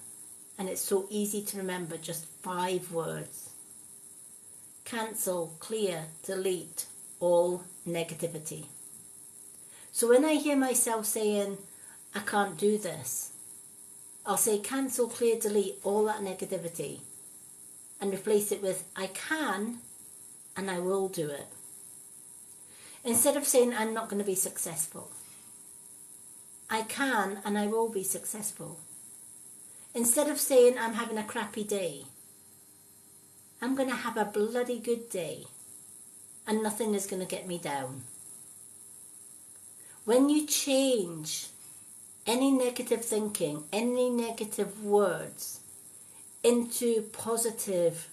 And it's so easy to remember, just 5 words. Cancel, clear, delete all negativity. So when I hear myself saying, I can't do this, I'll say cancel, clear, delete all that negativity and replace it with I can and I will do it. Instead of saying I'm not going to be successful, I can and I will be successful. Instead of saying I'm having a crappy day, I'm going to have a bloody good day and nothing is going to get me down. When you change any negative thinking, any negative words into positive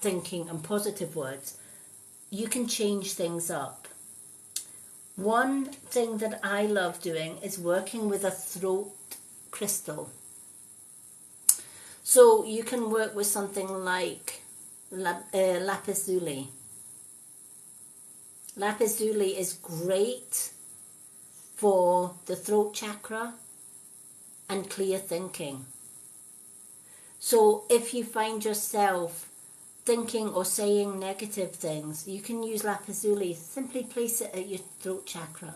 thinking and positive words, you can change things up. One thing that I love doing is working with a throat crystal. So you can work with something like lapis lazuli. Lapis lazuli is great for the throat chakra and clear thinking. So if you find yourself thinking or saying negative things, you can use lapis lazuli. Simply place it at your throat chakra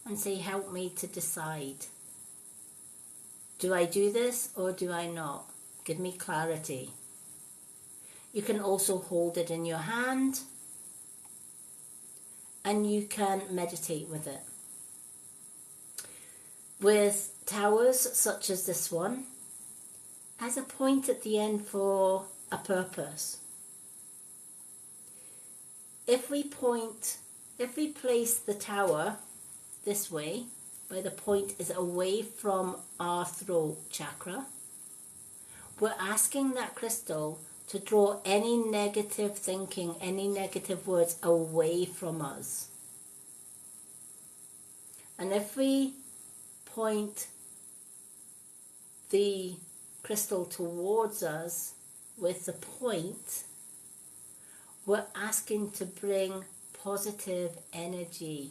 and say, help me to decide. Do I do this or do I not? Give me clarity. You can also hold it in your hand and you can meditate with it. With towers such as this one, as a point at the end for a purpose. If we place the tower this way, where the point is away from our throat chakra, we're asking that crystal to draw any negative thinking, any negative words away from us. And if we point the crystal towards us with the point, we're asking to bring positive energy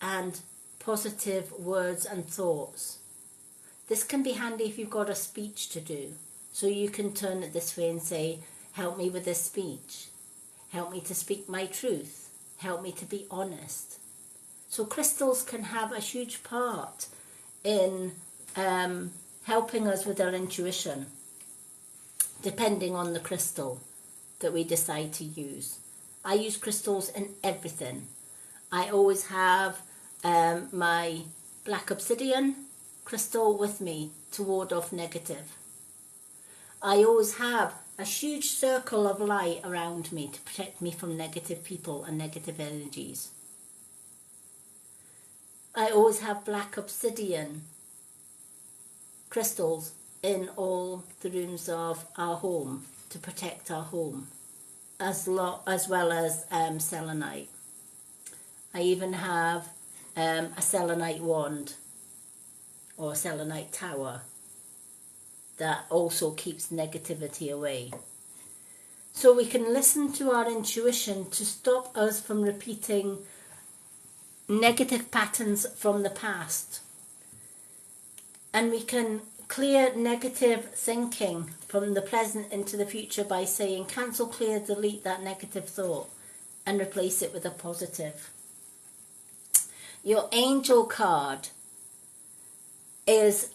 and positive words and thoughts. This can be handy if you've got a speech to do. So you can turn it this way and say, help me with this speech. Help me to speak my truth. Help me to be honest. So crystals can have a huge part in helping us with our intuition, depending on the crystal that we decide to use. I use crystals in everything. I always have my black obsidian crystal with me to ward off negative. I always have a huge circle of light around me to protect me from negative people and negative energies. I always have black obsidian crystals in all the rooms of our home to protect our home, as well as selenite. I even have a selenite wand or a selenite tower that also keeps negativity away. So we can listen to our intuition to stop us from repeating negative patterns from the past. And we can clear negative thinking from the present into the future by saying, cancel, clear, delete that negative thought and replace it with a positive. Your angel card is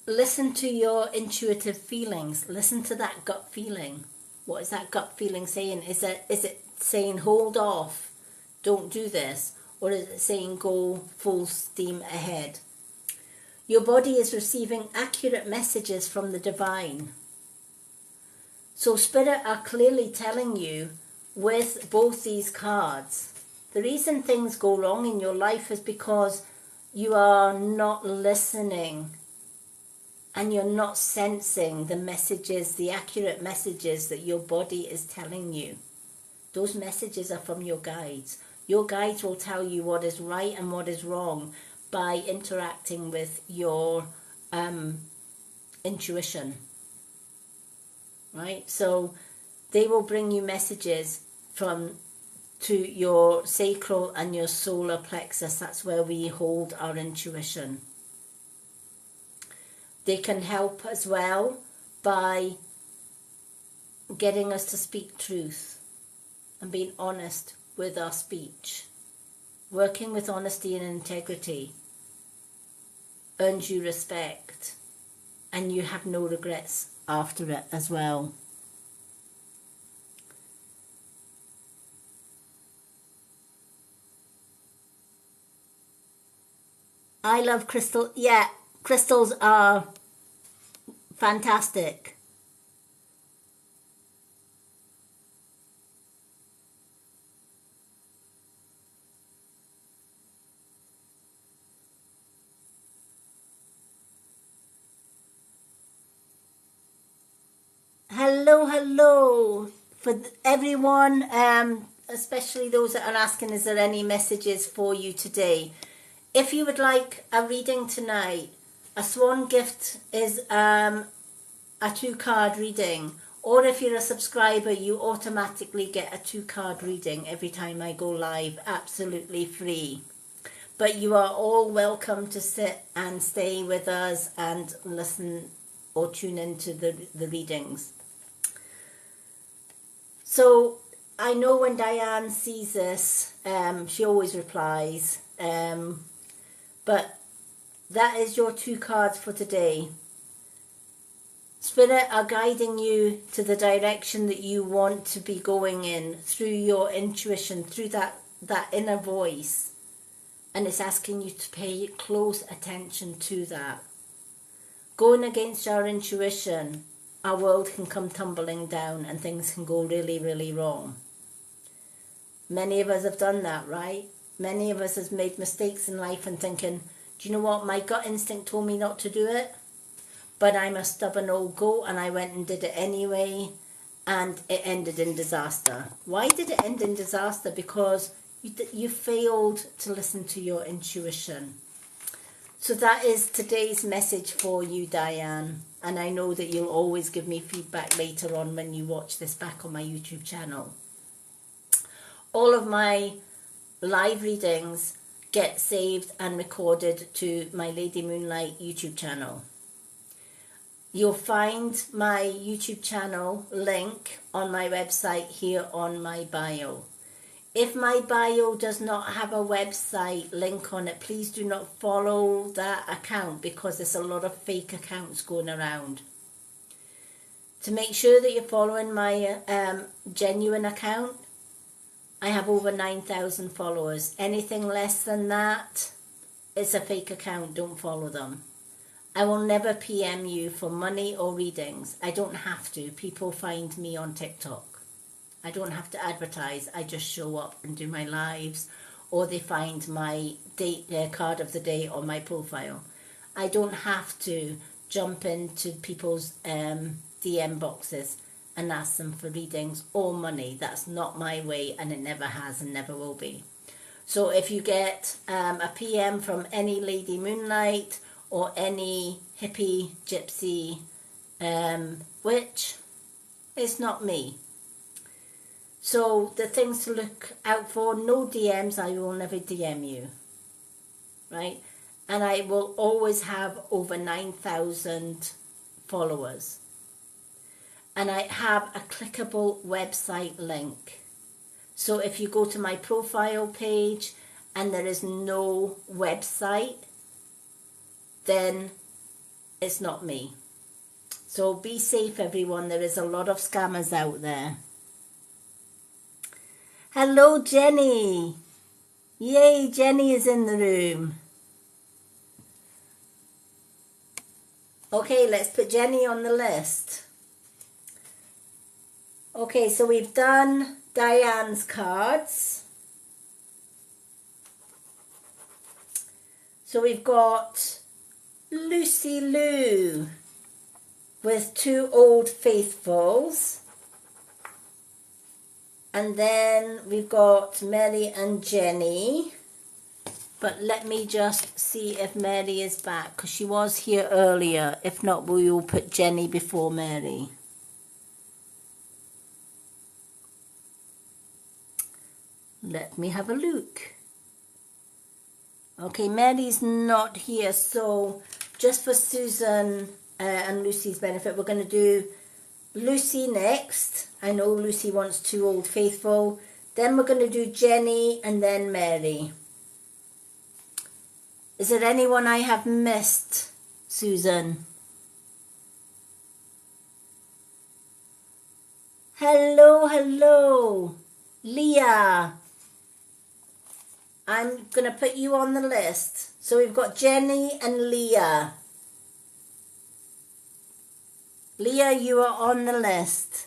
listen to your intuitive feelings. Listen to that gut feeling. What is that gut feeling saying? Is it saying hold off, don't do this? Or is it saying go full steam ahead? Your body is receiving accurate messages from the divine. So Spirit are clearly telling you with both these cards, the reason things go wrong in your life is because you are not listening and you're not sensing the messages, the accurate messages that your body is telling you. Those messages are from your guides. Your guides will tell you what is right and what is wrong by interacting with your intuition. Right? So they will bring you messages to your sacral and your solar plexus. That's where we hold our intuition. They can help as well by getting us to speak truth and being honest with our speech. Working with honesty and integrity earns you respect and you have no regrets after it as well. I love crystal. Yeah, crystals are fantastic. hello. For everyone, especially those that are asking, is there any messages for you today? If you would like a reading tonight, a swan gift is a 2-card reading. Or if you're a subscriber, you automatically get a 2-card reading every time I go live, absolutely free. But you are all welcome to sit and stay with us and listen or tune into the readings. So I know when Diane sees this, she always replies. But that is your 2 cards for today. Spirit are guiding you to the direction that you want to be going in through your intuition, through that inner voice. And it's asking you to pay close attention to that. Going against our intuition, our world can come tumbling down and things can go really, really wrong. Many of us have done that, right? Many of us have made mistakes in life and thinking, do you know what, my gut instinct told me not to do it, but I'm a stubborn old goat and I went and did it anyway, and it ended in disaster. Why did it end in disaster? Because you failed to listen to your intuition. So that is today's message for you, Diane. And I know that you'll always give me feedback later on when you watch this back on my YouTube channel. All of my live readings get saved and recorded to my Lady Moonlight YouTube channel. You'll find my YouTube channel link on my website here on my bio. If my bio does not have a website link on it, please do not follow that account because there's a lot of fake accounts going around. To make sure that you're following my genuine account, I have over 9,000 followers. Anything less than that, it's a fake account. Don't follow them. I will never PM you for money or readings. I don't have to. People find me on TikTok. I don't have to advertise. I just show up and do my lives, or they find my card of the day on my profile. I don't have to jump into people's DM boxes and ask them for readings or money. That's not my way, and it never has and never will be. So if you get a PM from any Lady Moonlight or any hippie, gypsy, witch, it's not me. So the things to look out for, no DMs, I will never DM you, right? And I will always have over 9,000 followers. And I have a clickable website link. So if you go to my profile page and there is no website, then it's not me. So be safe, everyone. There is a lot of scammers out there. Hello, Jenny. Yay, Jenny is in the room. Okay, let's put Jenny on the list. Okay, so we've done Diane's cards. So we've got Lucy Lou with 2 Old Faithfuls. And then we've got Mary and Jenny. But let me just see if Mary is back, because she was here earlier. If not, we will put Jenny before Mary. Let me have a look. Okay, Mary's not here, so just for Susan and Lucy's benefit, we're going to do Lucy next. I know Lucy wants 2 Old Faithful. Then we're going to do Jenny and then Mary. Is there anyone I have missed, Susan? Hello, hello. Leah. I'm going to put you on the list. So we've got Jenny and Leah. Leah, you are on the list.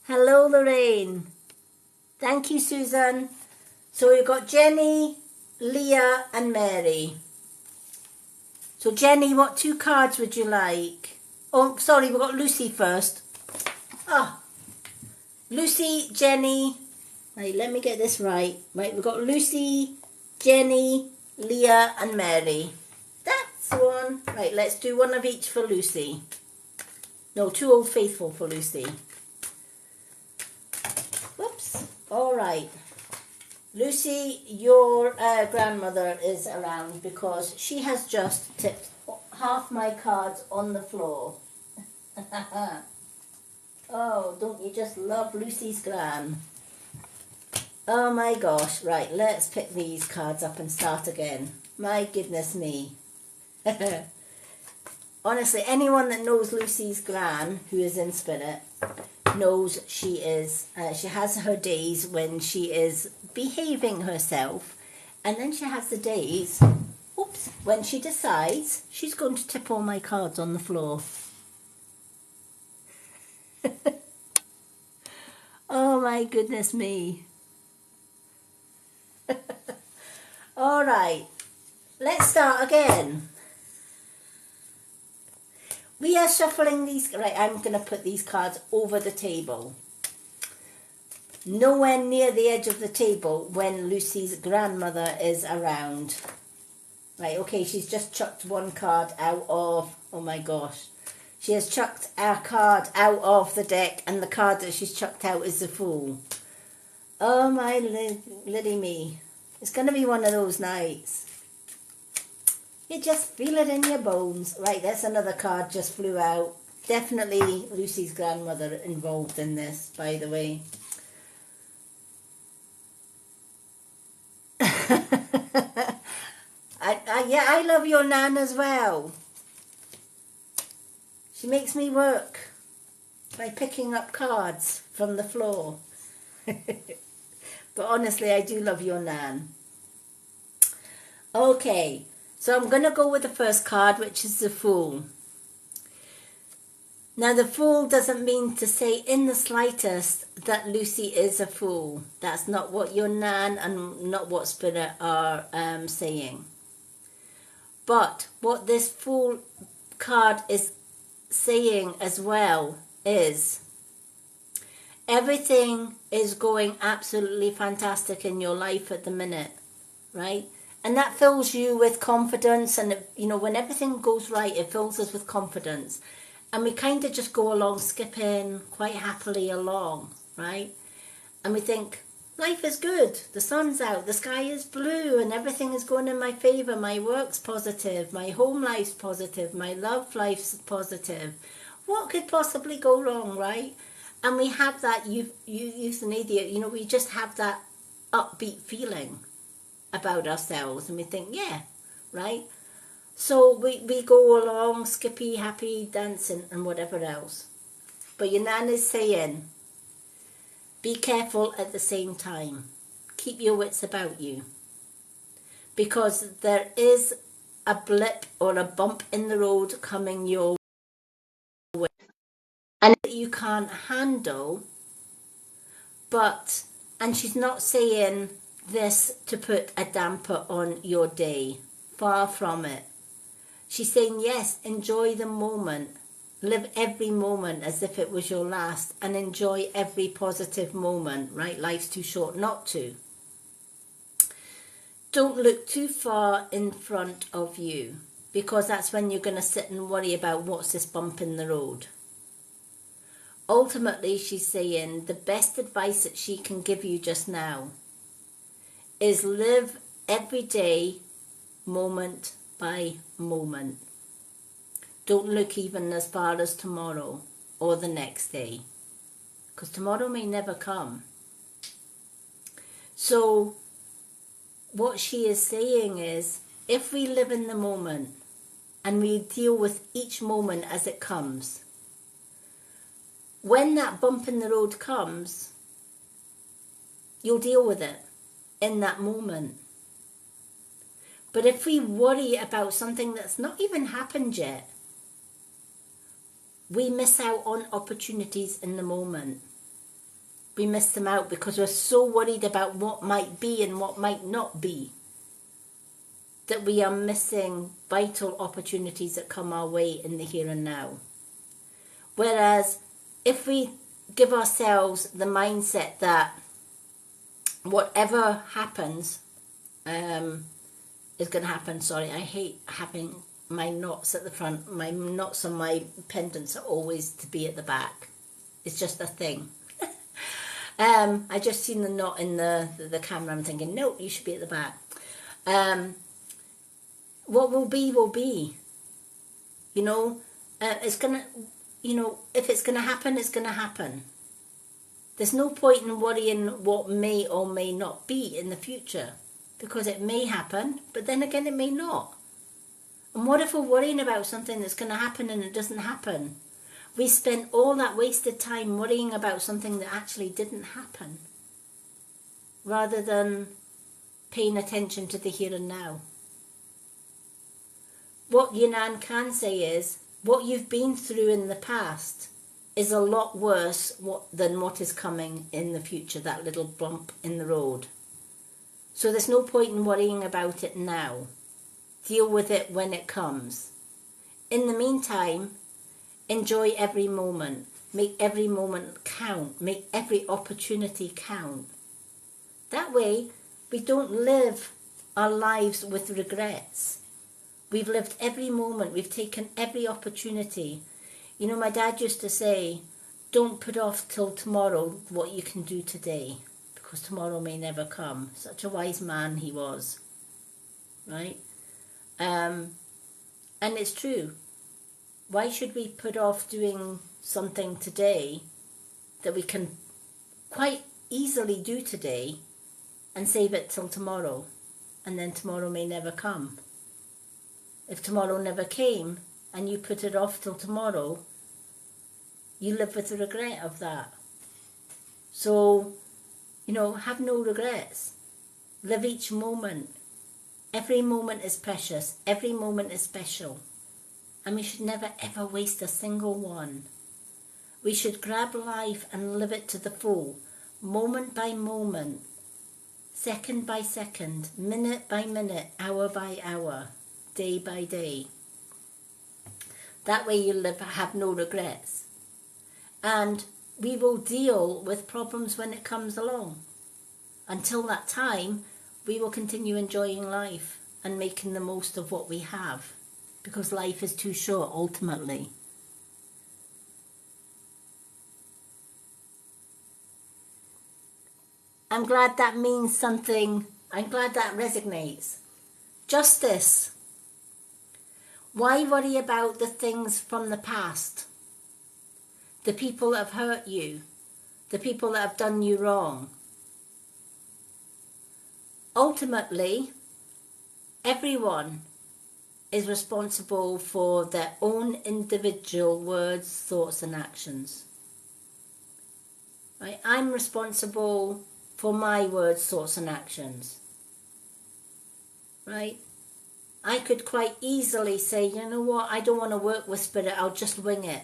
Hello, Lorraine. Thank you, Susan. So we've got Jenny, Leah and Mary. So Jenny, what 2 cards would you like? Oh, sorry, we've got Lucy first. Ah, Lucy, Jenny. Right, let me get this right. Right, we've got Lucy, Jenny, Leah and Mary. That's one. Right, let's do one of each for Lucy. No, 2 Old Faithful for Lucy. Whoops. All right. Lucy, your grandmother is around because she has just tipped half my cards on the floor. Oh, don't you just love Lucy's gran? Oh my gosh. Right, let's pick these cards up and start again. My goodness me. Honestly, anyone that knows Lucy's gran, who is in spirit, knows she has her days when she is behaving herself, and then she has the days, oops, when she decides she's going to tip all my cards on the floor. Oh my goodness me. All right, let's start again. We are shuffling these. Right, I'm going to put these cards over the table. Nowhere near the edge of the table when Lucy's grandmother is around. Right, okay, she's just chucked one card out of, oh my gosh. She has chucked a card out of the deck, and the card that she's chucked out is the Fool. Oh my lily me. It's going to be one of those nights. You just feel it in your bones. Right, that's another card just flew out. Definitely Lucy's grandmother involved in this, by the way. Yeah, I love your nan as well. She makes me work by picking up cards from the floor. But honestly, I do love your nan. Okay, so I'm going to go with the first card, which is the Fool. Now, the Fool doesn't mean to say in the slightest that Lucy is a fool. That's not what your nan and not what Spirit are saying. But what this Fool card is saying as well is everything is going absolutely fantastic in your life at the minute, right? And that fills you with confidence, and you know, when everything goes right, it fills us with confidence. And we kind of just go along, skipping quite happily along, right? And we think, life is good, the sun's out, the sky is blue, and everything is going in my favour. My work's positive, my home life's positive, my love life's positive. What could possibly go wrong, right? And we have that euthanasia, you know, we just have that upbeat feeling about ourselves, and we think, yeah, right? So we go along, skippy, happy, dancing, and whatever else. But your nan is saying, be careful at the same time. Keep your wits about you. Because there is a blip or a bump in the road coming your way. And you can't handle, and she's not saying this to put a damper on your day. Far from it. She's saying, yes, enjoy the moment. Live every moment as if it was your last, and enjoy every positive moment, right? Life's too short not to. Don't look too far in front of you, because that's when you're going to sit and worry about what's this bump in the road. Ultimately, she's saying the best advice that she can give you just now is live every day, moment by moment. Don't look even as far as tomorrow or the next day, because tomorrow may never come. So what she is saying is, if we live in the moment and we deal with each moment as it comes, when that bump in the road comes, you'll deal with it in that moment. But if we worry about something that's not even happened yet, we miss out on opportunities in the moment. We miss them out because we're so worried about what might be and what might not be. that we are missing vital opportunities that come our way in the here and now. Whereas if we give ourselves the mindset that whatever happens is going to happen. Sorry, I hate having my knots at the front. My knots on my pendants are always to be at the back. It's just a thing. I just seen the knot in the camera. I'm thinking, no, you should be at the back. What will be, will be. You know, it's going to, you know, if it's going to happen, it's going to happen. There's no point in worrying what may or may not be in the future, because it may happen, but then again it may not. And what if we're worrying about something that's going to happen and it doesn't happen? We spent all that wasted time worrying about something that actually didn't happen, rather than paying attention to the here and now. What Yinan can say is, what you've been through in the past is a lot worse than what is coming in the future, that little bump in the road. So there's no point in worrying about it now. Deal with it when it comes. In the meantime, enjoy every moment. Make every moment count. Make every opportunity count. That way, we don't live our lives with regrets. We've lived every moment. We've taken every opportunity. You know, my dad used to say, don't put off till tomorrow what you can do today, because tomorrow may never come. Such a wise man he was, right? And it's true. Why should we put off doing something today that we can quite easily do today and save it till tomorrow, and then tomorrow may never come? If tomorrow never came and you put it off till tomorrow, you live with the regret of that. So, you know, have no regrets. Live each moment. Every moment is precious. Every moment is special. And we should never ever waste a single one. We should grab life and live it to the full, moment by moment, second by second, minute by minute, hour by hour, day by day. That way you have no regrets. And we will deal with problems when it comes along. Until that time, we will continue enjoying life and making the most of what we have, because life is too short ultimately. I'm glad that means something. I'm glad that resonates. Justice. Why worry about the things from the past? The people that have hurt you, the people that have done you wrong. Ultimately, everyone is responsible for their own individual words, thoughts and actions. Right? I'm responsible for my words, thoughts and actions. Right? I could quite easily say, you know what, I don't want to work with spirit, I'll just wing it.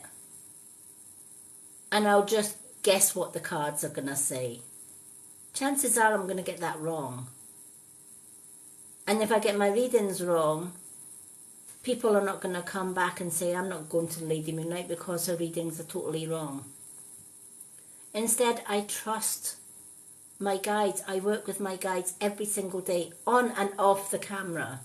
And I'll just guess what the cards are going to say. Chances are I'm going to get that wrong. And if I get my readings wrong, people are not going to come back and say, I'm not going to Lady Moonlight because her readings are totally wrong. Instead, I trust my guides. I work with my guides every single day, on and off the camera.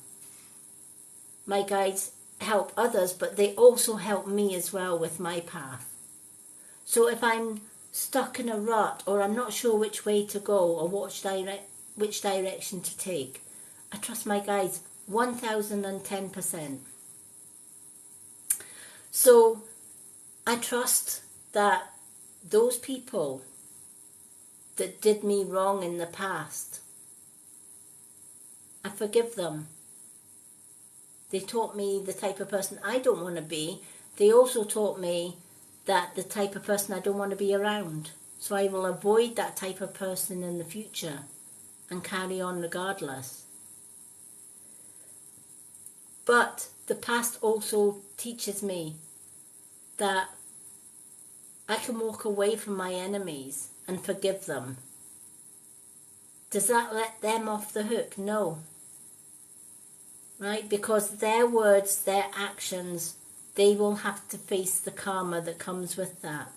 My guides help others, but they also help me as well with my path. So if I'm stuck in a rut, or I'm not sure which way to go, or which direction to take, I trust my guides 1010%. So I trust that those people that did me wrong in the past, I forgive them. They taught me the type of person I don't want to be. They also taught me that the type of person I don't want to be around. So I will avoid that type of person in the future and carry on regardless. But the past also teaches me that I can walk away from my enemies and forgive them. Does that let them off the hook? No. right? Because their words, their actions, they will have to face the karma that comes with that.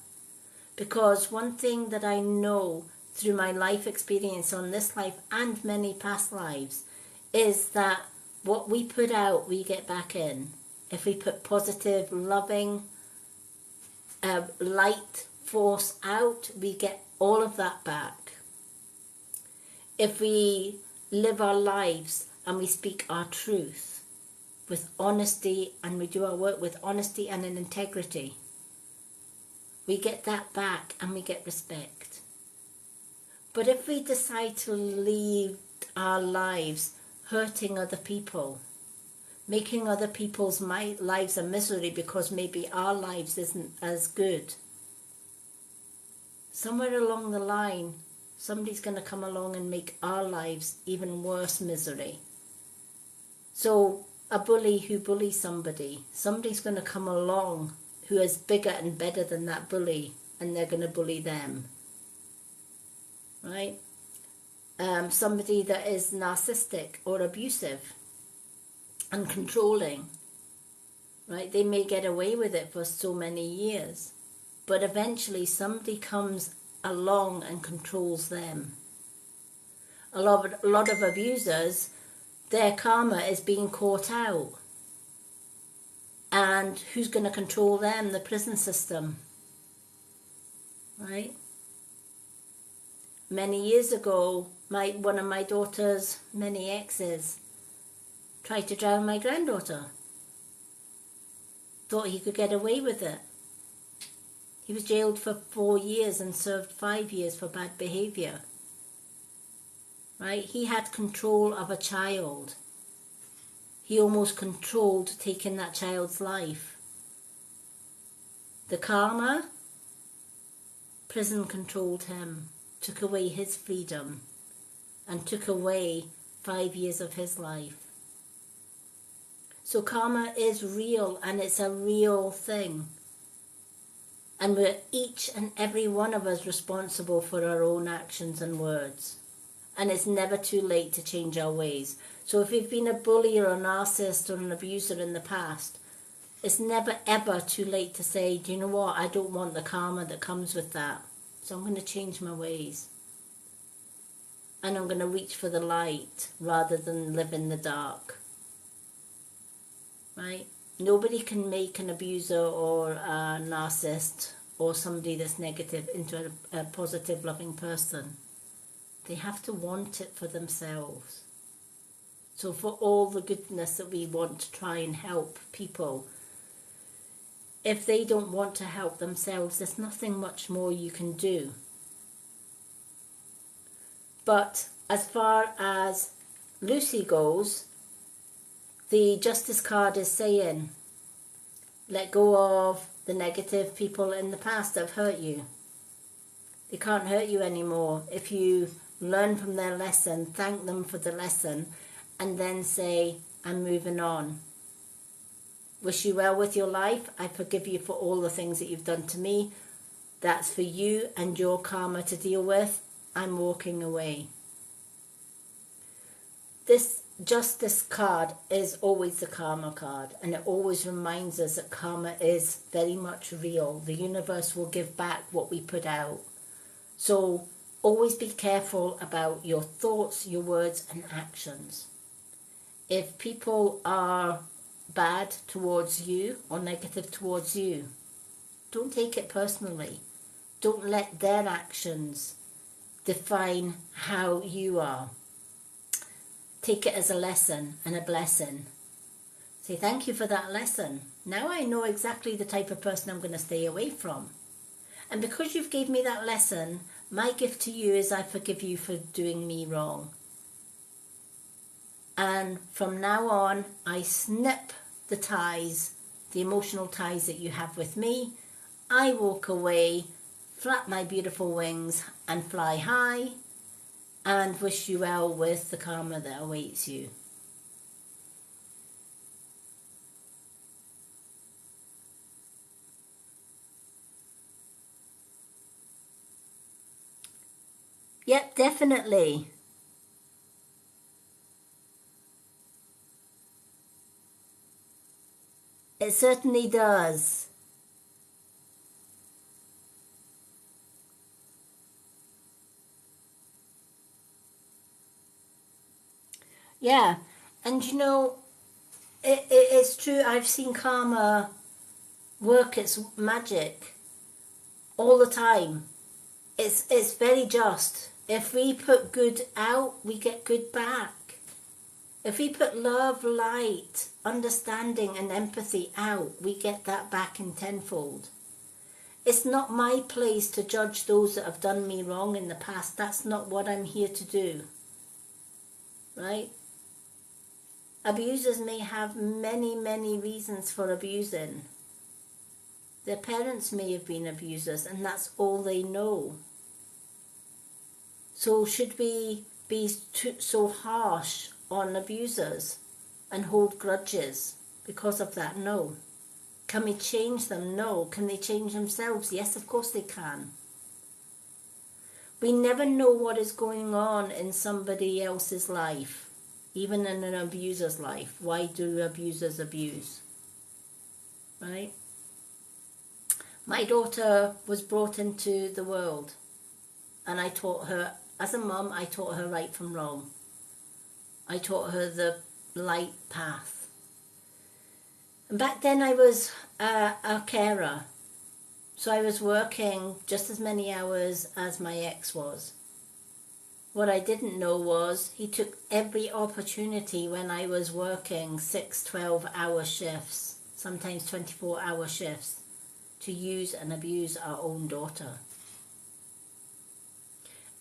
Because one thing that I know through my life experience on this life and many past lives is that what we put out, we get back in. If we put positive, loving, light force out, we get all of that back. If we live our lives and we speak our truth with honesty, and we do our work with honesty and in integrity, we get that back and we get respect. But if we decide to lead our lives hurting other people, making other people's lives a misery because maybe our lives isn't as good, somewhere along the line, somebody's going to come along and make our lives even worse misery. So a bully who bullies somebody, somebody's going to come along who is bigger and better than that bully, and they're going to bully them. Right? Somebody that is narcissistic or abusive and controlling, right? They may get away with it for so many years, but eventually somebody comes along and controls them. A lot of abusers, their karma is being caught out. And who's going to control them? The prison system. Right? Many years ago, one of my daughter's many exes tried to drown my granddaughter. Thought he could get away with it. He was jailed for 4 years and served 5 years for bad behaviour. Right? He had control of a child. He almost controlled taking that child's life. The karma, prison controlled him, took away his freedom, and took away 5 years of his life. So karma is real, and it's a real thing. And we're each and every one of us responsible for our own actions and words. And it's never too late to change our ways. So if you've been a bully or a narcissist or an abuser in the past, it's never ever too late to say, do you know what, I don't want the karma that comes with that. So I'm going to change my ways. And I'm going to reach for the light rather than live in the dark. Right? Nobody can make an abuser or a narcissist or somebody that's negative into a positive, loving person. They have to want it for themselves. So for all the goodness that we want to try and help people, if they don't want to help themselves, there's nothing much more you can do. But as far as Lucy goes, the Justice card is saying, let go of the negative people in the past that have hurt you. They can't hurt you anymore. If you learn from their lesson, thank them for the lesson, and then say, I'm moving on. Wish you well with your life. I forgive you for all the things that you've done to me. That's for you and your karma to deal with. I'm walking away. This Justice card is always the karma card, and it always reminds us that karma is very much real. The universe will give back what we put out. So always be careful about your thoughts, your words and actions. If people are bad towards you or negative towards you, don't take it personally. Don't let their actions define how you are. Take it as a lesson and a blessing. Say, thank you for that lesson. Now I know exactly the type of person I'm going to stay away from. And because you've gave me that lesson, my gift to you is I forgive you for doing me wrong. And from now on, I snip the ties, the emotional ties that you have with me. I walk away, flap my beautiful wings and fly high, and wish you well with the karma that awaits you. Yep, definitely. It certainly does. Yeah, and you know, it's true. I've seen karma work its magic all the time. It's very just. If we put good out, we get good back. If we put love, light, understanding and empathy out, we get that back in tenfold. It's not my place to judge those that have done me wrong in the past. That's not what I'm here to do. Right? Abusers may have many, many reasons for abusing. Their parents may have been abusers and that's all they know. So should we be so harsh on abusers and hold grudges because of that? No. Can we change them? No. Can they change themselves? Yes, of course they can. We never know what is going on in somebody else's life, even in an abuser's life. Why do abusers abuse? Right? My daughter was brought into the world and I taught her, as a mum, I taught her right from wrong. I taught her the light path. And back then I was a carer. So I was working just as many hours as my ex was. What I didn't know was he took every opportunity when I was working 6, 12-hour shifts, sometimes 24-hour shifts, to use and abuse our own daughter.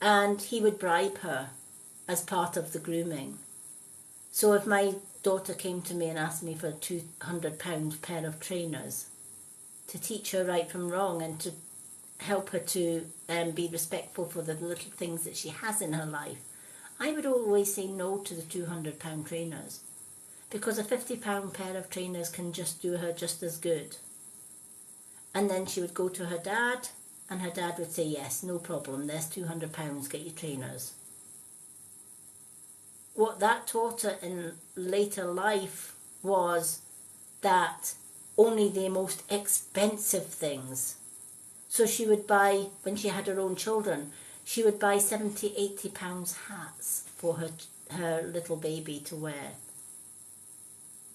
And he would bribe her as part of the grooming. So if my daughter came to me and asked me for a £200 pair of trainers to teach her right from wrong and to help her to be respectful for the little things that she has in her life, I would always say no to the £200 trainers, because a £50 pair of trainers can just do her just as good. And then she would go to her dad and her dad would say, yes, no problem, there's £200, get your trainers. What that taught her in later life was that only the most expensive things. So she would buy, when she had her own children, she would buy £70, £80 hats for her little baby to wear.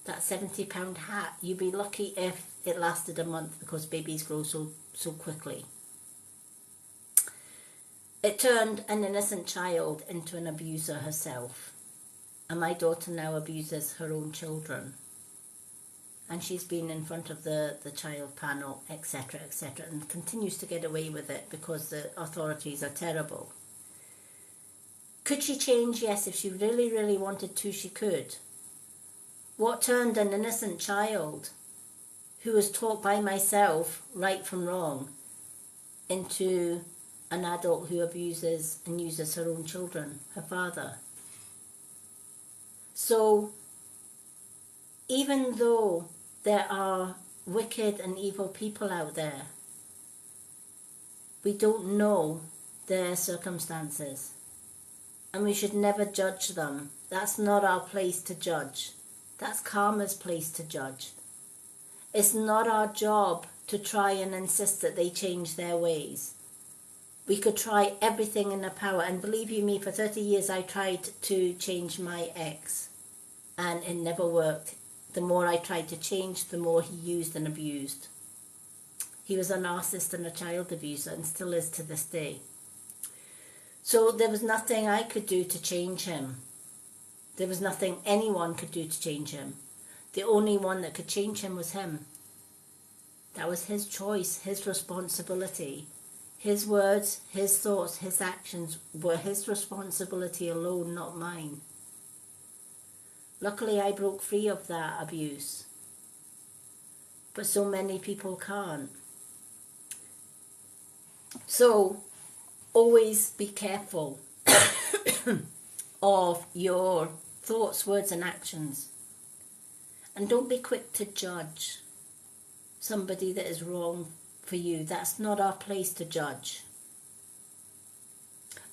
That £70 hat, you'd be lucky if it lasted a month, because babies grow so quickly. It turned an innocent child into an abuser herself. And my daughter now abuses her own children. And she's been in front of the child panel, etc., etc., and continues to get away with it because the authorities are terrible. Could she change? Yes, if she really, really wanted to, she could. What turned an innocent child who was taught by myself right from wrong into an adult who abuses and uses her own children, her father? So, even though there are wicked and evil people out there, we don't know their circumstances. And we should never judge them. That's not our place to judge. That's karma's place to judge. It's not our job to try and insist that they change their ways. We could try everything in our power. And believe you me, for 30 years I tried to change my ex. And it never worked. The more I tried to change, the more he used and abused. He was a narcissist and a child abuser and still is to this day. So there was nothing I could do to change him. There was nothing anyone could do to change him. The only one that could change him was him. That was his choice, his responsibility. His words, his thoughts, his actions were his responsibility alone, not mine. Luckily, I broke free of that abuse. But so many people can't. So, always be careful of your thoughts, words and actions. And don't be quick to judge somebody that is wrong for you. That's not our place to judge.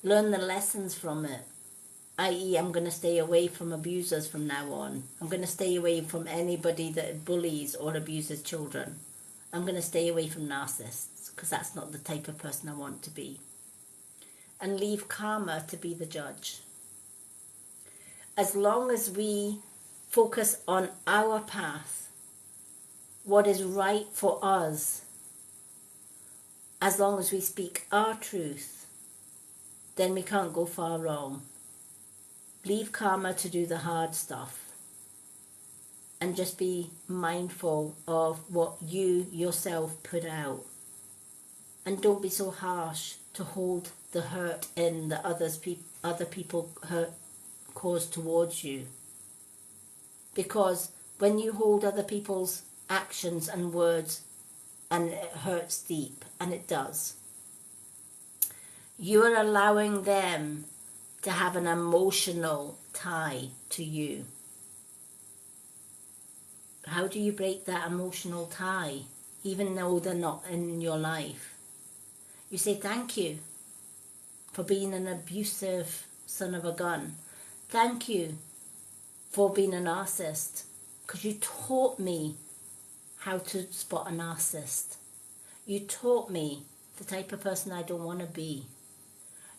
Learn the lessons from it. i.e. I'm going to stay away from abusers from now on. I'm going to stay away from anybody that bullies or abuses children. I'm going to stay away from narcissists because that's not the type of person I want to be. And leave karma to be the judge. As long as we focus on our path, what is right for us, as long as we speak our truth, then we can't go far wrong. Leave karma to do the hard stuff. And just be mindful of what you yourself put out. And don't be so harsh to hold the hurt in that other people hurt cause towards you. Because when you hold other people's actions and words, and it hurts deep, and it does, you are allowing them to have an emotional tie to you. How do you break that emotional tie, even though they're not in your life? You say thank you for being an abusive son of a gun. Thank you for being a narcissist, because you taught me how to spot a narcissist. You taught me the type of person I don't want to be.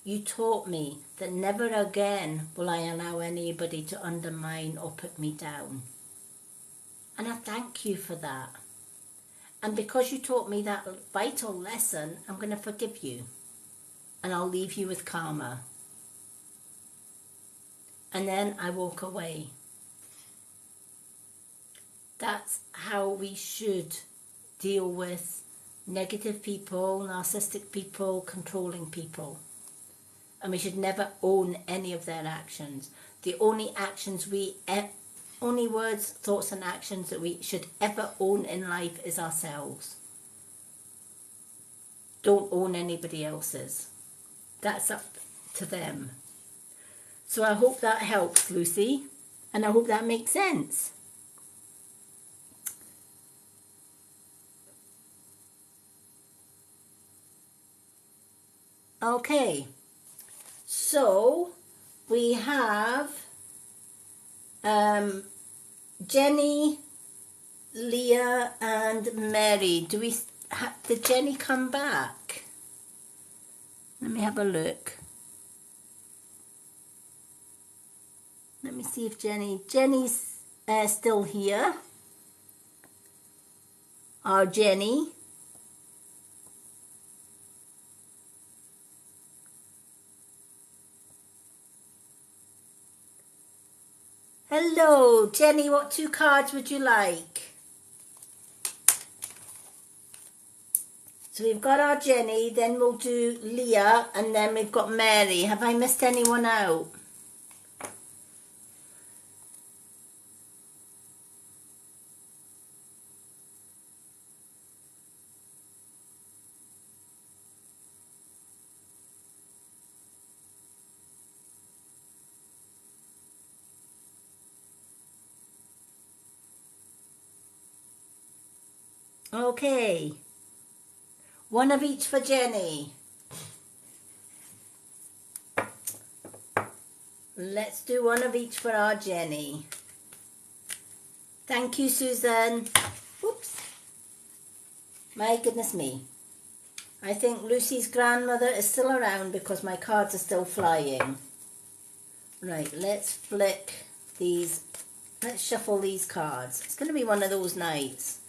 You taught me that never again will I allow anybody to undermine or put me down. And I thank you for that. And because you taught me that vital lesson, I'm going to forgive you. And I'll leave you with karma. And then I walk away. That's how we should deal with negative people, narcissistic people, controlling people. And we should never own any of their actions. The only actions only words, thoughts and actions that we should ever own in life is ourselves. Don't own anybody else's. That's up to them. So I hope that helps, Lucy. And I hope that makes sense. Okay. So we have Jenny, Leah and Mary. Did Jenny come back? Let me have a look. Let me see if Jenny's still here. Our Jenny. Hello, Jenny, what 2 cards would you like? So we've got our Jenny, then we'll do Leah, and then we've got Mary. Have I missed anyone out? Okay. One of each for Jenny. Let's do one of each for our Jenny. Thank you, Susan. Whoops. My goodness me. I think Lucy's grandmother is still around because my cards are still flying. Right, let's flick these. Let's shuffle these cards. It's going to be one of those nights.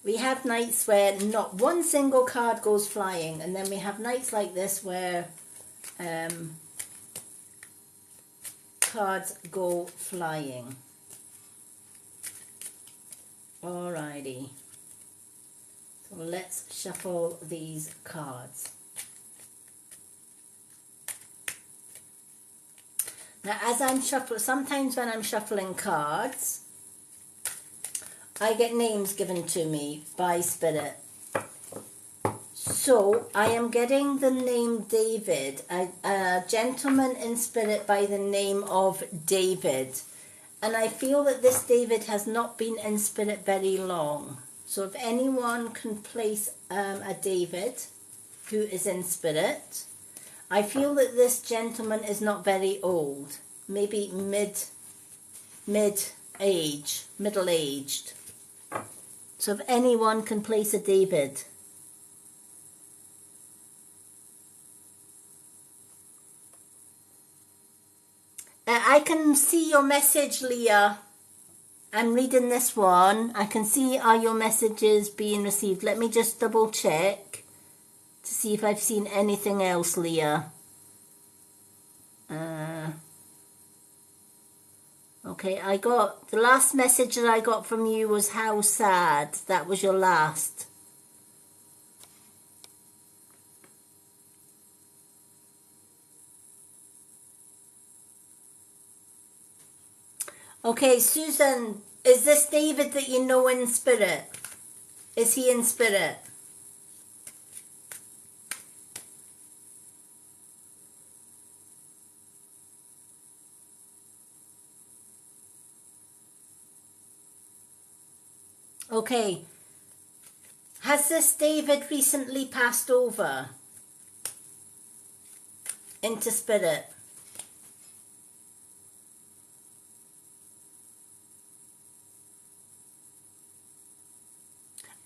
We have nights where not one single card goes flying, and then we have nights like this where cards go flying. Alrighty. So let's shuffle these cards. Now, as I'm shuffling, sometimes when I'm shuffling cards, I get names given to me by Spirit. So I am getting the name David, a gentleman in Spirit by the name of David. And I feel that this David has not been in Spirit very long. So if anyone can place a David who is in Spirit, I feel that this gentleman is not very old. Maybe middle-aged. So if anyone can place a David. I can see your message, Leah. I'm reading this one. I can see are your messages being received. Let me just double check to see if I've seen anything else, Leah. Okay, I got the last message that I got from you was how sad. That was your last. Okay, Susan, is this David that you know in spirit? Is he in spirit? Okay. Has this David recently passed over into spirit?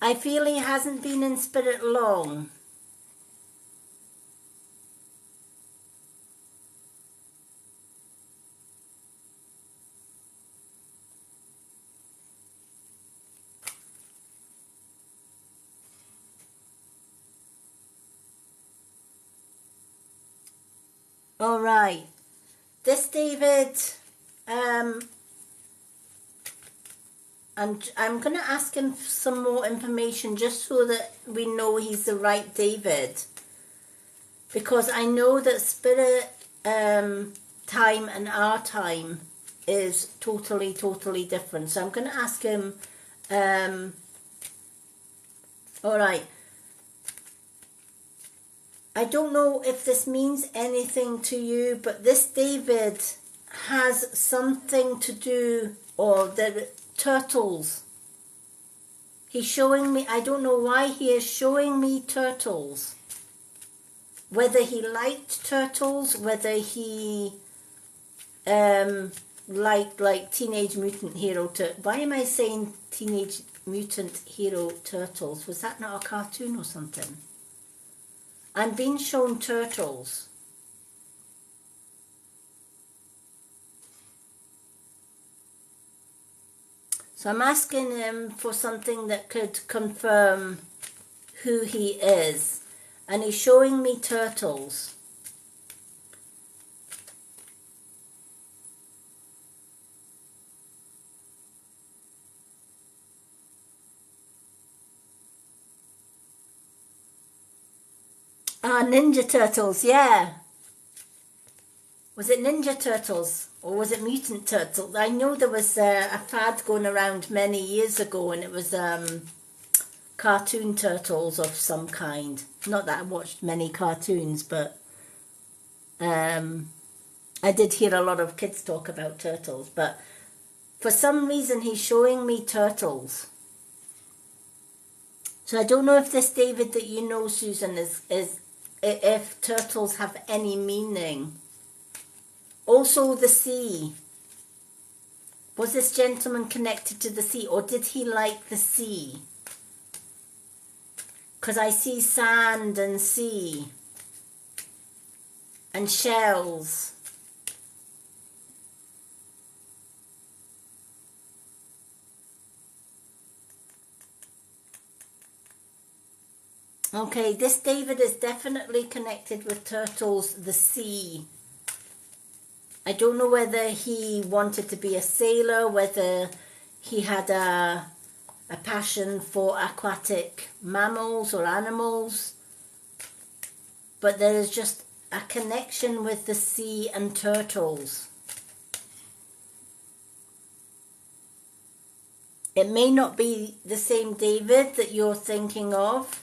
I feel he hasn't been in spirit long. All right. This David, I'm going to ask him some more information just so that we know he's the right David. Because I know that spirit time and our time is totally different. So I'm going to ask him, all right. I don't know if this means anything to you, but this David has something to do, or the turtles. He's showing me, I don't know why he is showing me turtles. Whether he liked turtles, whether he liked like Teenage Mutant Hero Turtles. Why am I saying Teenage Mutant Hero Turtles? Was that not a cartoon or something? I'm being shown turtles. So I'm asking him for something that could confirm who he is. And he's showing me turtles. Ah, Ninja Turtles, yeah. Was it Ninja Turtles or was it Mutant Turtles? I know there was a fad going around many years ago and it was cartoon turtles of some kind. Not that I watched many cartoons, but I did hear a lot of kids talk about turtles. But for some reason he's showing me turtles. So I don't know if this David that you know, Susan, is if turtles have any meaning. Also the sea. Was this gentleman connected to the sea, or did he like the sea? Because I see sand and sea and shells. Okay, this David is definitely connected with turtles, the sea. I don't know whether he wanted to be a sailor, whether he had a passion for aquatic mammals or animals. But there is just a connection with the sea and turtles. It may not be the same David that you're thinking of.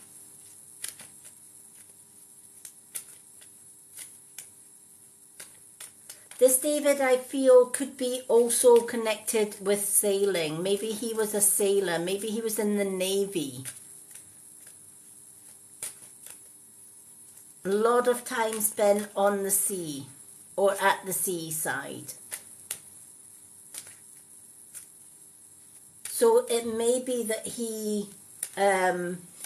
This David, I feel, could be also connected with sailing. Maybe he was a sailor. Maybe he was in the Navy. A lot of time spent on the sea or at the seaside. So it may be that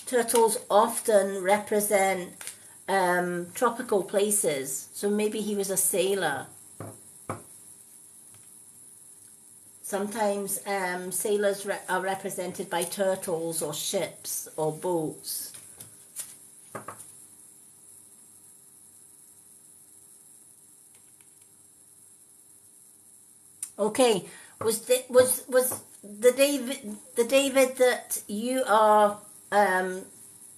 turtles often represent tropical places. So maybe he was a sailor. Sometimes sailors are represented by turtles or ships or boats. Okay, was the David that you are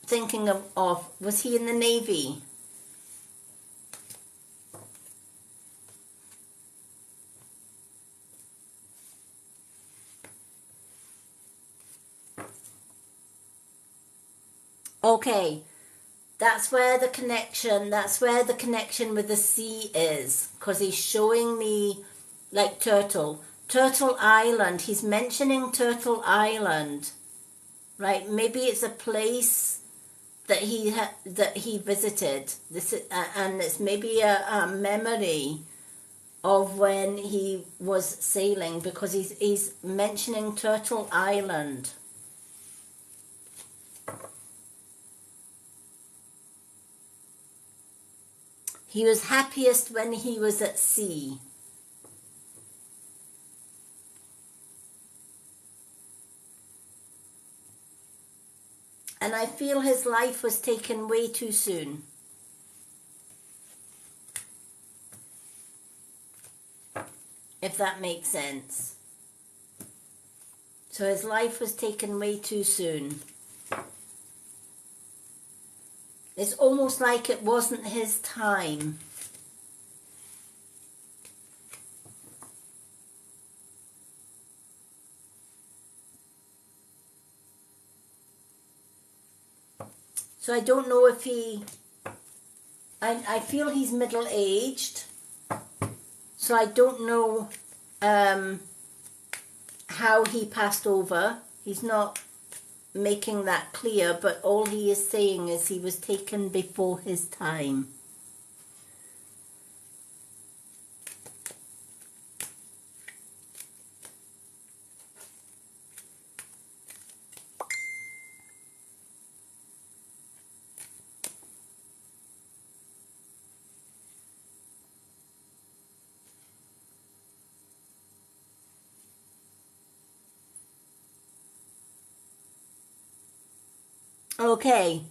thinking of, was he in the Navy? Okay, that's where the connection with the sea is, because he's showing me like Turtle Island. He's mentioning Turtle Island, right? Maybe it's a place that he visited. And it's maybe a memory of when he was sailing, because he's mentioning Turtle Island. He was happiest when he was at sea. And I feel his life was taken way too soon. If that makes sense. So his life was taken way too soon. It's almost like it wasn't his time. So I don't know if I feel he's middle-aged. So I don't know how he passed over. He's not making that clear, but all he is saying is he was taken before his time. Okay,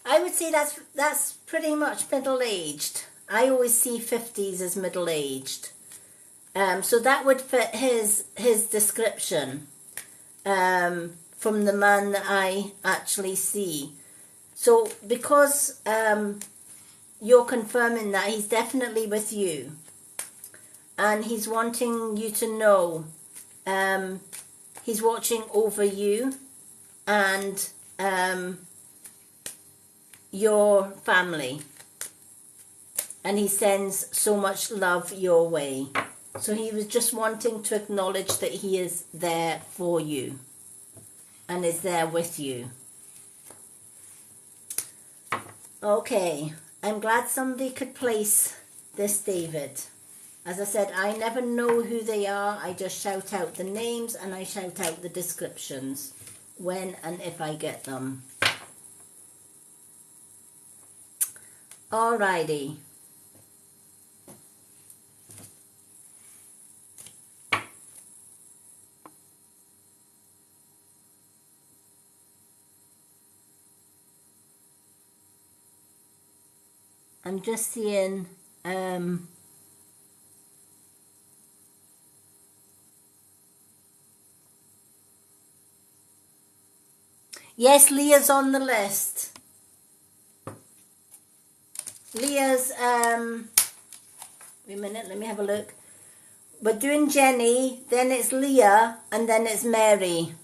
I would say that's pretty much middle-aged. I always see 50s as middle-aged. So that would fit his description from the man that I actually see. So because you're confirming that he's definitely with you, and he's wanting you to know he's watching over you and your family, and he sends so much love your way. So he was just wanting to acknowledge that he is there for you and is there with you. Okay, I'm glad somebody could place this David. As I said, I never know who they are. I just shout out the names and I shout out the descriptions when and if I get them. Alrighty. I'm just seeing yes, Leah's on the list. Leah's wait a minute, let me have a look. We're doing Jenny, then it's Leah, and then it's Mary.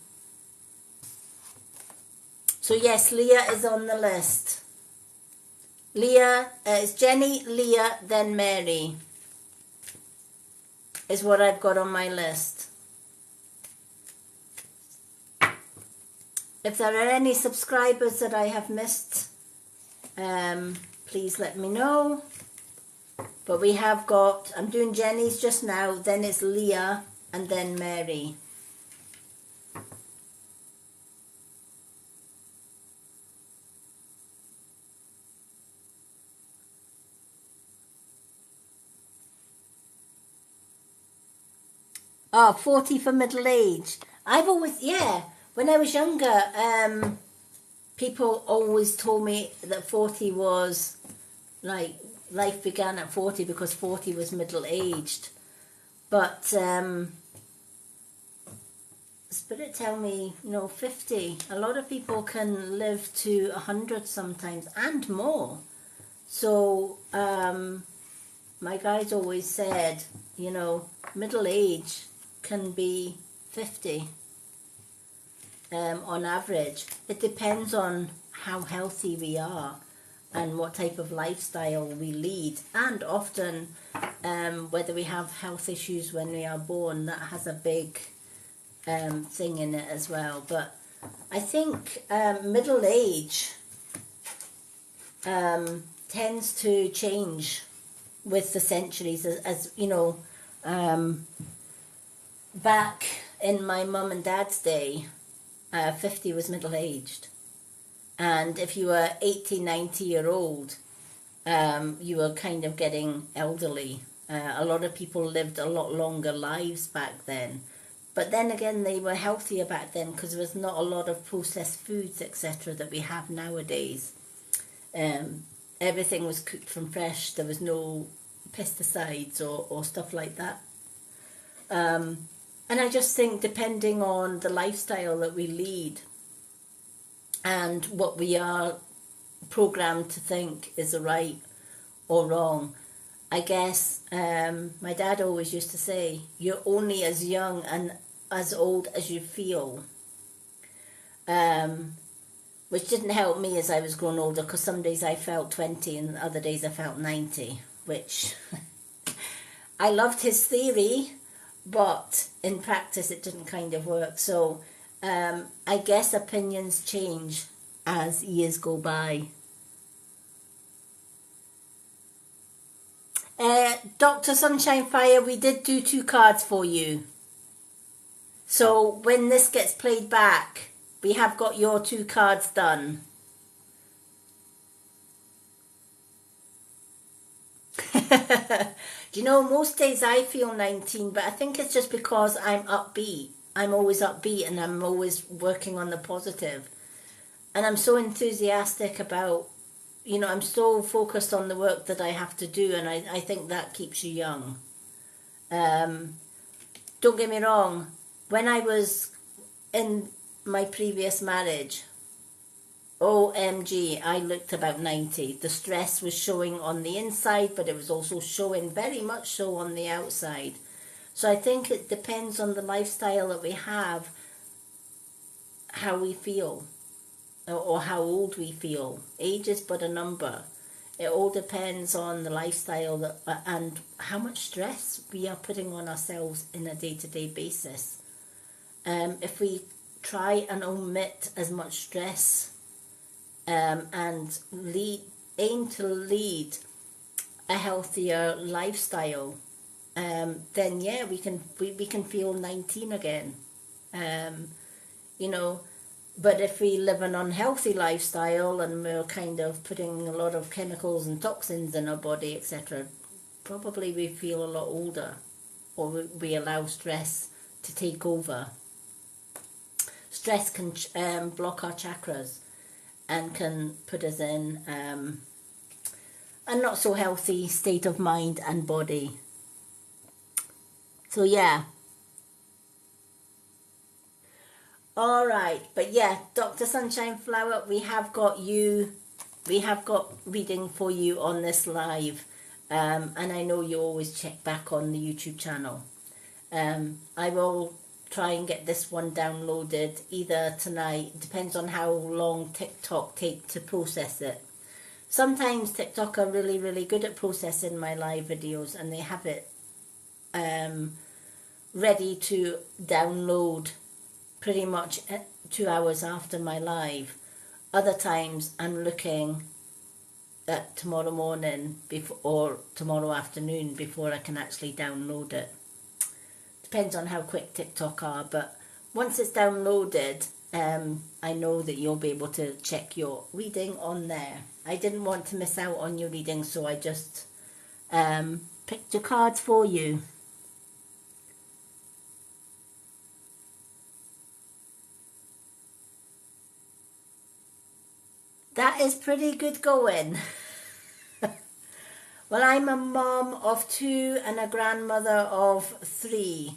So yes, Leah is on the list. Leah, it's Jenny, Leah, then Mary is what I've got on my list. If there are any subscribers that I have missed, please let me know. But we have got, I'm doing Jenny's just now, then it's Leah, and then Mary. Oh, 40 for middle age. I've always, yeah, when I was younger, people always told me that 40 was, like, life began at 40 because 40 was middle aged. But Spirit tell me, 50. A lot of people can live to 100 sometimes and more. So my guides always said, middle age can be 50 on average. It depends on how healthy we are and what type of lifestyle we lead, and often whether we have health issues when we are born. That has a big thing in it as well. But I think middle age tends to change with the centuries, as back in my mum and dad's day, 50 was middle aged. And if you were 80, 90-year-old, you were kind of getting elderly. A lot of people lived a lot longer lives back then. But then again, they were healthier back then because there was not a lot of processed foods, etc., that we have nowadays. Everything was cooked from fresh. There was no pesticides or stuff like that. And I just think depending on the lifestyle that we lead and what we are programmed to think is right or wrong, I guess my dad always used to say, you're only as young and as old as you feel. Which didn't help me as I was growing older, because some days I felt 20 and other days I felt 90, which I loved his theory, but in practice it didn't kind of work. So I guess opinions change as years go by. Dr. Sunshine Fire, we did do 2 cards for you. So when this gets played back, we have got your 2 cards done. Do you know, most days I feel 19, but I think it's just because I'm upbeat. I'm always upbeat and I'm always working on the positive. And I'm so enthusiastic about, I'm so focused on the work that I have to do, and I think that keeps you young. Don't get me wrong, when I was in my previous marriage, OMG, I looked about 90. The stress was showing on the inside, but it was also showing very much so on the outside. So I think it depends on the lifestyle that we have, how we feel, or how old we feel. Age is but a number. It all depends on the lifestyle and how much stress we are putting on ourselves in a day-to-day basis. If we try and omit as much stress and aim to lead a healthier lifestyle, then yeah, we can feel 19 again. But if we live an unhealthy lifestyle and we're kind of putting a lot of chemicals and toxins in our body, etc., probably we feel a lot older, or we allow stress to take over. Stress can block our chakras and can put us in a not so healthy state of mind and body. So yeah. All right, but yeah, Dr. Sunshine Flower, we have got reading for you on this live, and I know you always check back on the YouTube channel. I will try and get this one downloaded either tonight, depends on how long TikTok take to process it. Sometimes TikTok are really, really good at processing my live videos, and they have it ready to download pretty much 2 hours after my live. Other times I'm looking tomorrow morning or tomorrow afternoon before I can actually download it. Depends on how quick TikTok are, but once it's downloaded, I know that you'll be able to check your reading on there. I didn't want to miss out on your reading, so I just picked your cards for you. That is pretty good going. Well, I'm a mom of 2 and a grandmother of 3,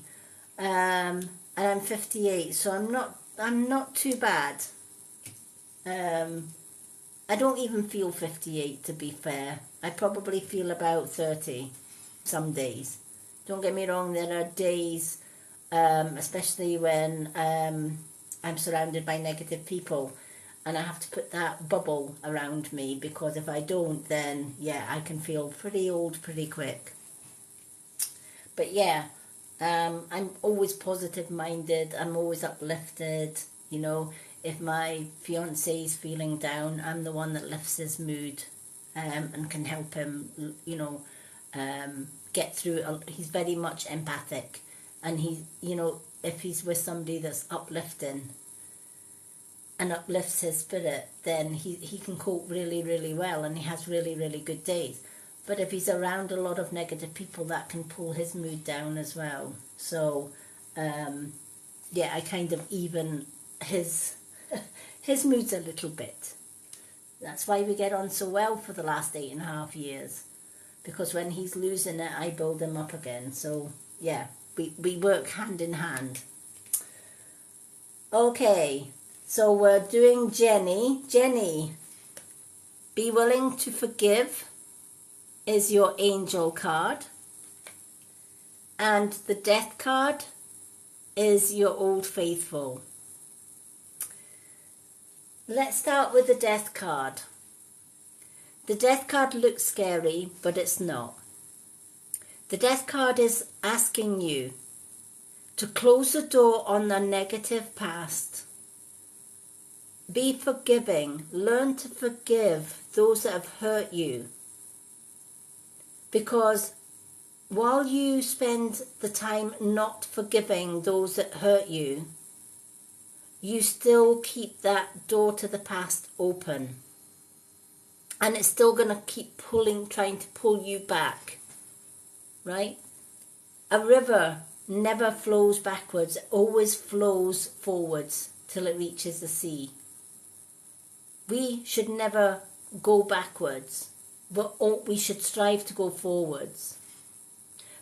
and I'm 58, so I'm not too bad. I don't even feel 58, to be fair. I probably feel about 30 some days. Don't get me wrong, there are days, especially when I'm surrounded by negative people, and I have to put that bubble around me, because if I don't, then yeah, I can feel pretty old pretty quick. But yeah, I'm always positive minded, I'm always uplifted, you know. If my fiance is feeling down, I'm the one that lifts his mood, and can help him, you know, get through. He's very much empathic, and he, you know, if he's with somebody that's uplifting and uplifts his spirit, then he can cope really, really well, and he has really, really good days. But if he's around a lot of negative people, that can pull his mood down as well. So, yeah, I kind of even his moods a little bit. That's why we get on so well for the last 8.5 years. Because when he's losing it, I build him up again. So, yeah, we work hand in hand. Okay. So we're doing Jenny. Jenny, be willing to forgive is your angel card. And the death card is your old faithful. Let's start with the death card. The death card looks scary, but it's not. The death card is asking you to close the door on the negative past. Be forgiving. Learn to forgive those that have hurt you. Because while you spend the time not forgiving those that hurt you, you still keep that door to the past open. And it's still going to keep trying to pull you back. Right? A river never flows backwards. It always flows forwards till it reaches the sea. We should never go backwards, but we should strive to go forwards.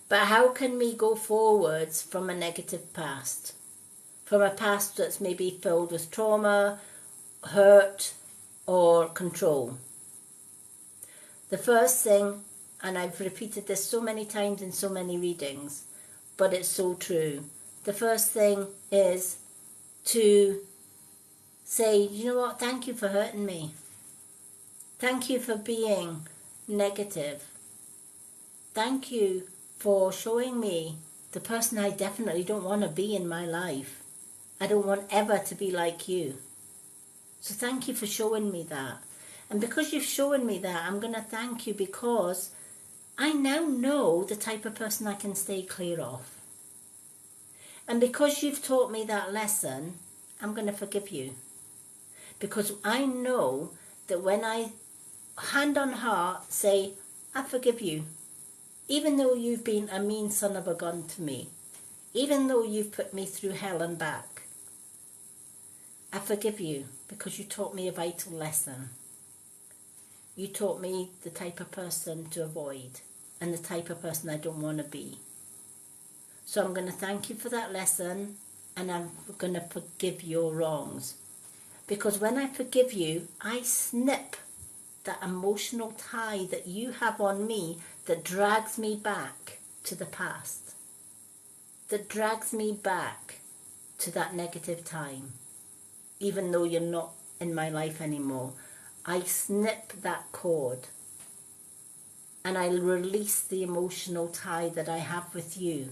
But how can we go forwards from a negative past? From a past that's maybe filled with trauma, hurt, or control? The first thing, and I've repeated this so many times in so many readings, but it's so true. The first thing is to say, you know what, thank you for hurting me. Thank you for being negative. Thank you for showing me the person I definitely don't want to be in my life. I don't want ever to be like you. So thank you for showing me that. And because you've shown me that, I'm going to thank you, because I now know the type of person I can stay clear of. And because you've taught me that lesson, I'm going to forgive you. Because I know that when I, hand on heart, say, I forgive you. Even though you've been a mean son of a gun to me. Even though you've put me through hell and back. I forgive you because you taught me a vital lesson. You taught me the type of person to avoid and the type of person I don't want to be. So I'm going to thank you for that lesson, and I'm going to forgive your wrongs. Because when I forgive you, I snip that emotional tie that you have on me that drags me back to the past. That drags me back to that negative time. Even though you're not in my life anymore. I snip that cord. And I release the emotional tie that I have with you.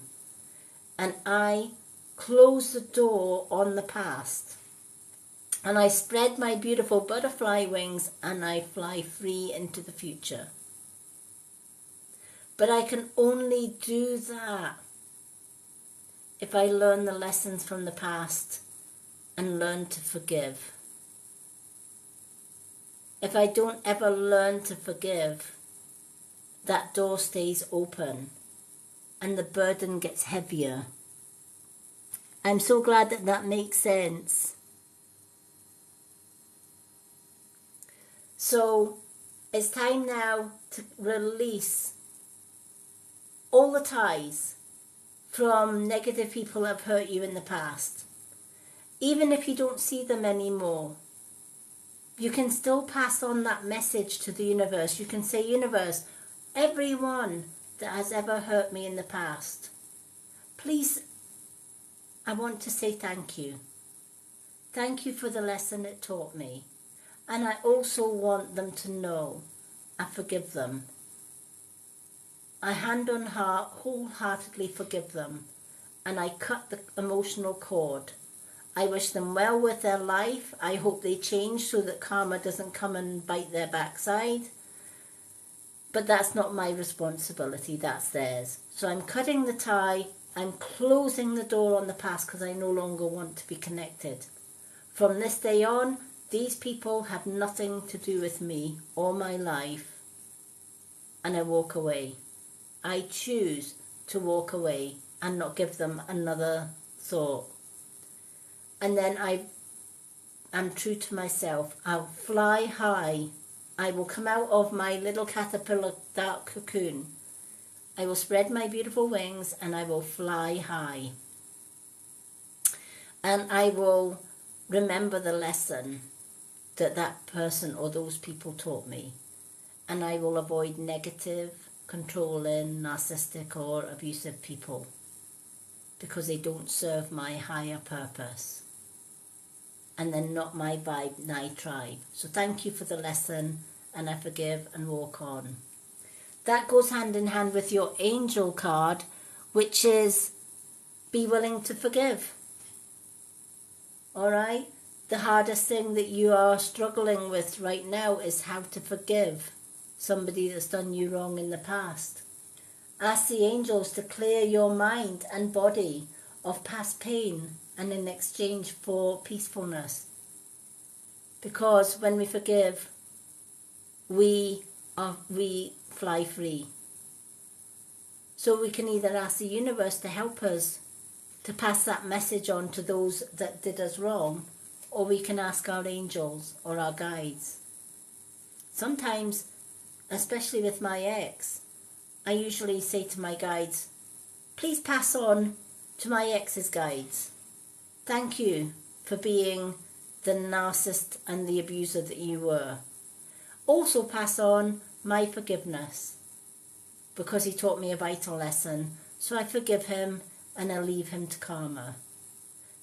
And I close the door on the past. And I spread my beautiful butterfly wings and I fly free into the future. But I can only do that if I learn the lessons from the past and learn to forgive. If I don't ever learn to forgive, that door stays open and the burden gets heavier. I'm so glad that that makes sense. So it's time now to release all the ties from negative people that have hurt you in the past. Even if you don't see them anymore, you can still pass on that message to the universe. You can say, universe, everyone that has ever hurt me in the past, please, I want to say thank you. Thank you for the lesson it taught me. And I also want them to know I forgive them. I hand on heart wholeheartedly forgive them. And I cut the emotional cord. I wish them well with their life. I hope they change so that karma doesn't come and bite their backside. But that's not my responsibility, that's theirs. So I'm cutting the tie. I'm closing the door on the past because I no longer want to be connected. From this day on, these people have nothing to do with me or my life, and I walk away. I choose to walk away and not give them another thought. And then I'm true to myself. I'll fly high. I will come out of my little caterpillar dark cocoon. I will spread my beautiful wings and I will fly high. And I will remember the lesson that person or those people taught me. And I will avoid negative, controlling, narcissistic or abusive people because they don't serve my higher purpose. And they're not my vibe, my tribe. So thank you for the lesson and I forgive and walk on. That goes hand in hand with your angel card, which is be willing to forgive. All right? The hardest thing that you are struggling with right now is how to forgive somebody that's done you wrong in the past. Ask the angels to clear your mind and body of past pain and in exchange for peacefulness. Because when we forgive, we fly free. So we can either ask the universe to help us to pass that message on to those that did us wrong, or we can ask our angels or our guides. Sometimes, especially with my ex, I usually say to my guides, please pass on to my ex's guides. Thank you for being the narcissist and the abuser that you were. Also pass on my forgiveness because he taught me a vital lesson. So I forgive him and I leave him to karma.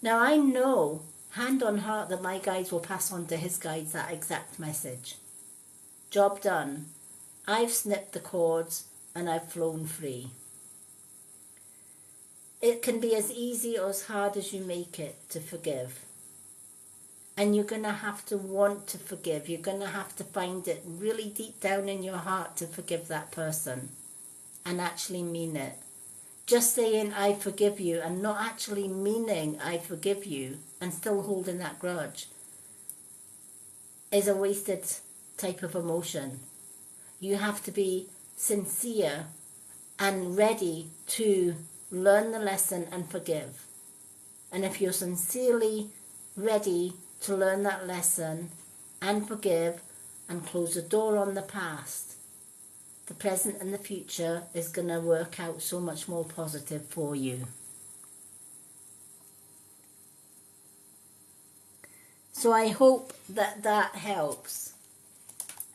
Now I know, hand on heart, that my guides will pass on to his guides that exact message. Job done. I've snipped the cords and I've flown free. It can be as easy or as hard as you make it to forgive. And you're going to have to want to forgive. You're going to have to find it really deep down in your heart to forgive that person and actually mean it. Just saying I forgive you and not actually meaning I forgive you and still holding that grudge is a wasted type of emotion. You have to be sincere and ready to learn the lesson and forgive. And if you're sincerely ready to learn that lesson and forgive and close the door on the past, the present and the future is going to work out so much more positive for you. So I hope that that helps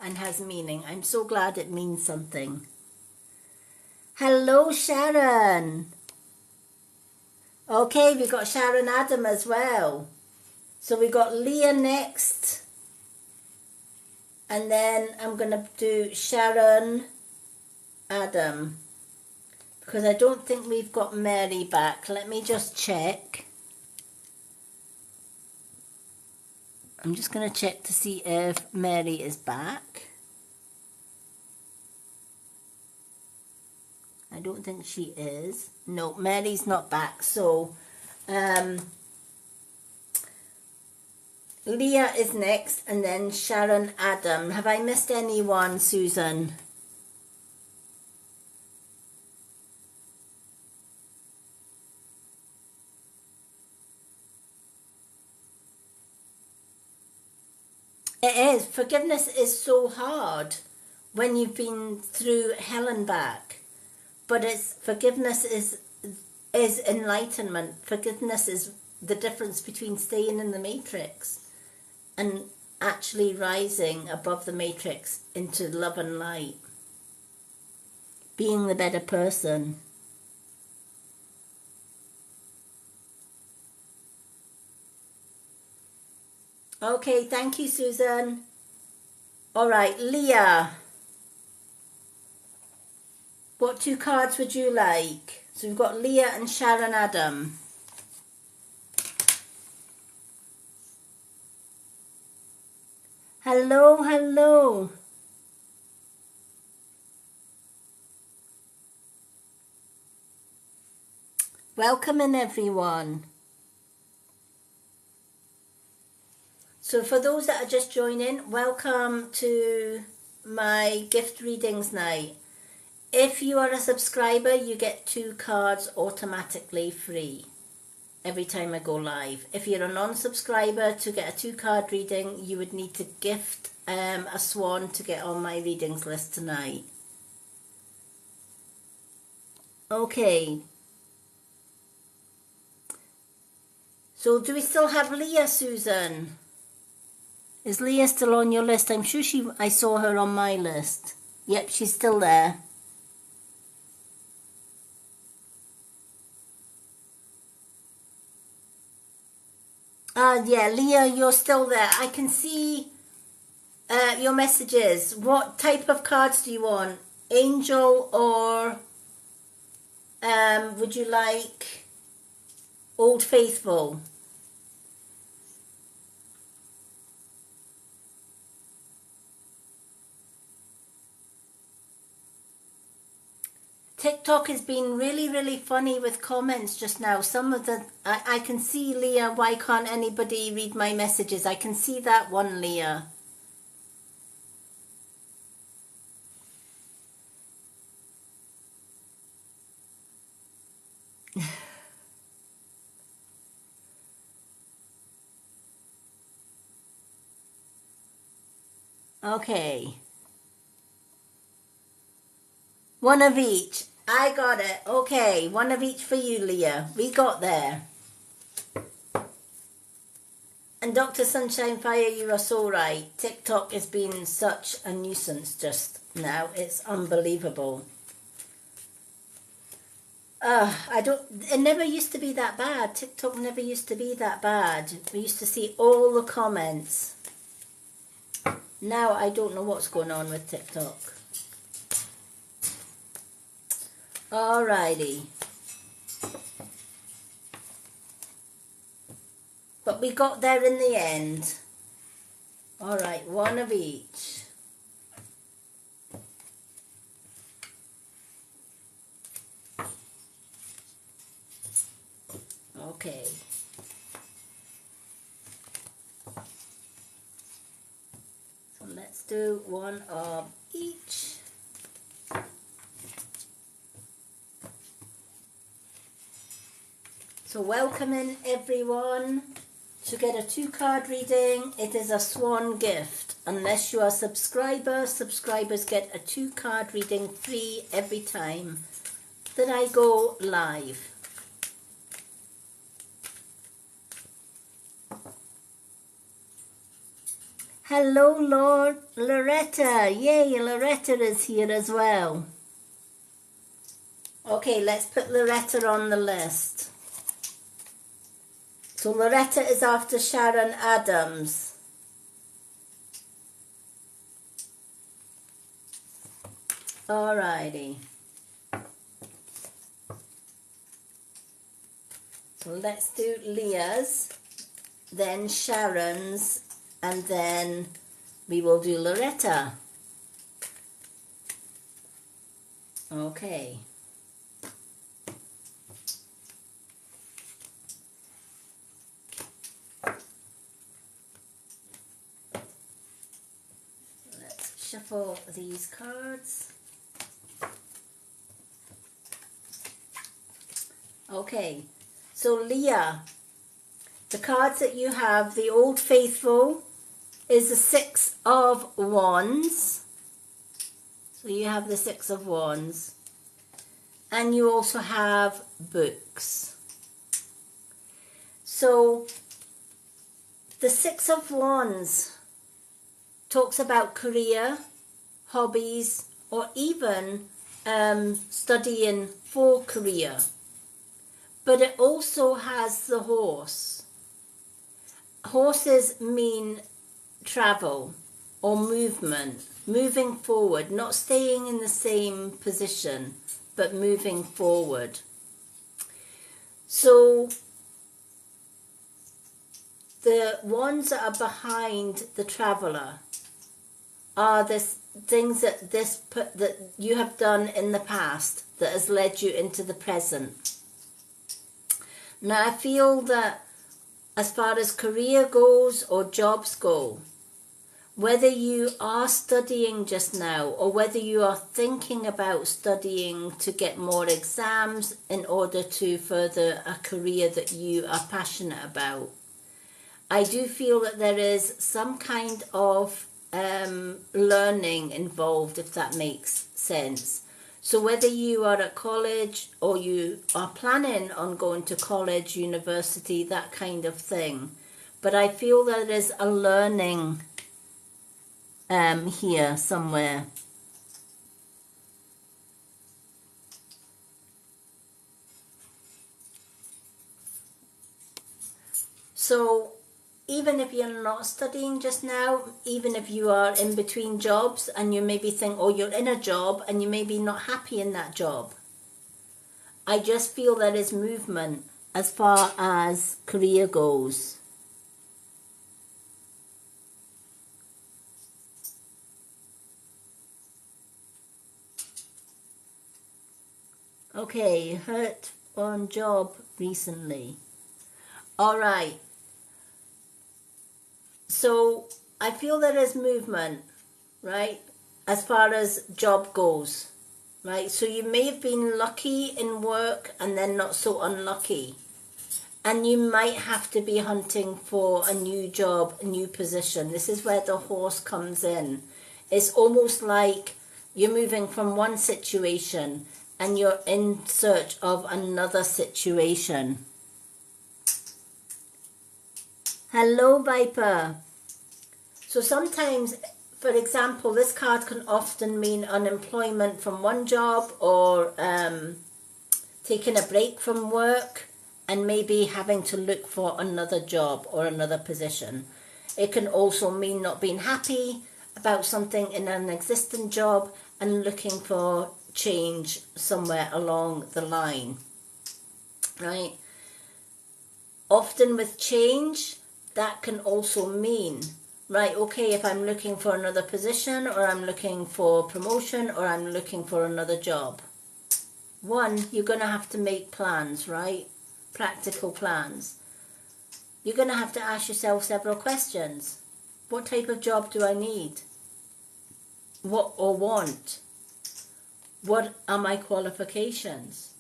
and has meaning. I'm so glad it means something. Hello, Sharon. Okay, we got Sharon Adam as well. So we got Leah next. And then I'm going to do Sharon Adam. Because I don't think we've got Mary back. Let me just check. I'm just going to check to see if Mary is back. I don't think she is. No, Mary's not back. So, Leah is next, and then Sharon Adam. Have I missed anyone, Susan? It is. Forgiveness is so hard when you've been through hell and back. But forgiveness is enlightenment. Forgiveness is the difference between staying in the matrix and actually rising above the matrix into love and light. Being the better person. Okay, thank you, Susan. All right, Leah. What 2 cards would you like? So we've got Leah and Sharon Adam. Hello, hello. Welcome in, everyone. So for those that are just joining, welcome to my gift readings night. If you are a subscriber, you get 2 cards automatically free every time I go live. If you're a non-subscriber, to get a 2 card reading, you would need to gift a swan to get on my readings list tonight. Okay. So do we still have Leah, Susan? Is Leah still on your list? I'm sure I saw her on my list. Yep, she's still there. Yeah, Leah, you're still there. I can see your messages. What type of cards do you want? Angel or would you like Old Faithful? TikTok has been really, really funny with comments just now. Some of the... I can see, Leah, why can't anybody read my messages? I can see that one, Leah. Okay. One of each. I got it. Okay, one of each for you, Leah. We got there. And Dr. Sunshine Fire, you are so right. TikTok has been such a nuisance just now. It's unbelievable. It never used to be that bad. TikTok never used to be that bad. We used to see all the comments. Now I don't know what's going on with TikTok. Alrighty. But we got there in the end. Alright, one of each. Okay. So let's do one of each. So welcome in, everyone. To get a 2 card reading, it is a swan gift. Unless you are a subscriber, subscribers get a 2 card reading free every time that I go live. Hello, Loretta. Yay, Loretta is here as well. Okay, let's put Loretta on the list. So Loretta is after Sharon Adams. Alrighty. So let's do Leah's, then Sharon's, and then we will do Loretta. Okay. Let's shuffle these cards. Okay, so Leah, the cards that you have, the Old Faithful is the Six of Wands. So you have the Six of Wands. And you also have books. So the Six of Wands talks about career, hobbies, or even studying for career. But it also has the horse. Horses mean travel or movement, moving forward, not staying in the same position, but moving forward. So the ones that are behind the traveller are the things that you have done in the past that has led you into the present. Now I feel that as far as career goes or jobs go, whether you are studying just now or whether you are thinking about studying to get more exams in order to further a career that you are passionate about, I do feel that there is some kind of learning involved, if that makes sense. So whether you are at college or you are planning on going to college, university, that kind of thing, but I feel that there is a learning here somewhere. So even if you're not studying just now, even if you are in between jobs and you maybe think, oh, you're in a job and you may be not happy in that job, I just feel there is movement as far as career goes. Okay, hurt on job recently. All right. So I feel there is movement, right, as far as job goes, right? So you may have been lucky in work and then not so unlucky. And you might have to be hunting for a new job, a new position. This is where the horse comes in. It's almost like you're moving from one situation and you're in search of another situation. Hello, Viper. So sometimes, for example, this card can often mean unemployment from one job or taking a break from work and maybe having to look for another job or another position. It can also mean not being happy about something in an existing job and looking for change somewhere along the line, right? Often with change, that can also mean, right, okay, if I'm looking for another position or I'm looking for promotion or I'm looking for another job, one, you're going to have to make plans, right? Practical plans. You're going to have to ask yourself several questions. What type of job do I need? What or want? What are my qualifications?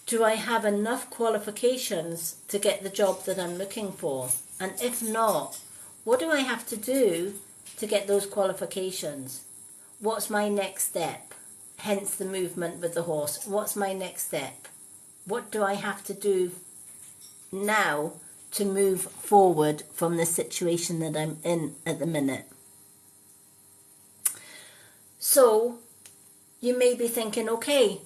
Do I have enough qualifications to get the job that I'm looking for? And if not, what do I have to do to get those qualifications? What's my next step? Hence the movement with the horse. What's my next step? What do I have to do now to move forward from the situation that I'm in at the minute? So you may be thinking, okay,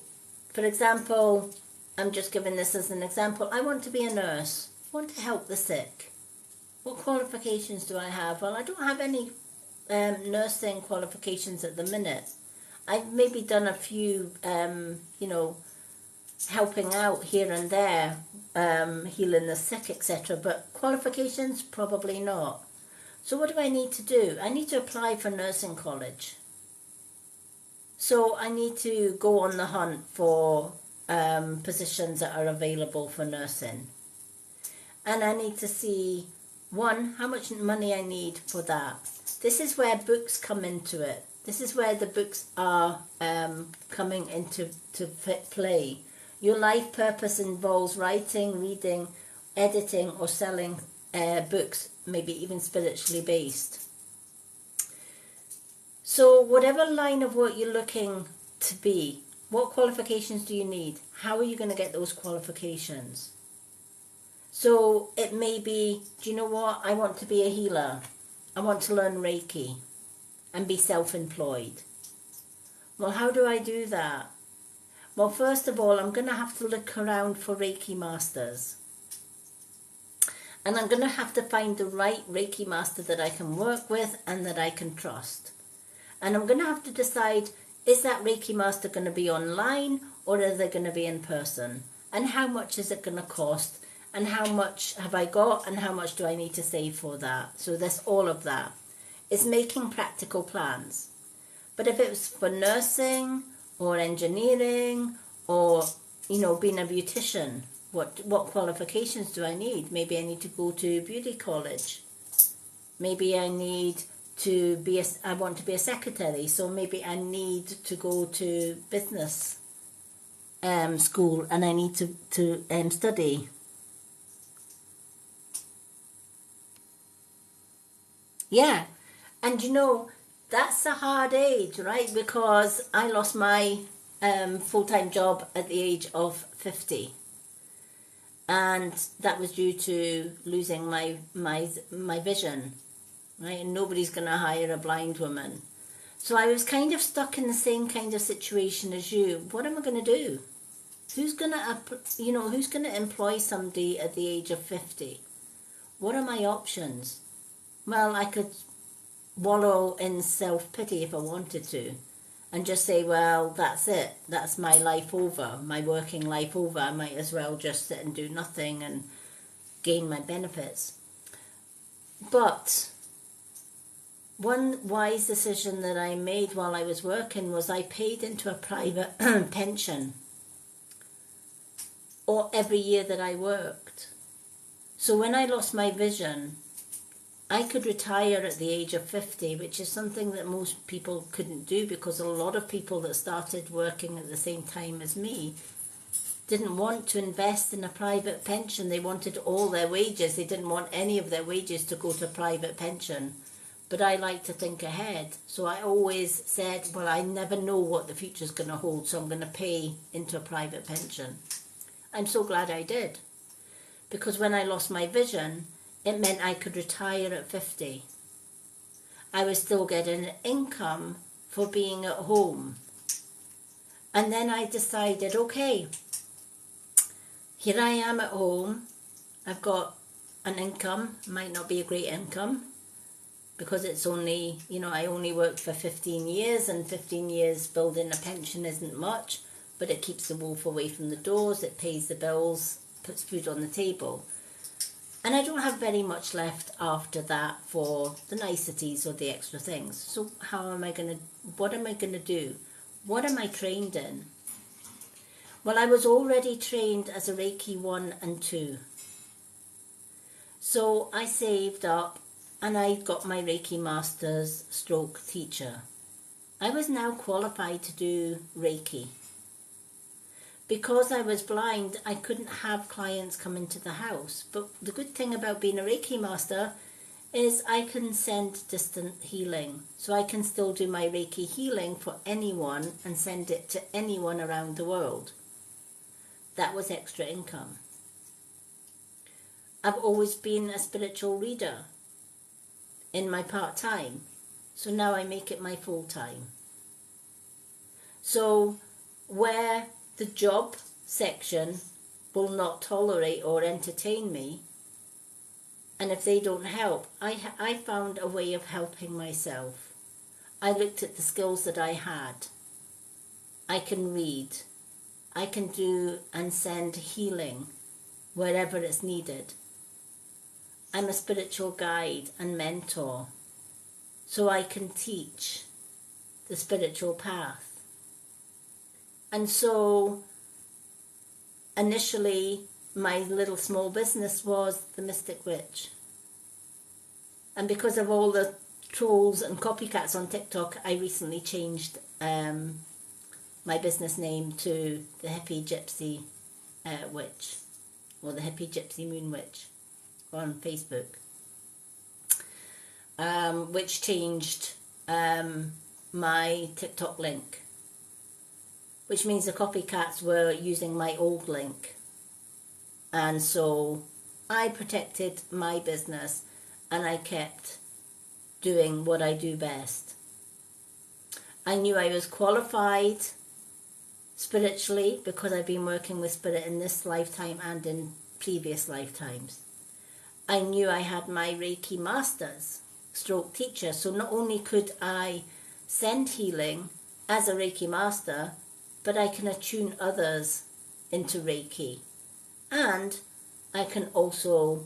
for example, I'm just giving this as an example. I want to be a nurse. I want to help the sick. What qualifications do I have? Well, I don't have any nursing qualifications at the minute. I've maybe done a few, helping out here and there, healing the sick, etc. But qualifications, probably not. So what do I need to do? I need to apply for nursing college. So I need to go on the hunt for positions that are available for nursing. And I need to see, one, how much money I need for that. This is where books come into it. This is where the books are coming into play. Your life purpose involves writing, reading, editing, or selling books, maybe even spiritually based. So whatever line of work you're looking to be, what qualifications do you need? How are you going to get those qualifications? So it may be, do you know what? I want to be a healer. I want to learn Reiki and be self-employed. Well, how do I do that? Well, first of all, I'm going to have to look around for Reiki masters. And I'm going to have to find the right Reiki master that I can work with and that I can trust. And I'm going to have to decide, is that Reiki master going to be online or are they going to be in person? And how much is it going to cost? And how much have I got and how much do I need to save for that? So there's all of that. It's making practical plans. But if it was for nursing or engineering or, being a beautician, what qualifications do I need? Maybe I need to go to beauty college. Maybe I need to I want to be a secretary, so maybe I need to go to business school and I need to study. Yeah, and that's a hard age, right? Because I lost my full-time job at the age of 50. And that was due to losing my vision. Right, and nobody's going to hire a blind woman. So I was kind of stuck in the same kind of situation as you. What am I going to do? Who's going to employ somebody at the age of 50? What are my options? Well, I could wallow in self-pity if I wanted to and just say, well, that's it. That's my life over, my working life over. I might as well just sit and do nothing and gain my benefits. But one wise decision that I made while I was working was I paid into a private pension or every year that I worked. So when I lost my vision, I could retire at the age of 50, which is something that most people couldn't do because a lot of people that started working at the same time as me didn't want to invest in a private pension. They wanted all their wages. They didn't want any of their wages to go to a private pension. But I like to think ahead. So I always said, well, I never know what the future's going to hold, so I'm going to pay into a private pension. I'm so glad I did. Because when I lost my vision, it meant I could retire at 50. I was still getting an income for being at home. And then I decided, okay, here I am at home. I've got an income, might not be a great income, because it's only, I only worked for 15 years and 15 years building a pension isn't much, but it keeps the wolf away from the doors, it pays the bills, puts food on the table. And I don't have very much left after that for the niceties or the extra things. So what am I going to do? What am I trained in? Well, I was already trained as a Reiki 1 and 2. So I saved up and I got my Reiki Master's stroke teacher. I was now qualified to do Reiki. Because I was blind, I couldn't have clients come into the house. But the good thing about being a Reiki Master is I can send distant healing. So I can still do my Reiki healing for anyone and send it to anyone around the world. That was extra income. I've always been a spiritual reader in my part-time, so now I make it my full-time. So where the job section will not tolerate or entertain me, and if they don't help, I found a way of helping myself. I looked at the skills that I had. I can read. I can do and send healing wherever it's needed. I'm a spiritual guide and mentor, so I can teach the spiritual path. And so initially my little small business was The Mystic Witch. And because of all the trolls and copycats on TikTok, I recently changed my business name to The Hippie Gypsy Witch, or The Hippie Gypsy Moon Witch on Facebook, which changed my TikTok link, which means the copycats were using my old link. And so I protected my business and I kept doing what I do best. I knew I was qualified spiritually because I've been working with spirit in this lifetime and in previous lifetimes. I knew I had my Reiki Masters stroke teacher, so not only could I send healing as a Reiki Master, but I can attune others into Reiki, and I can also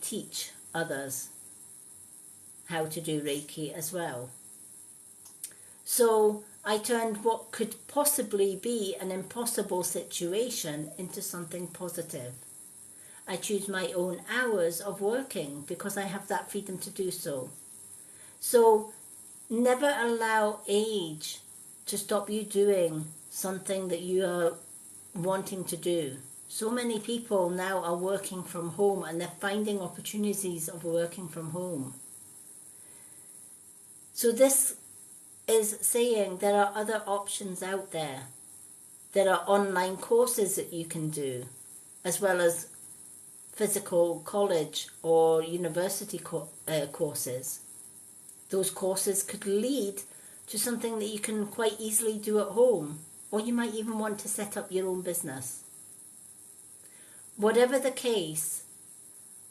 teach others how to do Reiki as well. So I turned what could possibly be an impossible situation into something positive. I choose my own hours of working because I have that freedom to do so. So never allow age to stop you doing something that you are wanting to do. So many people now are working from home and they're finding opportunities of working from home. So this is saying there are other options out there. There are online courses that you can do, as well as physical college or university courses. Those courses could lead to something that you can quite easily do at home, or you might even want to set up your own business. Whatever the case,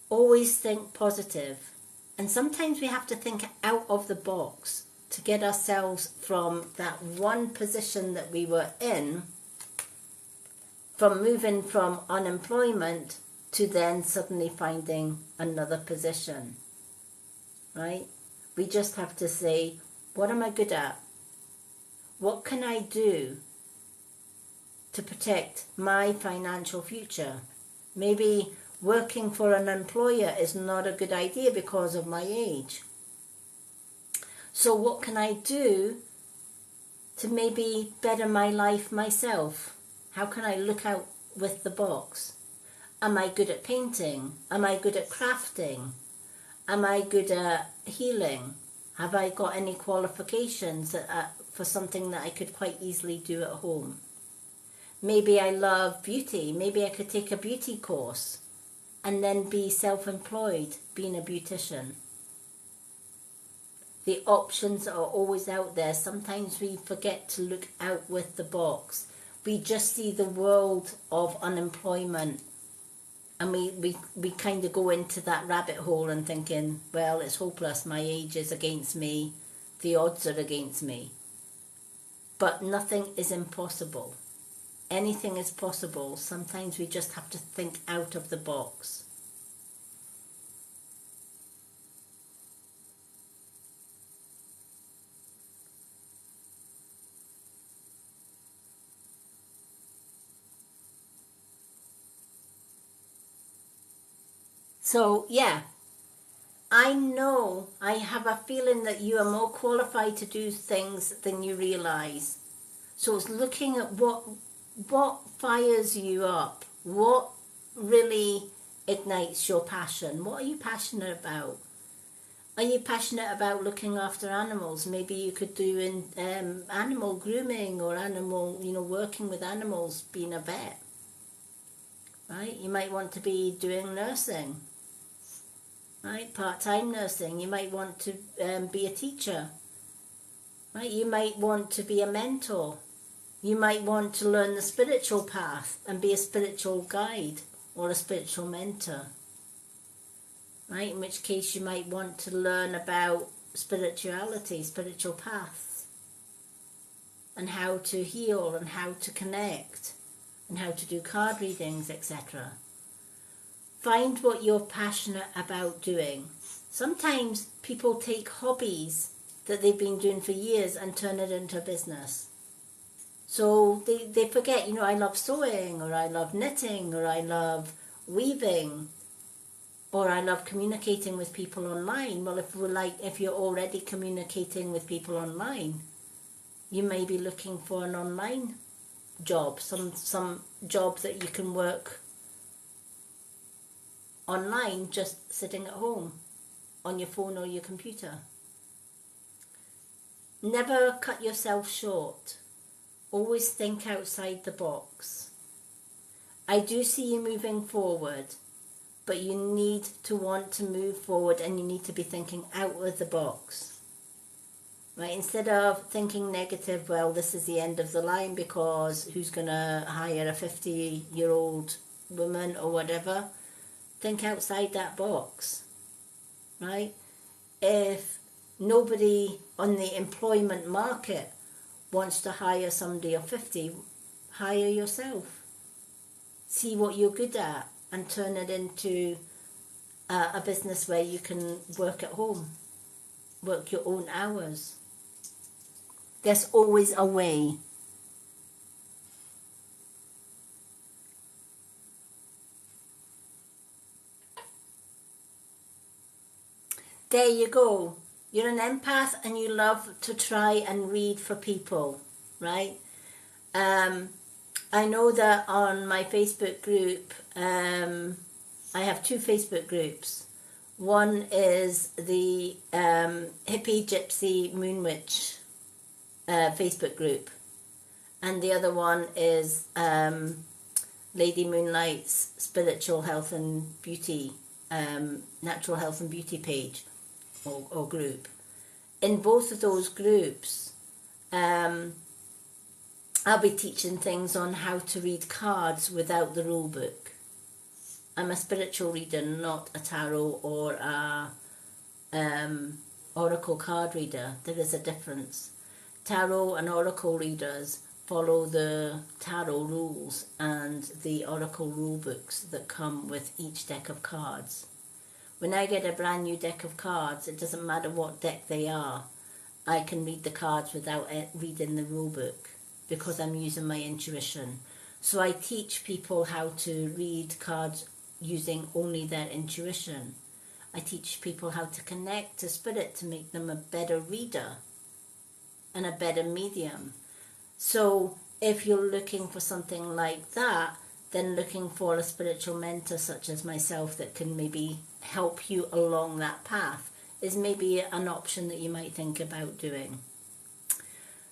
always think positive. And sometimes we have to think out of the box to get ourselves from that one position that we were in, from moving from unemployment to then suddenly finding another position, right? We just have to say, what am I good at? What can I do to protect my financial future? Maybe working for an employer is not a good idea because of my age. So what can I do to maybe better my life myself? How can I look out with the box? Am I good at painting? Am I good at crafting? Am I good at healing? Have I got any qualifications for something that I could quite easily do at home? Maybe I love beauty. Maybe I could take a beauty course and then be self-employed, being a beautician. The options are always out there. Sometimes we forget to look out with the box. We just see the world of unemployment, and we kind of go into that rabbit hole and thinking, well, it's hopeless, my age is against me, the odds are against me. But nothing is impossible. Anything is possible. Sometimes we just have to think out of the box. So, yeah, I know, I have a feeling that you are more qualified to do things than you realise. So it's looking at what fires you up, what really ignites your passion. What are you passionate about? Are you passionate about looking after animals? Maybe you could do animal grooming or animal, working with animals, being a vet. Right? You might want to be doing nursing. Right? Part-time nursing. You might want to be a teacher. Right? You might want to be a mentor. You might want to learn the spiritual path and be a spiritual guide or a spiritual mentor. Right? In which case you might want to learn about spirituality, spiritual paths, and how to heal and how to connect and how to do card readings, etc. Find what you're passionate about doing. Sometimes people take hobbies that they've been doing for years and turn it into a business. So they forget, you know, I love sewing, or I love knitting, or I love weaving, or I love communicating with people online. Well, if you're already communicating with people online, you may be looking for an online job, some job that you can work online just sitting at home on your phone or your computer. Never cut yourself short. Always think outside the box. I do see you moving forward, but you need to want to move forward, and you need to be thinking out of the box. Right? Instead of thinking negative, well, this is the end of the line because who's going to hire a 50-year-old woman or whatever, think outside that box. Right? If nobody on the employment market wants to hire somebody of 50, hire yourself. See what you're good at and turn it into a business where you can work at home, work your own hours. There's always a way. There you go. You're an empath and you love to try and read for people, right? I know that on my Facebook group, I have two Facebook groups. One is the Hippie Gypsy Moon Witch Facebook group, and the other one is Lady Moonlight's Spiritual Health and Beauty, Natural Health and Beauty page or group. In both of those groups, I'll be teaching things on how to read cards without the rule book. I'm a spiritual reader, not a tarot or a oracle card reader. There is a difference. Tarot and oracle readers follow the tarot rules and the oracle rule books that come with each deck of cards. When I get a brand new deck of cards, it doesn't matter what deck they are. I can read the cards without reading the rule book because I'm using my intuition. So I teach people how to read cards using only their intuition. I teach people how to connect to spirit to make them a better reader and a better medium. So if you're looking for something like that, then looking for a spiritual mentor such as myself that can maybe help you along that path is maybe an option that you might think about doing.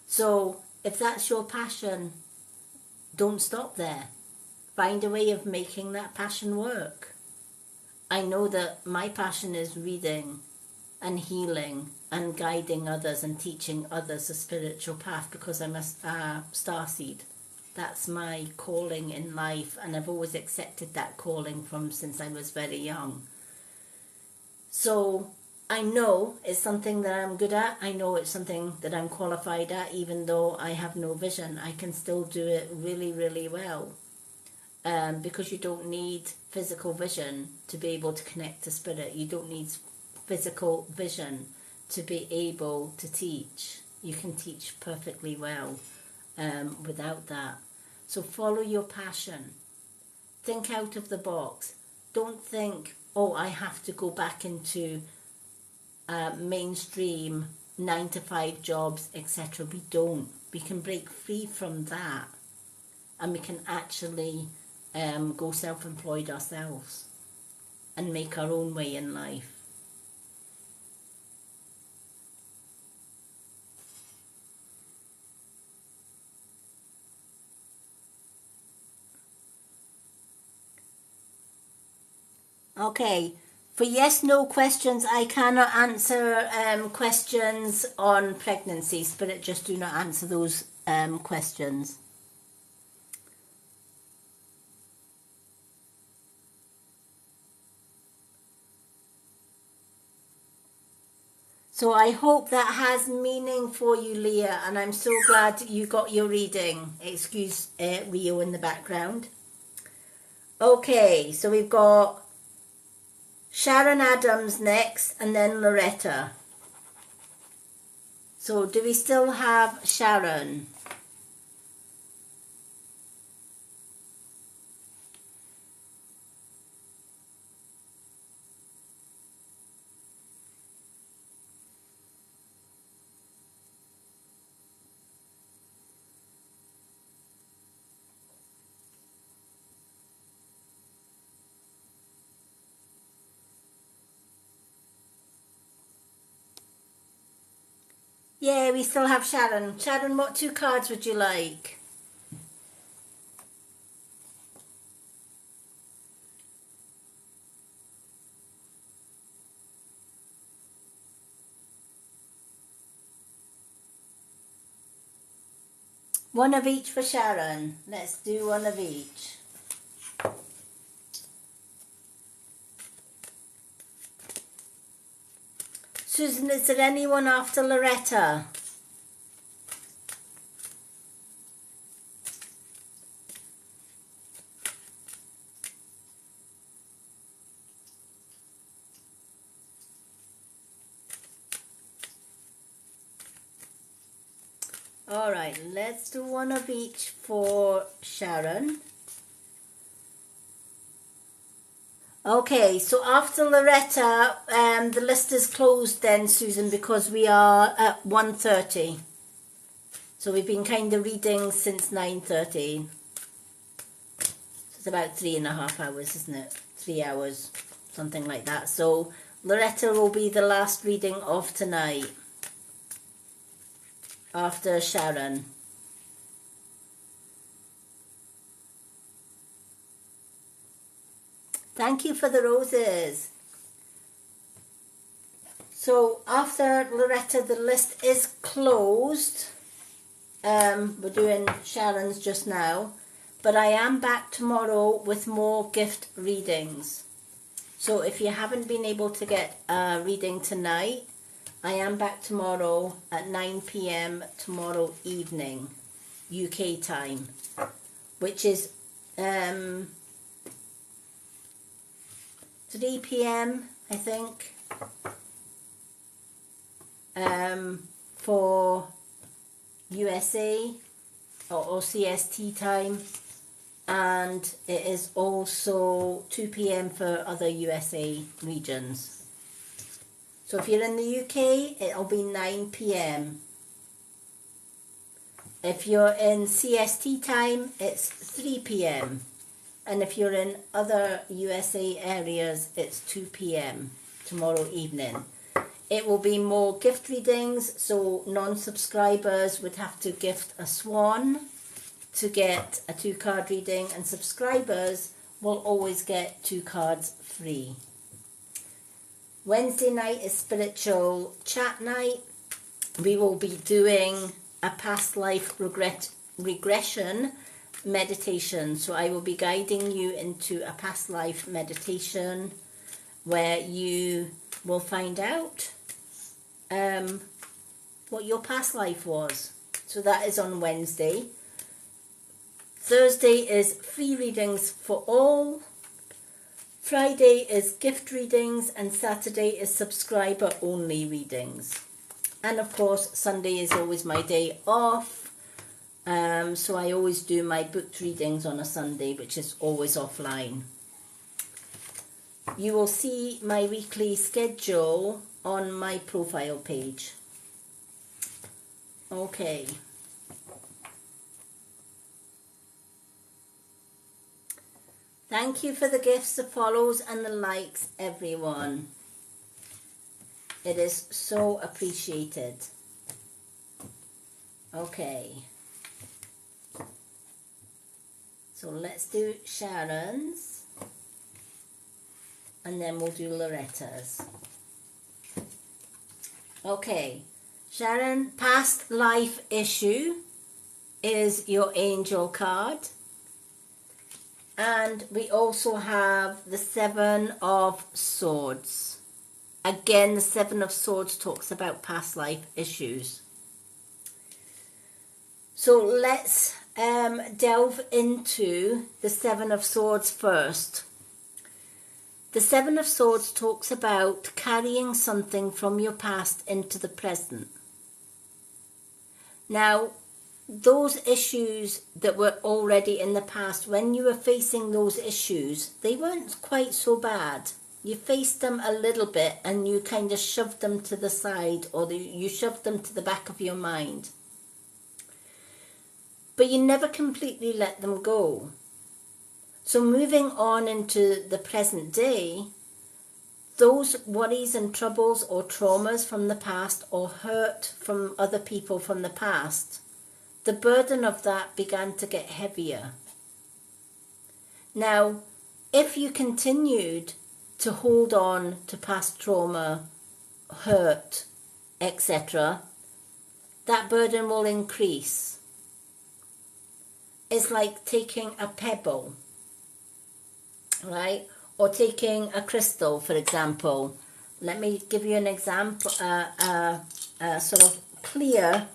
So if that's your passion, don't stop there. Find a way of making that passion work. I know that my passion is reading and healing and guiding others and teaching others a spiritual path because I'm a starseed. That's my calling in life, and I've always accepted that calling from since I was very young. So I know it's something that I'm good at. I know it's something that I'm qualified at, even though I have no vision. I can still do it really, really well. Because you don't need physical vision to be able to connect to spirit. You don't need physical vision to be able to teach. You can teach perfectly well without that. So follow your passion. Think out of the box. Don't think, oh, I have to go back into mainstream 9-to-5 jobs, etc. We don't. We can break free from that, and we can actually go self-employed ourselves and make our own way in life. Okay, for yes/no questions, I cannot answer questions on pregnancy. Spirit, just do not answer those questions. So I hope that has meaning for you, Leah, and I'm so glad you got your reading. Excuse Rio in the background. Okay, so we've got Sharon Adams next, and then Loretta. So do we still have Sharon? Yeah, we still have Sharon. Sharon, what 2 cards would you like? One of each for Sharon. Let's do one of each. Susan, is there anyone after Loretta? Alright, let's do one of each for Sharon. Okay, so after Loretta, the list is closed then, Susan, because we are at 1:30. So we've been kind of reading since 9:30. So it's about 3.5 hours, isn't it? 3 hours, something like that. So Loretta will be the last reading of tonight after Sharon. Thank you for the roses. So after Loretta, the list is closed. We're doing Sharon's just now, but I am back tomorrow with more gift readings. So if you haven't been able to get a reading tonight, I am back tomorrow at 9 p.m. tomorrow evening, UK time, which is 3 p.m. I think, for USA or CST time, and it is also 2 p.m. for other USA regions. So if you're in the UK, it'll be 9 p.m. If you're in CST time, it's 3 p.m. And if you're in other USA areas, it's 2 p.m. tomorrow evening. It will be more gift readings, so non-subscribers would have to gift a swan to get a 2-card reading, and subscribers will always get 2 cards free. Wednesday night is spiritual chat night. We will be doing a past life regression meditation. So I will be guiding you into a past life meditation where you will find out what your past life was. So that is on Wednesday. Thursday is free readings for all. Friday is gift readings, and Saturday is subscriber only readings. And of course Sunday is always my day off. So I always do my booked readings on a Sunday, which is always offline. You will see my weekly schedule on my profile page. Okay. Thank you for the gifts, the follows and the likes, everyone. It is so appreciated. Okay. So let's do Sharon's, and then we'll do Loretta's. Okay, Sharon, past life issue is your angel card. And we also have the 7 of Swords. Again, the 7 of Swords talks about past life issues. So let's delve into the 7 of Swords first. The Seven of Swords talks about carrying something from your past into the present. Now, those issues that were already in the past, when you were facing those issues, they weren't quite so bad. You faced them a little bit and you kind of shoved them to the side, or you shoved them to the back of your mind. But you never completely let them go. So moving on into the present day, those worries and troubles or traumas from the past, or hurt from other people from the past, the burden of that began to get heavier. Now, if you continued to hold on to past trauma, hurt, etc., that burden will increase. It's like taking a pebble, right? Or taking a crystal, for example. Let me give you an example, a sort of clear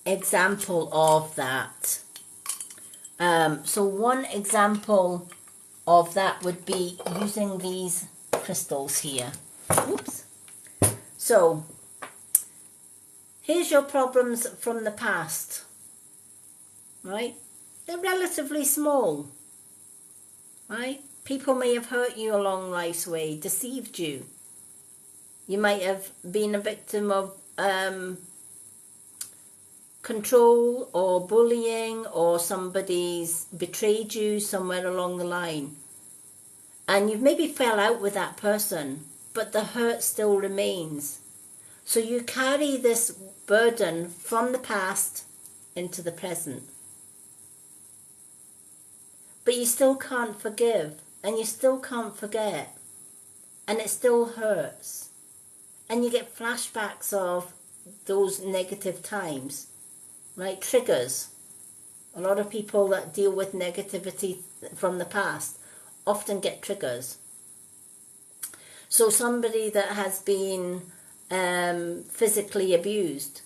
example of that. So one example of that would be using these crystals here. Oops. So here's your problems from the past, right? They're relatively small, right? People may have hurt you along life's way, deceived you. You might have been a victim of control or bullying, or somebody's betrayed you somewhere along the line. And you've maybe fell out with that person, but the hurt still remains. So you carry this burden from the past into the present. But you still can't forgive, and you still can't forget, and it still hurts. And you get flashbacks of those negative times, right? Triggers. A lot of people that deal with negativity from the past often get triggers. So somebody that has been physically abused,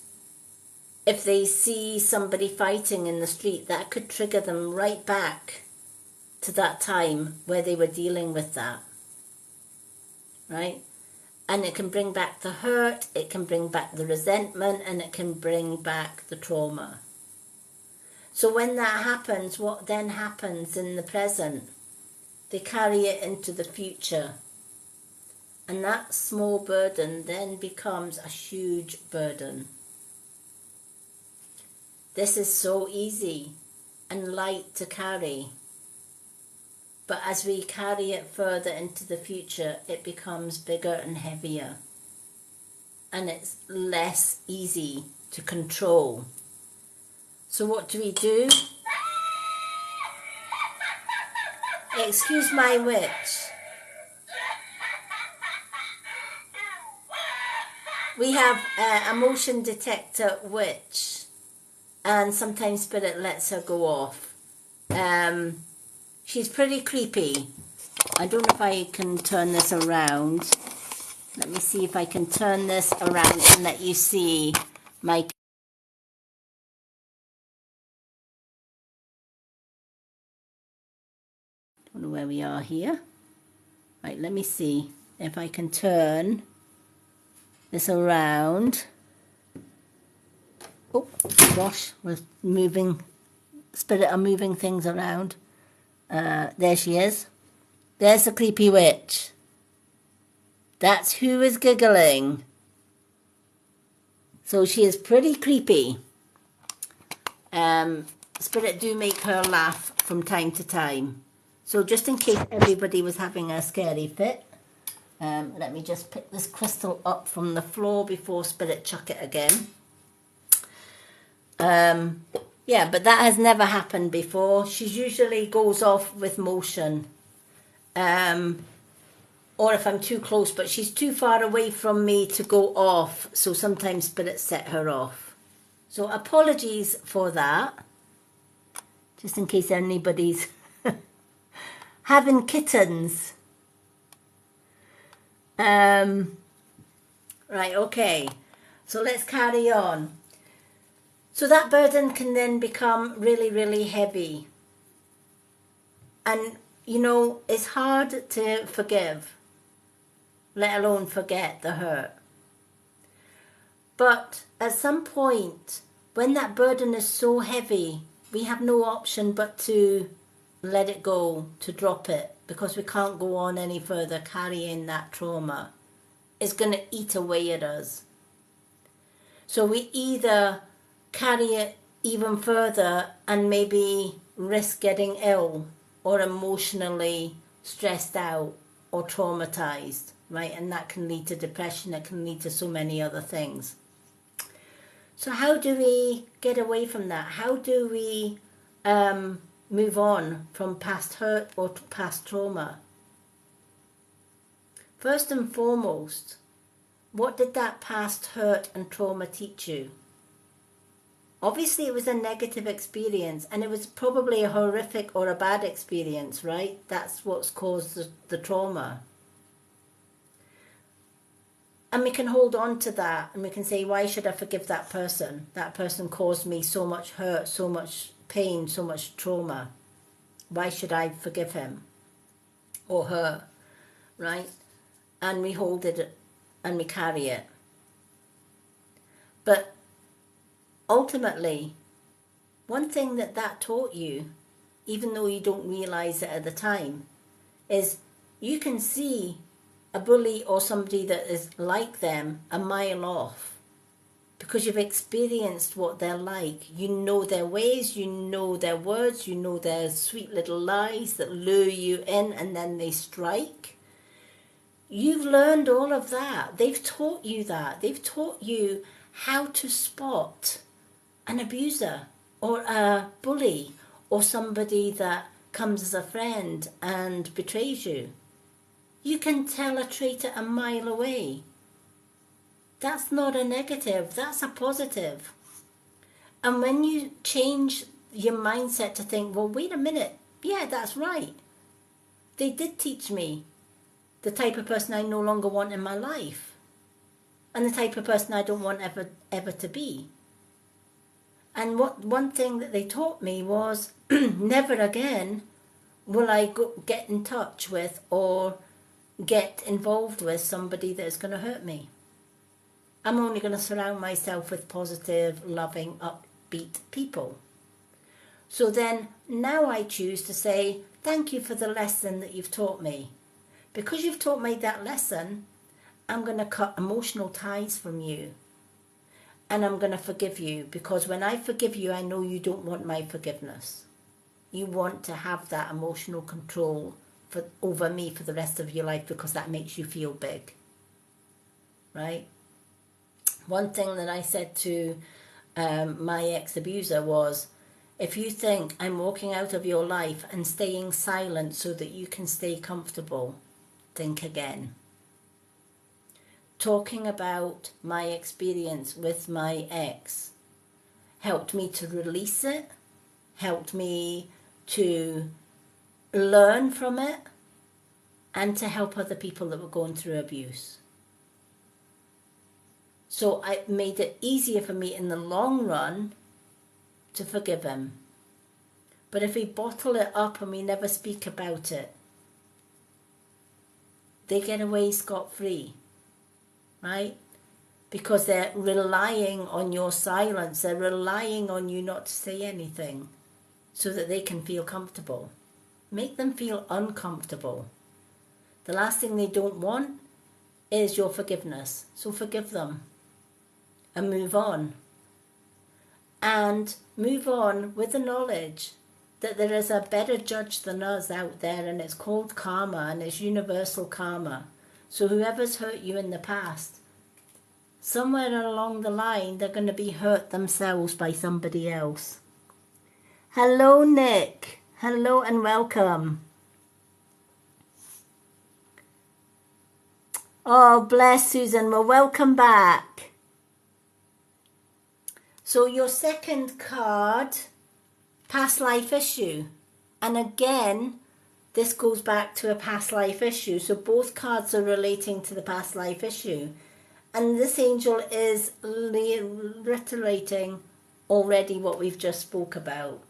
if they see somebody fighting in the street, that could trigger them right back to that time where they were dealing with that, right? And it can bring back the hurt, it can bring back the resentment, and it can bring back the trauma. So when that happens, what then happens in the present? They carry it into the future. And that small burden then becomes a huge burden. This is so easy and light to carry. But as we carry it further into the future, it becomes bigger and heavier. And it's less easy to control. So what do? Excuse my witch. We have a motion detector witch, and sometimes Spirit lets her go off. She's pretty creepy. I don't know if I can turn this around. Let me see if I can turn this around and let you see my... Don't know where we are here. Right, let me see if I can turn this around. Oh gosh, we're moving. Spirit are moving things around. There she is. There's the creepy witch. That's who is giggling. So she is pretty creepy. Spirit do make her laugh from time to time. So just in case everybody was having a scary fit, let me just pick this crystal up from the floor before Spirit chuck it again. Yeah, but that has never happened before. She usually goes off with motion. Or if I'm too close, but she's too far away from me to go off. So sometimes Spirit set her off. So apologies for that. Just in case anybody's having kittens. Right, okay. So let's carry on. So that burden can then become really, really heavy. And, you know, it's hard to forgive. let alone forget the hurt. But at some point, when that burden is so heavy, we have no option but to let it go, to drop it, because we can't go on any further carrying that trauma. It's going to eat away at us. So we either carry it even further and maybe risk getting ill or emotionally stressed out or traumatized, right? And that can lead to depression. It can lead to so many other things. So how do we get away from that? How do we move on from past hurt or past trauma? First and foremost, what did that past hurt and trauma teach you? Obviously, it was a negative experience, and it was probably a horrific or a bad experience, right? That's what's caused the trauma. And we can hold on to that, and we can say, why should I forgive that person? That person caused me so much hurt, so much pain, so much trauma. Why should I forgive him or her, right? And we hold it and we carry it. But ultimately, one thing that taught you, even though you don't realize it at the time, is you can see a bully or somebody that is like them a mile off because you've experienced what they're like. You know their ways, you know their words, you know their sweet little lies that lure you in and then they strike. You've learned all of that. They've taught you that. They've taught you how to spot an abuser or a bully or somebody that comes as a friend and betrays you. You can tell a traitor a mile away. That's not a negative, that's a positive. And when you change your mindset to think, well, wait a minute, yeah, that's right. They did teach me the type of person I no longer want in my life and the type of person I don't want ever to be. And one thing that they taught me was never again will I get in touch with or get involved with somebody that is going to hurt me. I'm only going to surround myself with positive, loving, upbeat people. So then now I choose to say, thank you for the lesson that you've taught me. Because you've taught me that lesson, I'm going to cut emotional ties from you. And I'm going to forgive you. Because when I forgive you, I know you don't want my forgiveness. You want to have that emotional control over me for the rest of your life because that makes you feel big. Right? One thing that I said to my ex-abuser was, if you think I'm walking out of your life and staying silent so that you can stay comfortable, think again. Talking about my experience with my ex helped me to release it, helped me to learn from it, and to help other people that were going through abuse. So it made it easier for me in the long run to forgive him. But if we bottle it up and we never speak about it, they get away scot-free, right? Because they're relying on your silence. They're relying on you not to say anything so that they can feel comfortable. Make them feel uncomfortable. The last thing they don't want is your forgiveness. So forgive them and move on. And move on with the knowledge that there is a better judge than us out there, and it's called karma, and it's universal karma. So whoever's hurt you in the past, somewhere along the line, they're going to be hurt themselves by somebody else. Hello, Nick. Hello and welcome. Oh, bless Susan. Well, welcome back. So your second card, past life issue. And again, this goes back to a past life issue. So both cards are relating to the past life issue. And this angel is reiterating already what we've just spoke about.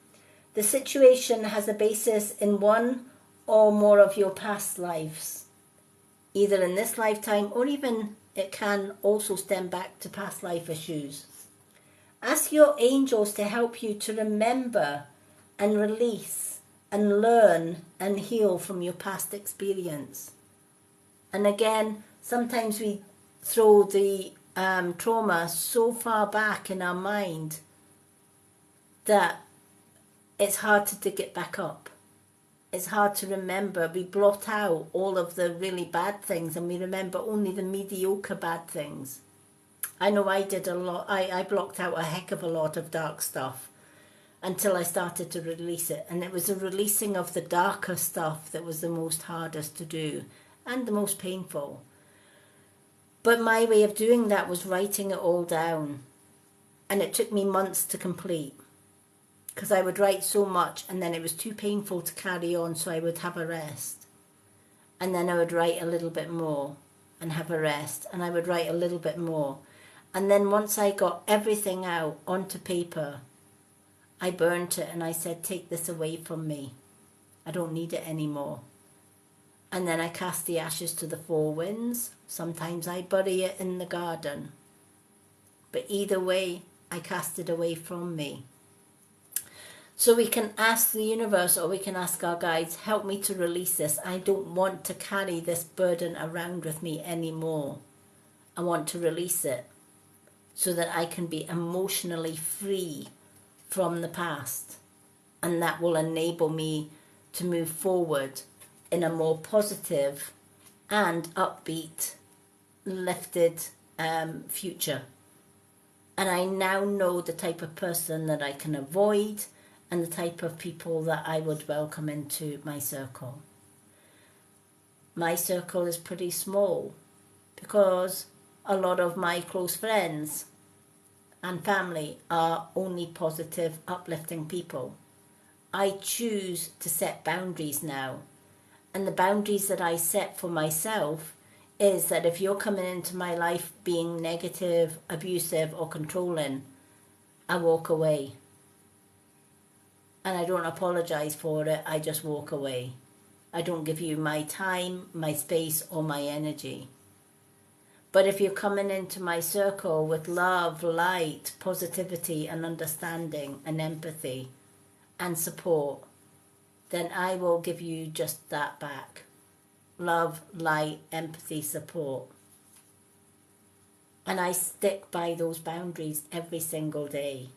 The situation has a basis in one or more of your past lives. either in this lifetime or even it can also stem back to past life issues. Ask your angels to help you to remember and release and learn and heal from your past experience. And again, sometimes we throw the trauma so far back in our mind that it's hard to dig it back up. It's hard to remember. We blot out all of the really bad things and we remember only the mediocre bad things. I know I did a lot. I blocked out a heck of a lot of dark stuff until I started to release it. And it was the releasing of the darker stuff that was the most hardest to do and the most painful. But my way of doing that was writing it all down. And it took me months to complete, because I would write so much and then it was too painful to carry on, so I would have a rest. And then I would write a little bit more and have a rest, and I would write a little bit more. And then once I got everything out onto paper, I burnt it and I said, take this away from me. I don't need it anymore. And then I cast the ashes to the four winds. Sometimes I bury it in the garden. But either way, I cast it away from me. So we can ask the universe, or we can ask our guides, help me to release this. I don't want to carry this burden around with me anymore. I want to release it so that I can be emotionally free from the past. And that will enable me to move forward in a more positive and upbeat, lifted future. And I now know the type of person that I can avoid and the type of people that I would welcome into my circle. My circle is pretty small because a lot of my close friends and family are only positive, uplifting people. I choose to set boundaries now. And the boundaries that I set for myself is that if you're coming into my life being negative, abusive, or controlling, I walk away. And I don't apologize for it, I just walk away. I don't give you my time, my space, or my energy. But if you're coming into my circle with love, light, positivity, and understanding, and empathy, and support, then I will give you just that back. Love, light, empathy, support. And I stick by those boundaries every single day.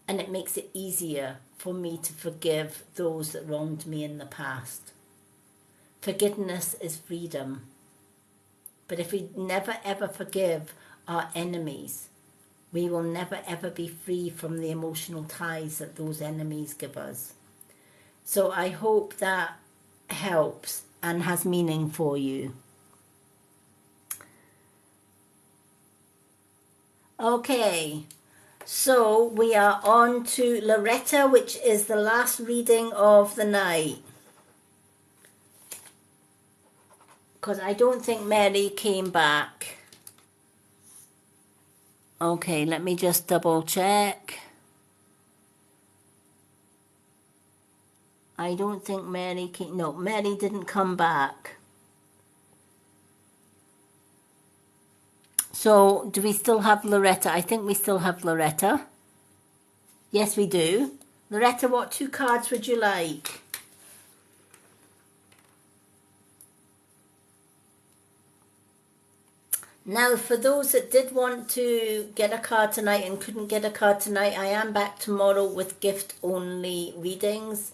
And it makes it easier for me to forgive those that wronged me in the past. Forgiveness is freedom. But if we never ever forgive our enemies, we will never ever be free from the emotional ties that those enemies give us. So I hope that helps and has meaning for you. Okay, so we are on to Loretta, which is the last reading of the night. Because I don't think Mary came back. Okay, let me just double check. I don't think Mary came. No, Mary didn't come back. So, do we still have Loretta? I think we still have Loretta. Yes, we do. Loretta, what 2 cards would you like? Now, for those that did want to get a card tonight and couldn't get a card tonight, I am back tomorrow with gift-only readings.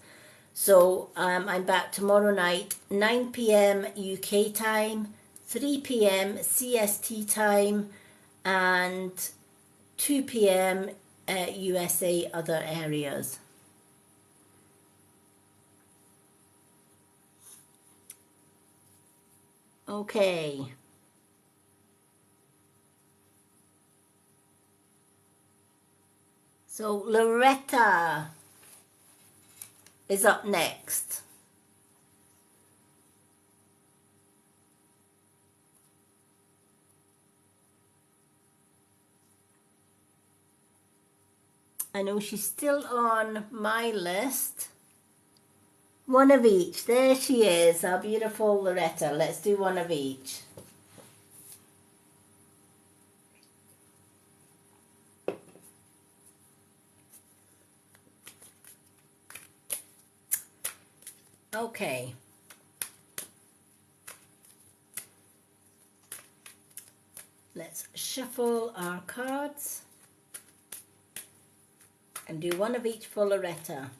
So I'm back tomorrow night, 9 p.m. UK time, 3 p.m. CST time, and 2 p.m. USA other areas. Okay. So Loretta is up next. I know she's still on my list, One of each. There she is, our beautiful Loretta. Let's do one of each. Okay. Let's shuffle our cards and do one of each for Loretta.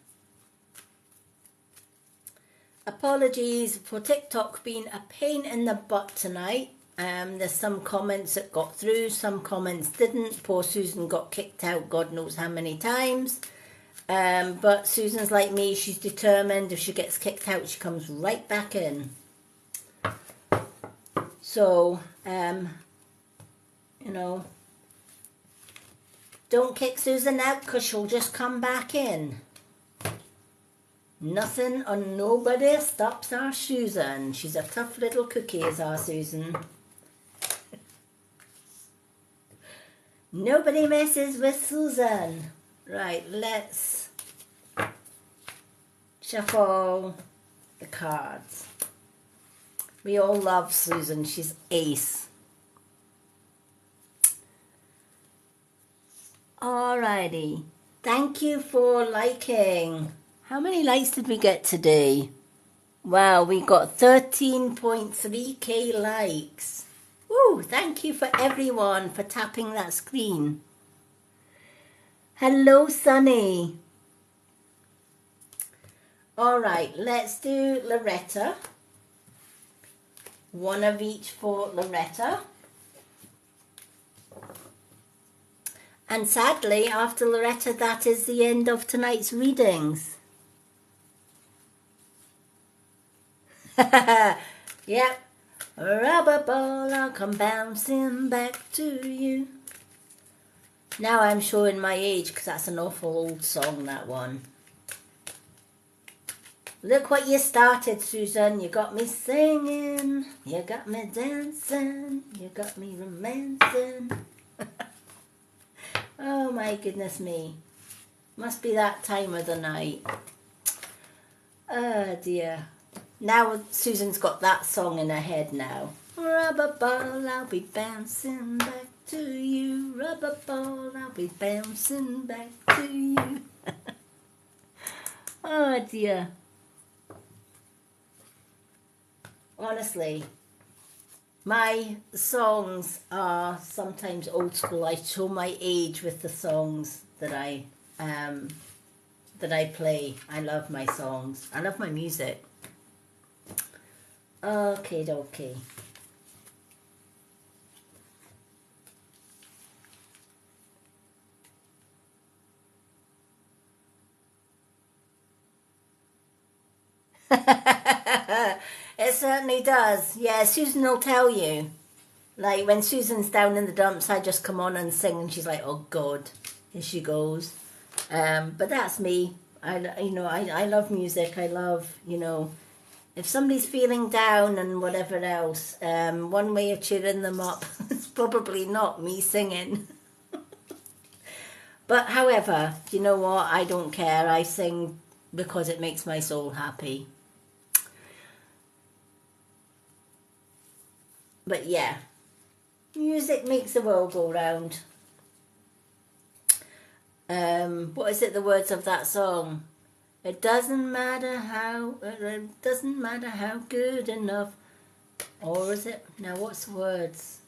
Apologies for TikTok being a pain in the butt tonight. There's some comments that got through, some comments didn't. Poor Susan got kicked out God knows how many times. But Susan's like me, she's determined. If she gets kicked out, she comes right back in. So, you know, don't kick Susan out because she'll just come back in. Nothing or nobody stops our Susan. She's a tough little cookie, is our Susan. Nobody messes with Susan. Right, let's shuffle the cards. We all love Susan. She's ace. Alrighty. Thank you for liking. How many likes did we get today? Wow, we got 13.3k likes. Woo, thank you for everyone for tapping that screen. Hello, Sunny. Alright, let's do Loretta. One of each for Loretta. And sadly, after Loretta, that is the end of tonight's readings. Yep. Rubber ball, I'll come bouncing back to you. Now I'm showing my age because that's an awful old song, that one. Look what you started, Susan. You got me singing. You got me dancing. You got me romancing. Oh my goodness me. Must be that time of the night. Oh dear. Now Susan's got that song in her head now. Rubber ball, I'll be bouncing back to you. Rubber ball, I'll be bouncing back to you. Oh dear. Honestly, my songs are sometimes old school. I show my age with the songs that I play. I love my songs. I love my music. Okay, dokie. It certainly does. Yeah, Susan will tell you. Like when Susan's down in the dumps, I just come on and sing, and she's like, "Oh God, here she goes." But that's me. I love music. I love, if somebody's feeling down and whatever else, one way of cheering them up is probably not me singing. But however, you know what? I don't care. I sing because it makes my soul happy. But yeah, music makes the world go round. What is it, the words of that song? It doesn't matter how good enough. Or is it? Now what's the words?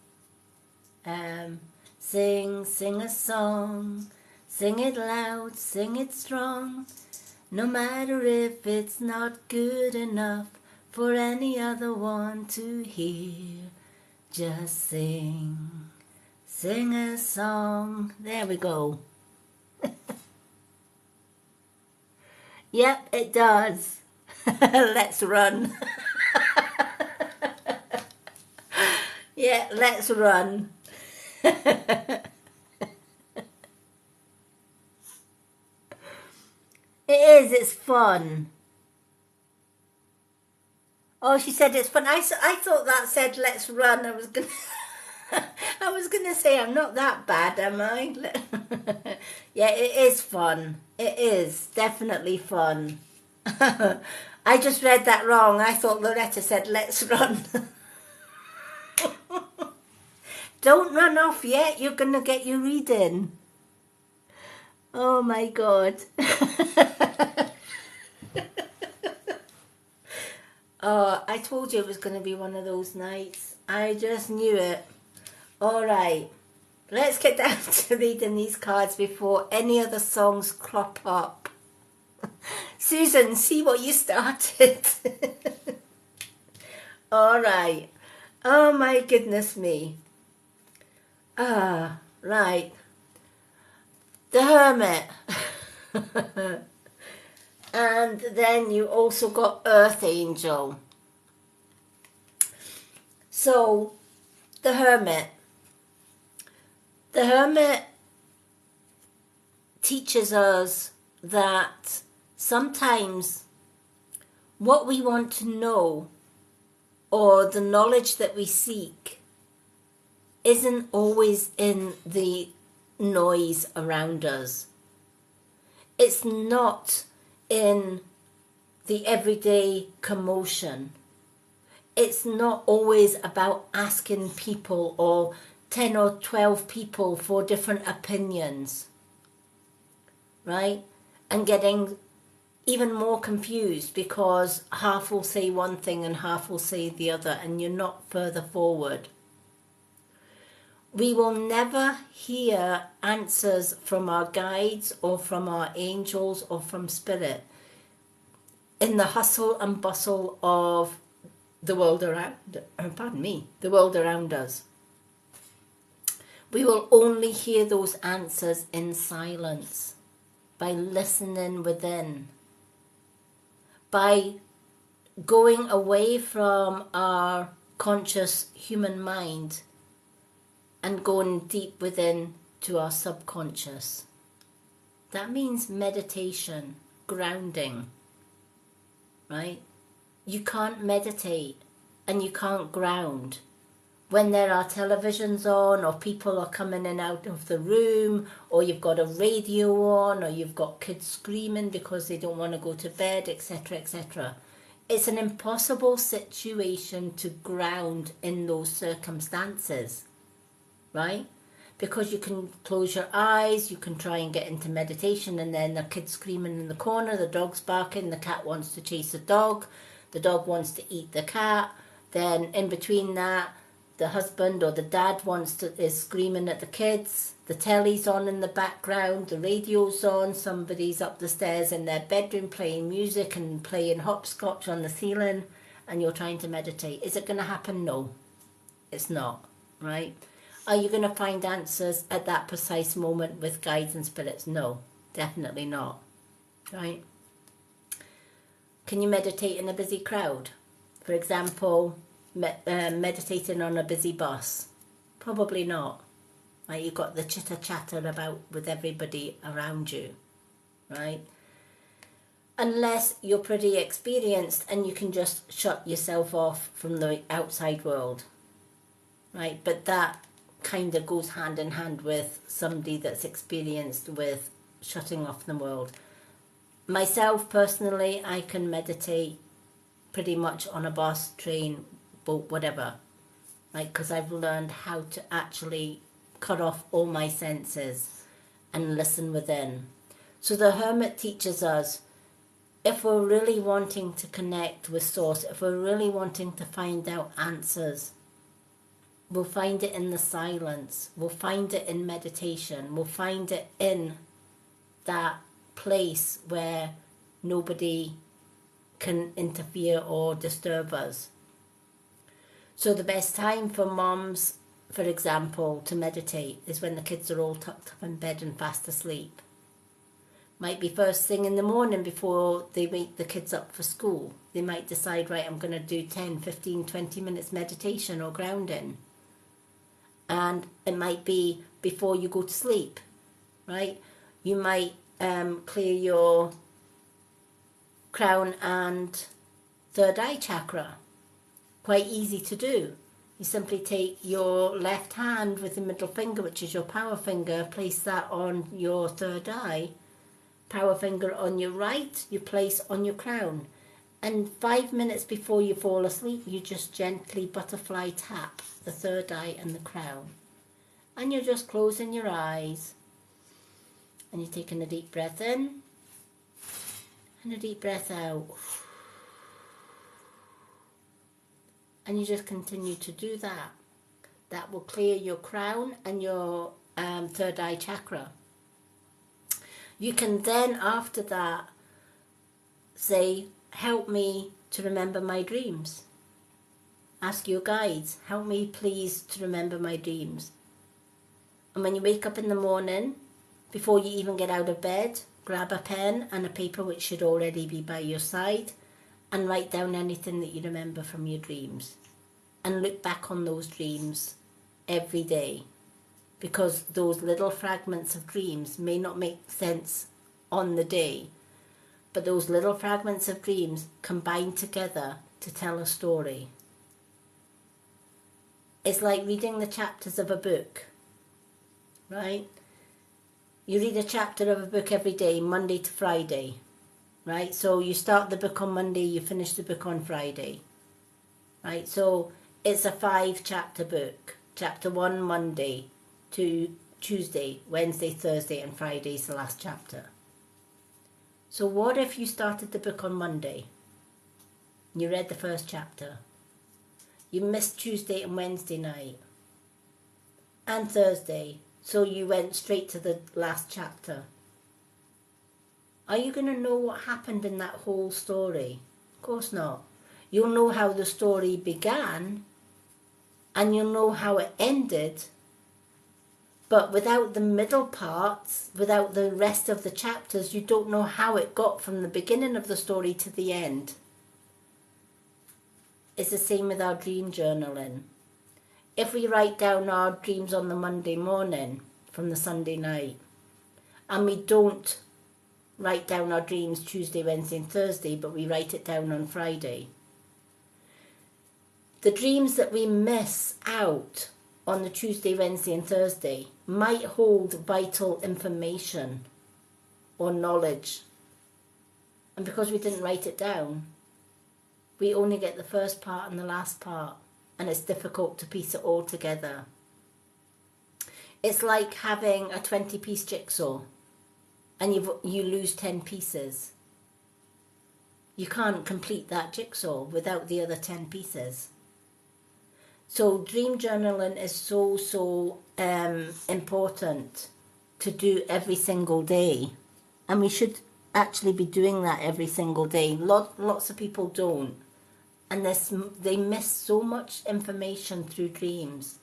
Sing a song. Sing it loud, sing it strong. No matter if it's not good enough for any other one to hear. Just sing a song. There we go. Yep, it does. Let's run. Yeah, let's run. It is, it's fun. Oh, she said it's fun. I thought that said let's run. I was gonna say I'm not that bad, am I? Yeah, it is fun. It is definitely fun. I just read that wrong. I thought Loretta said, let's run. Don't run off yet. You're going to get your reading. Oh, my God. Oh, I told you it was going to be one of those nights. I just knew it. All right. Let's get down to reading these cards before any other songs crop up. Susan, see what you started. All right. Oh, my goodness me. Right. The Hermit. And then you also got Earth Angel. So, the Hermit. The Hermit teaches us that sometimes what we want to know or the knowledge that we seek isn't always in the noise around us. It's not in the everyday commotion. It's not always about asking people or 10 or 12 people for different opinions, right? And getting even more confused because half will say one thing and half will say the other, and you're not further forward. We will never hear answers from our guides or from our angels or from spirit in the hustle and bustle of the world around, the world around us. We will only hear those answers in silence, by listening within, by going away from our conscious human mind and going deep within to our subconscious. That means meditation, grounding, right? You can't meditate and you can't ground when there are televisions on or people are coming in and out of the room, or you've got a radio on, or you've got kids screaming because they don't want to go to bed, etc., etc. It's an impossible situation to ground in those circumstances, right? Because you can close your eyes, you can try and get into meditation, and then the kid's screaming in the corner, the dog's barking, the cat wants to chase the dog wants to eat the cat, then in between that, the husband or the dad is screaming at the kids, the telly's on in the background, the radio's on, somebody's up the stairs in their bedroom playing music and playing hopscotch on the ceiling, and you're trying to meditate. Is it going to happen? No, it's not, right? Are you going to find answers at that precise moment with guides and spirits? No, definitely not, right? Can you meditate in a busy crowd? For example, meditating on a busy bus? Probably not. Right? You've got the chitter chatter about with everybody around you, right? Unless you're pretty experienced and you can just shut yourself off from the outside world, right? But that kind of goes hand in hand with somebody that's experienced with shutting off the world. Myself personally, I can meditate pretty much on a bus, train, boat, whatever, right? Because I've learned how to actually cut off all my senses and listen within. So the Hermit teaches us, if we're really wanting to connect with Source, if we're really wanting to find out answers, we'll find it in the silence, we'll find it in meditation, we'll find it in that place where nobody can interfere or disturb us. So the best time for moms, for example, to meditate is when the kids are all tucked up in bed and fast asleep. Might be first thing in the morning before they wake the kids up for school. They might decide, right, I'm going to do 10, 15, 20 minutes meditation or grounding. And it might be before you go to sleep, right? You might clear your crown and third eye chakra. Quite easy to do. You simply take your left hand with the middle finger, which is your power finger, place that on your third eye. Power finger on your right, you place on your crown. And 5 minutes before you fall asleep, you just gently butterfly tap the third eye and the crown. And you're just closing your eyes. And you're taking a deep breath in and a deep breath out. And you just continue to do that. That will clear your crown and your third eye chakra. You can then, after that, say, help me to remember my dreams. Ask your guides, help me please to remember my dreams. And when you wake up in the morning, before you even get out of bed, grab a pen and a paper which should already be by your side and write down anything that you remember from your dreams. And look back on those dreams every day, because those little fragments of dreams may not make sense on the day, but those little fragments of dreams combine together to tell a story. It's like reading the chapters of a book, right? You read a chapter of a book every day, Monday to Friday, right? So you start the book on Monday, you finish the book on Friday, right? So it's a 5-chapter book. Chapter 1 Monday to Tuesday, Wednesday, Thursday and Friday is the last chapter. So what if you started the book on Monday? You read the first chapter. You missed Tuesday and Wednesday night. And Thursday. So you went straight to the last chapter. Are you going to know what happened in that whole story? Of course not. You'll know how the story began and you'll know how it ended, but without the middle parts, without the rest of the chapters, you don't know how it got from the beginning of the story to the end. It's the same with our dream journaling. If we write down our dreams on the Monday morning from the Sunday night, and we don't write down our dreams Tuesday, Wednesday and Thursday, but we write it down on Friday, the dreams that we miss out on the Tuesday, Wednesday and Thursday might hold vital information or knowledge. And because we didn't write it down, we only get the first part and the last part, and it's difficult to piece it all together. It's like having a 20-piece jigsaw and you lose 10 pieces. You can't complete that jigsaw without the other 10 pieces. So dream journaling is so important to do every single day. And we should actually be doing that every single day. Lots of people don't. And they miss so much information through dreams.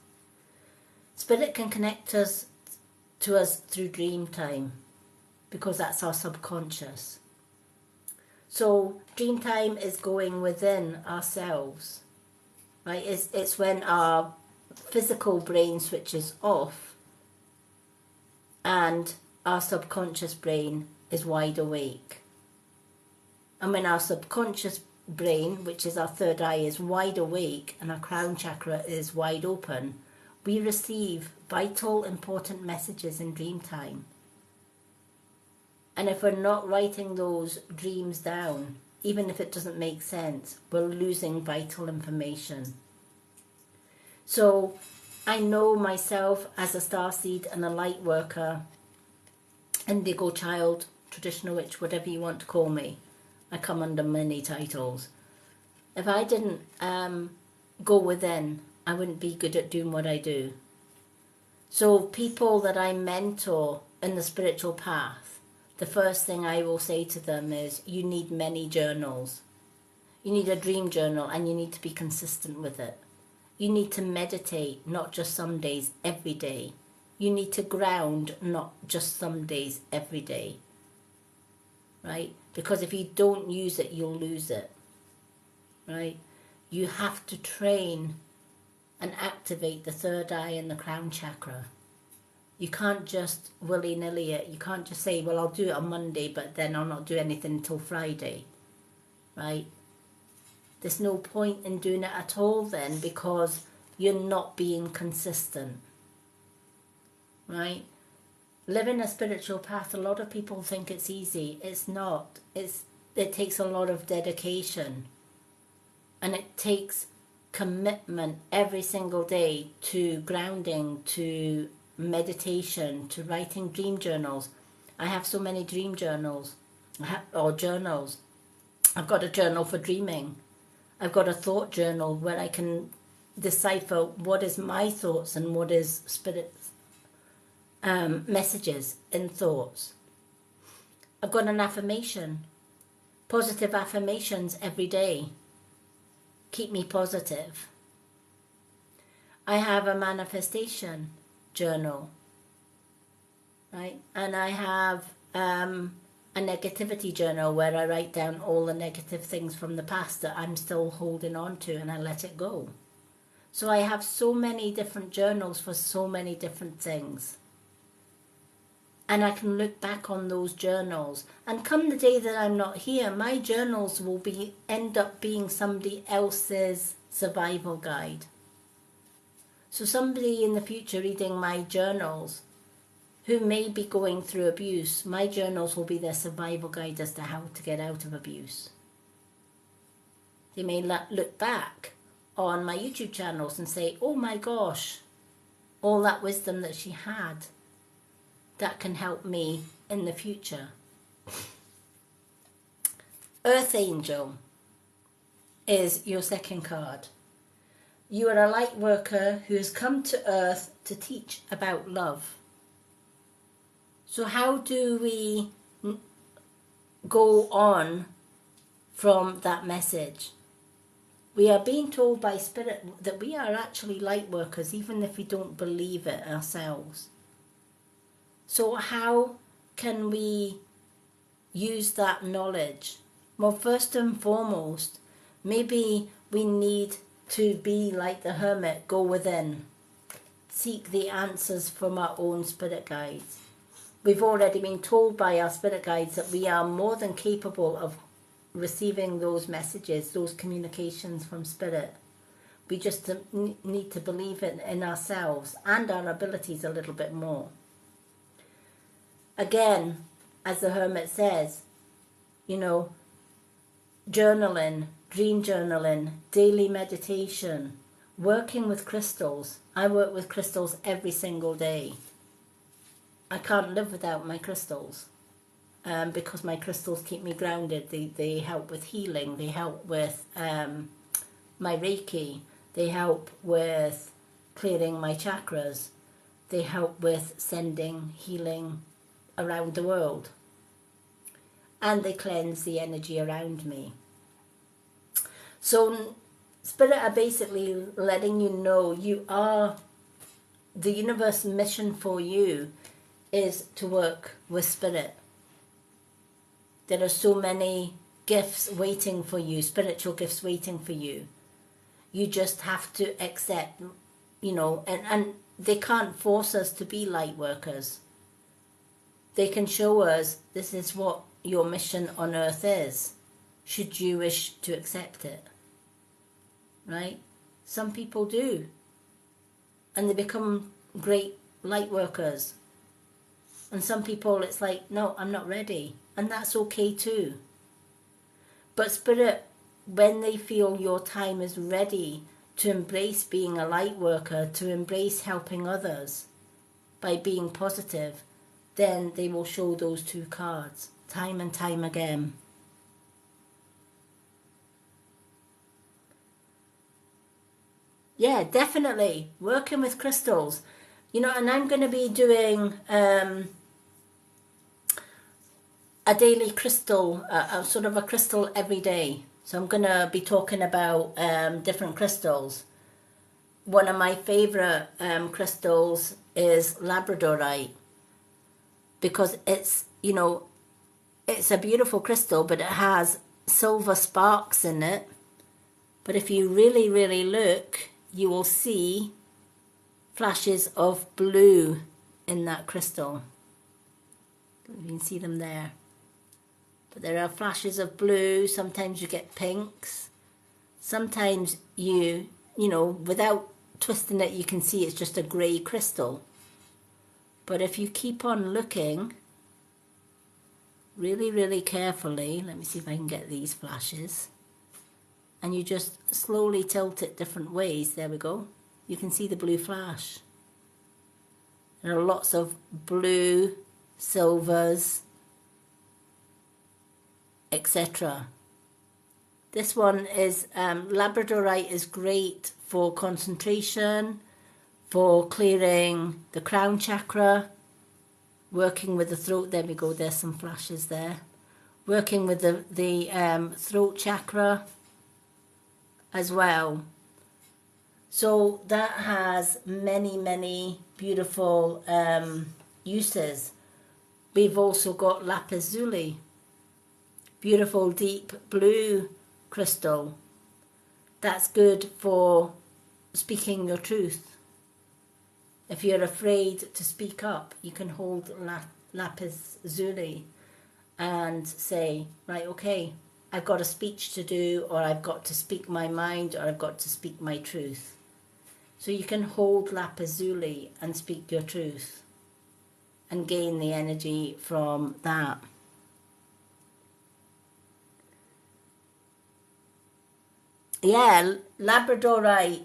Spirit can connect us to us through dream time, because that's our subconscious. So dream time is going within ourselves. Right? It's when our physical brain switches off and our subconscious brain is wide awake. And when our subconscious brain, which is our third eye, is wide awake and our crown chakra is wide open, we receive vital, important messages in dream time. And if we're not writing those dreams down, even if it doesn't make sense, we're losing vital information. So I know myself as a starseed and a light worker, indigo child, traditional witch, whatever you want to call me. I come under many titles. If I didn't go within, I wouldn't be good at doing what I do. So people that I mentor in the spiritual path, the first thing I will say to them is, you need many journals. You need a dream journal and you need to be consistent with it. You need to meditate, not just some days, every day. You need to ground, not just some days, every day. Right? Because if you don't use it, you'll lose it. Right? You have to train and activate the third eye and the crown chakra. You can't just willy-nilly it. You can't just say, well, I'll do it on Monday, but then I'll not do anything until Friday. Right? There's no point in doing it at all then, because you're not being consistent. Right? Living a spiritual path, a lot of people think it's easy. It's not. It's it takes a lot of dedication, and it takes commitment every single day to grounding, to meditation, to writing dream journals. I have so many dream journals, or journals. I've got a journal for dreaming. I've got a thought journal where I can decipher what is my thoughts and what is Spirit's messages in thoughts. I've got an affirmation, positive affirmations every day. Keep me positive. I have a manifestation journal, right? And I have a negativity journal where I write down all the negative things from the past that I'm still holding on to, and I let it go. So I have so many different journals for so many different things. And I can look back on those journals. And come the day that I'm not here, my journals will end up being somebody else's survival guide. So somebody in the future reading my journals who may be going through abuse, my journals will be their survival guide as to how to get out of abuse. They may look back on my YouTube channels and say, oh my gosh, all that wisdom that she had, that can help me in the future. Earth Angel is your second card. You are a light worker who has come to Earth to teach about love. So how do we go on from that message? We are being told by Spirit that we are actually light workers, even if we don't believe it ourselves. So how can we use that knowledge? Well, first and foremost, maybe we need to be like the hermit, go within, seek the answers from our own spirit guides. We've already been told by our spirit guides that we are more than capable of receiving those messages, those communications from Spirit. We just need to believe in ourselves and our abilities a little bit more. Again, as the hermit says, journaling, dream journaling, daily meditation, working with crystals. I work with crystals every single day. I can't live without my crystals because my crystals keep me grounded. They help with healing. They help with my Reiki. They help with clearing my chakras. They help with sending healing around the world, and they cleanse the energy around me. So Spirit are basically letting you know the universe mission for you is to work with Spirit. There are so many gifts waiting for you, spiritual gifts waiting for you. You just have to accept, and they can't force us to be light workers. They can show us this is what your mission on earth is, should you wish to accept it. Right? Some people do. And they become great light workers. And some people, it's like, no, I'm not ready. And that's okay too. But Spirit, when they feel your time is ready to embrace being a light worker, to embrace helping others by being positive, then they will show those two cards time and time again. Yeah, definitely. Working with crystals. And I'm going to be doing a daily crystal, sort of a crystal every day. So I'm going to be talking about different crystals. One of my favourite crystals is Labradorite, because it's a beautiful crystal, but it has silver sparks in it. But if you really, really look, you will see flashes of blue in that crystal. You can see them there. But there are flashes of blue. Sometimes you get pinks. Sometimes without twisting it, you can see it's just a grey crystal. But if you keep on looking, really, really carefully. Let me see if I can get these flashes. And you just slowly tilt it different ways. There we go. You can see the blue flash. There are lots of blue, silvers, etc. This one is, Labradorite is great for concentration, for clearing the crown chakra, working with the throat. There we go, there's some flashes there. Working with the throat chakra as well. So that has many, many beautiful uses. We've also got lapis lazuli, beautiful deep blue crystal. That's good for speaking your truth. If you're afraid to speak up, you can hold lapis lazuli and say, right, okay, I've got a speech to do, or I've got to speak my mind, or I've got to speak my truth. So you can hold lapis lazuli and speak your truth and gain the energy from that. Yeah, Labradorite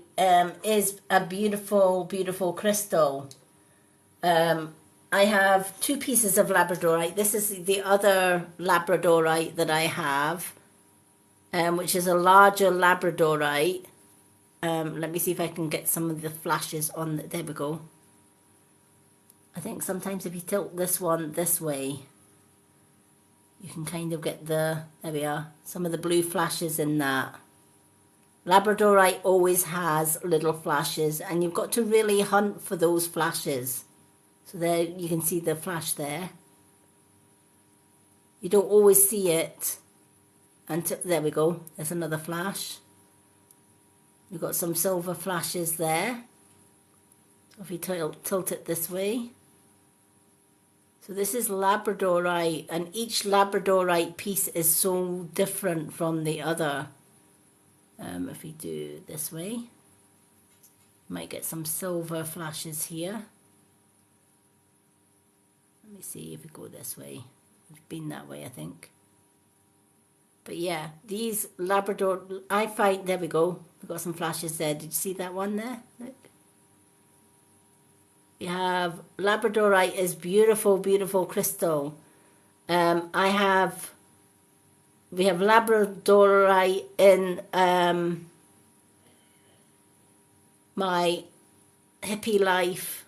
is a beautiful, beautiful crystal. I have 2 pieces of Labradorite. This is the other Labradorite that I have, which is a larger Labradorite. Let me see if I can get some of the flashes on. There we go. I think sometimes if you tilt this one this way, you can kind of get there we are, some of the blue flashes in that. Labradorite always has little flashes, and you've got to really hunt for those flashes. So there you can see the flash there. You don't always see it until, there we go, there's another flash. You've got some silver flashes there. So if you tilt it this way. So this is Labradorite, and each Labradorite piece is so different from the other. If we do this way, might get some silver flashes here. Let me see if we go this way. We've been that way, I think. But yeah, these Labrador, I find, there we go. We've got some flashes there. Did you see that one there? Look. We have Labradorite is beautiful, beautiful crystal. We have Labradorite in my Hippie Life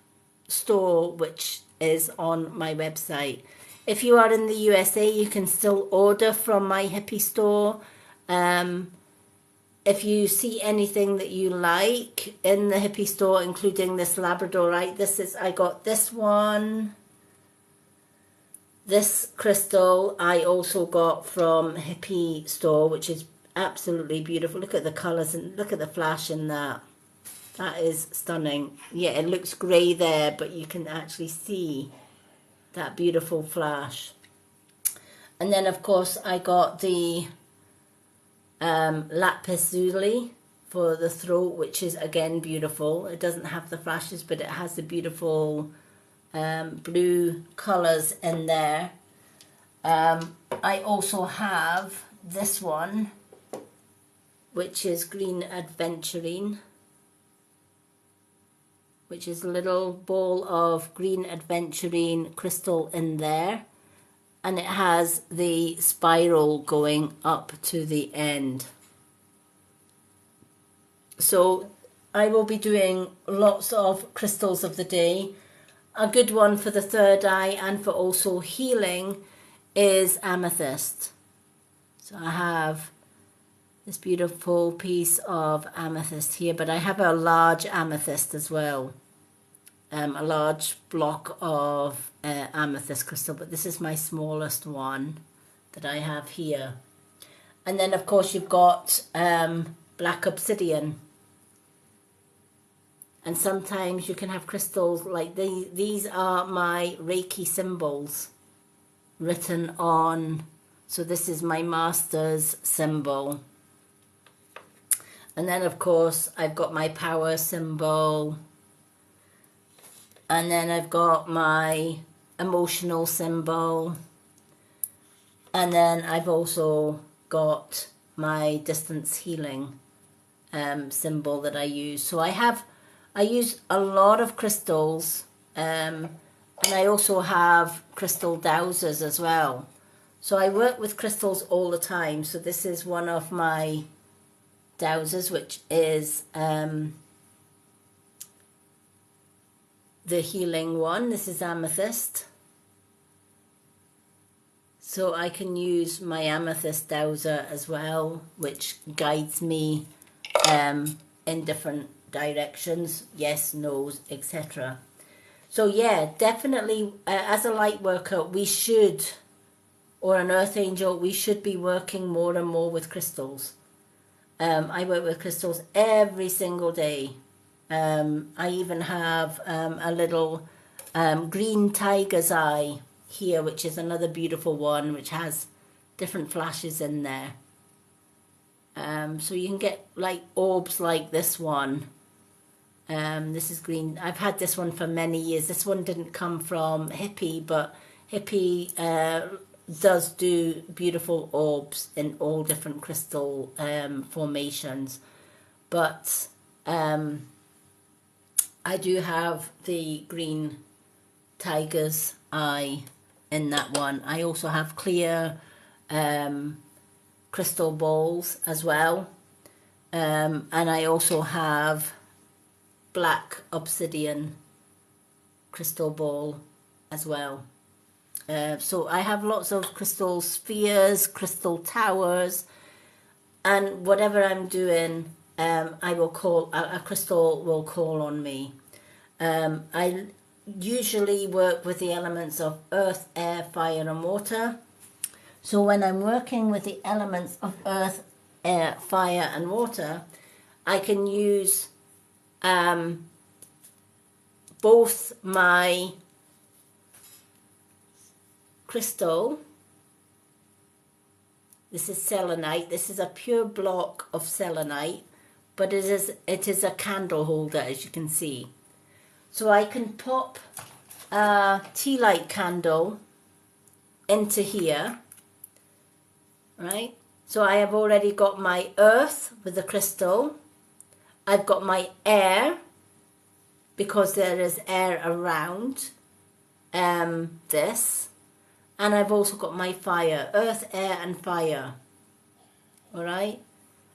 store, which is on my website. If you are in the USA, you can still order from my Hippie store. If you see anything that you like in the Hippie store, including this Labradorite, I got this one. This crystal I also got from Hippie store, which is absolutely beautiful. Look at the colours and look at the flash in that. That is stunning. Yeah, it looks grey there, but you can actually see that beautiful flash. And then, of course, I got the lapis lazuli for the throat, which is, again, beautiful. It doesn't have the flashes, but it has the beautiful blue colours in there. I also have this one, which is green adventurine, which is a little ball of green adventurine crystal in there, and it has the spiral going up to the end. So I will be doing lots of crystals of the day. A good one for the third eye and for also healing is amethyst. So I have this beautiful piece of amethyst here, but I have a large amethyst as well. A large block of amethyst crystal, but this is my smallest one that I have here. And then, of course, you've got black obsidian. And sometimes you can have crystals like these. These are my Reiki symbols written on. So this is my master's symbol. And then, of course, I've got my power symbol. And then I've got my emotional symbol. And then I've also got my distance healing symbol that I use. So I use a lot of crystals, and I also have crystal dowsers as well. So I work with crystals all the time. So this is one of my dowsers, which is the healing one. This is amethyst. So I can use my amethyst dowser as well, which guides me in different directions, yes, no's, etc. So yeah, definitely as a light worker, we should, or an earth angel, we should be working more and more with crystals. I work with crystals every single day. I even have a little green tiger's eye here, which is another beautiful one, which has different flashes in there. So you can get like orbs like this one. This is green. I've had this one for many years. This one didn't come from Hippie, but Hippie does do beautiful orbs in all different crystal formations. But I do have the green tiger's eye in that one. I also have clear crystal balls as well. And I also have black obsidian crystal ball as well. So I have lots of crystal spheres, crystal towers, and whatever I'm doing, I will call, a crystal will call on me. I usually work with the elements of earth, air, fire and water. So when I'm working with the elements of earth, air, fire and water, I can use both my crystal. This is selenite. This is a pure block of selenite, but it is a candle holder, as you can see. So I can pop a tea light candle into here, right? So I have already got my earth with the crystal. I've got my air, because there is air around this. And I've also got my fire, earth, air and fire. All right?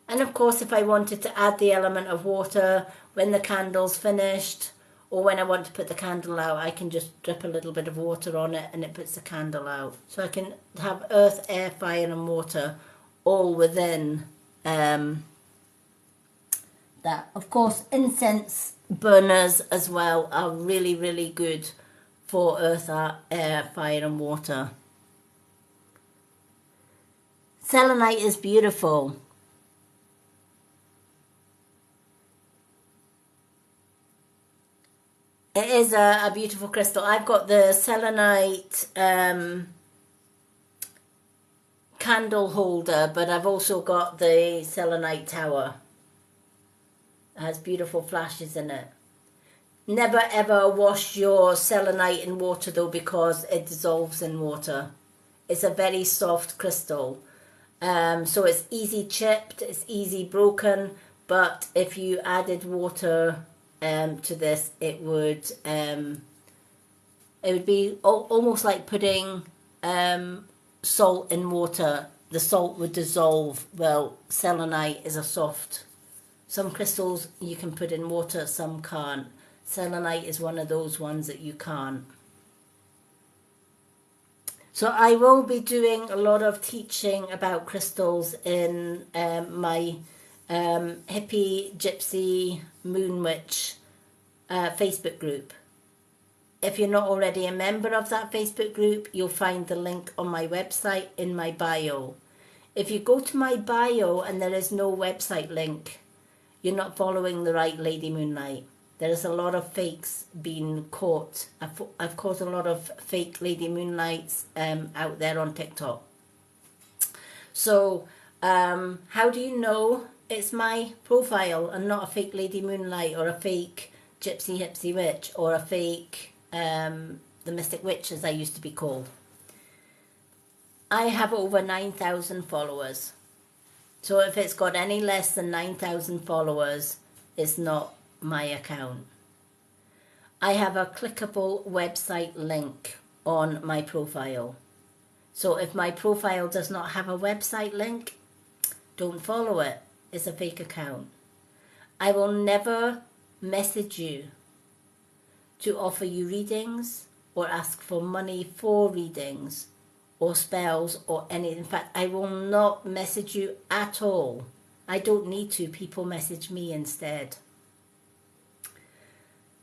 And of course, if I wanted to add the element of water when the candle's finished, or when I want to put the candle out, I can just drip a little bit of water on it and it puts the candle out. So I can have earth, air, fire and water all within that. Of course, incense burners as well are really, really good for earth, air, fire and water. Selenite is beautiful. It is a beautiful crystal. I've got the selenite candle holder, but I've also got the selenite tower. It has beautiful flashes in it. Never ever wash your selenite in water though, because it dissolves in water. It's a very soft crystal. So it's easy chipped, it's easy broken, but if you added water to this, it would be almost like putting salt in water. The salt would dissolve. Well, selenite is a soft. Some crystals you can put in water, some can't. Selenite is one of those ones that you can't. So I will be doing a lot of teaching about crystals in my Hippie Gypsy Moon Witch Facebook group. If you're not already a member of that Facebook group, you'll find the link on my website in my bio. If you go to my bio and there is no website link, you're not following the right Lady Moonlight. There's a lot of fakes being caught. I've caught a lot of fake Lady Moonlights out there on TikTok. So how do you know it's my profile and not a fake Lady Moonlight or a fake Gypsy Hipsy Witch or a fake the Mystic Witch, as I used to be called? I have over 9,000 followers. So if it's got any less than 9,000 followers, it's not my account. I have a clickable website link on my profile. So if my profile does not have a website link, don't follow it. It's a fake account. I will never message you to offer you readings or ask for money for readings or spells or anything. In fact, I will not message you at all. I don't need to. People message me instead.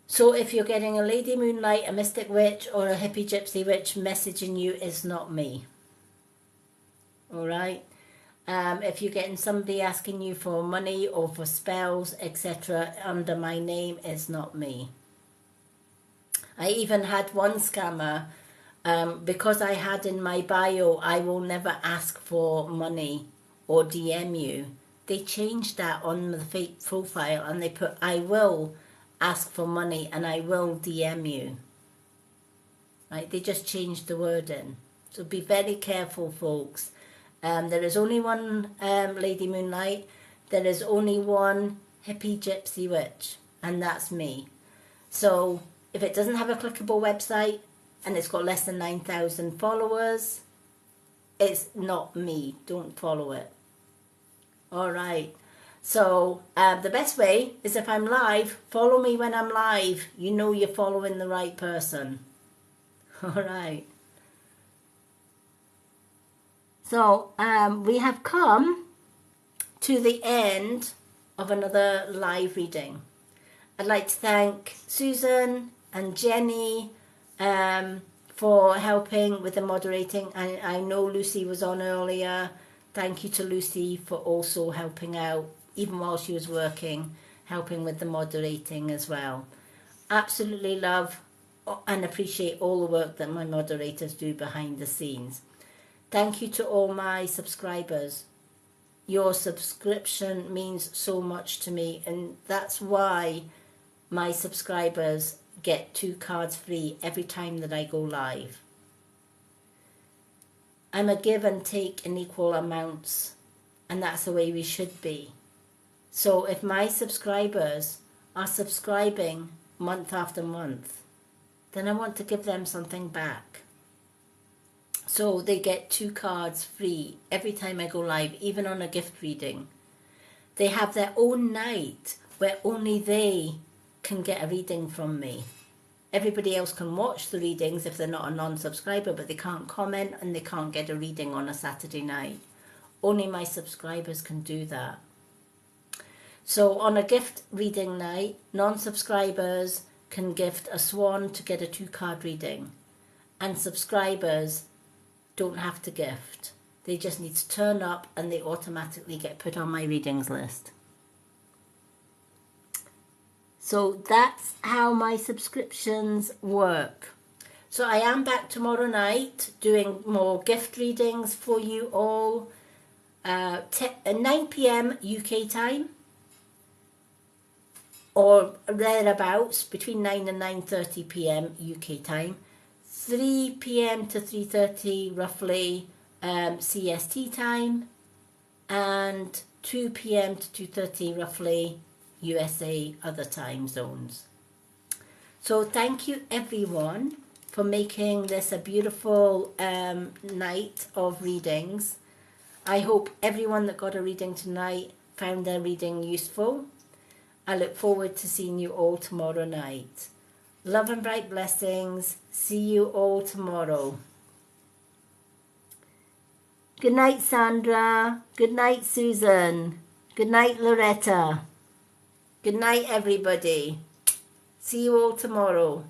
So if you're getting a Lady Moonlight, a Mystic Witch, or a Hippie Gypsy Witch messaging you, it's not me. Alright? If you're getting somebody asking you for money or for spells, etc., under my name, it's not me. I even had one scammer, because I had in my bio, I will never ask for money or DM you. They changed that on the fake profile and they put, I will ask for money and I will DM you. Right? They just changed the wording. So be very careful, folks. There is only one Lady Moonlight. There is only one Hippie Gypsy Witch, and that's me. So if it doesn't have a clickable website and it's got less than 9,000 followers, it's not me. Don't follow it. All right. So the best way is if I'm live, follow me when I'm live. You know you're following the right person. All right. So we have come to the end of another live reading. I'd like to thank Susan and Jenny for helping with the moderating. I know Lucy was on earlier. Thank you to Lucy for also helping out, even while she was working, helping with the moderating as well. Absolutely love and appreciate all the work that my moderators do behind the scenes. Thank you to all my subscribers. Your subscription means so much to me, and that's why my subscribers get 2 cards free every time that I go live. I'm a give and take in equal amounts, and that's the way we should be. So if my subscribers are subscribing month after month, then I want to give them something back. So they get 2 cards free every time I go live, even on a gift reading. They have their own night where only they can get a reading from me. Everybody else can watch the readings if they're not a non-subscriber, but they can't comment and they can't get a reading on a Saturday night. Only my subscribers can do that. So on a gift reading night, non-subscribers can gift a swan to get a 2-card reading. And subscribers don't have to gift. They just need to turn up and they automatically get put on my readings list. So that's how my subscriptions work. So I am back tomorrow night doing more gift readings for you all. 9 p.m. UK time, or thereabouts, between 9 and 9:30 p.m. UK time. 3 p.m. to 3:30 roughly CST time, and 2 p.m. to 2:30 roughly USA other time zones. So thank you everyone for making this a beautiful night of readings. I hope everyone that got a reading tonight found their reading useful. I look forward to seeing you all tomorrow night. Love and bright blessings. See you all tomorrow. Good night, Sandra. Good night, Susan. Good night, Loretta. Good night, everybody. See you all tomorrow.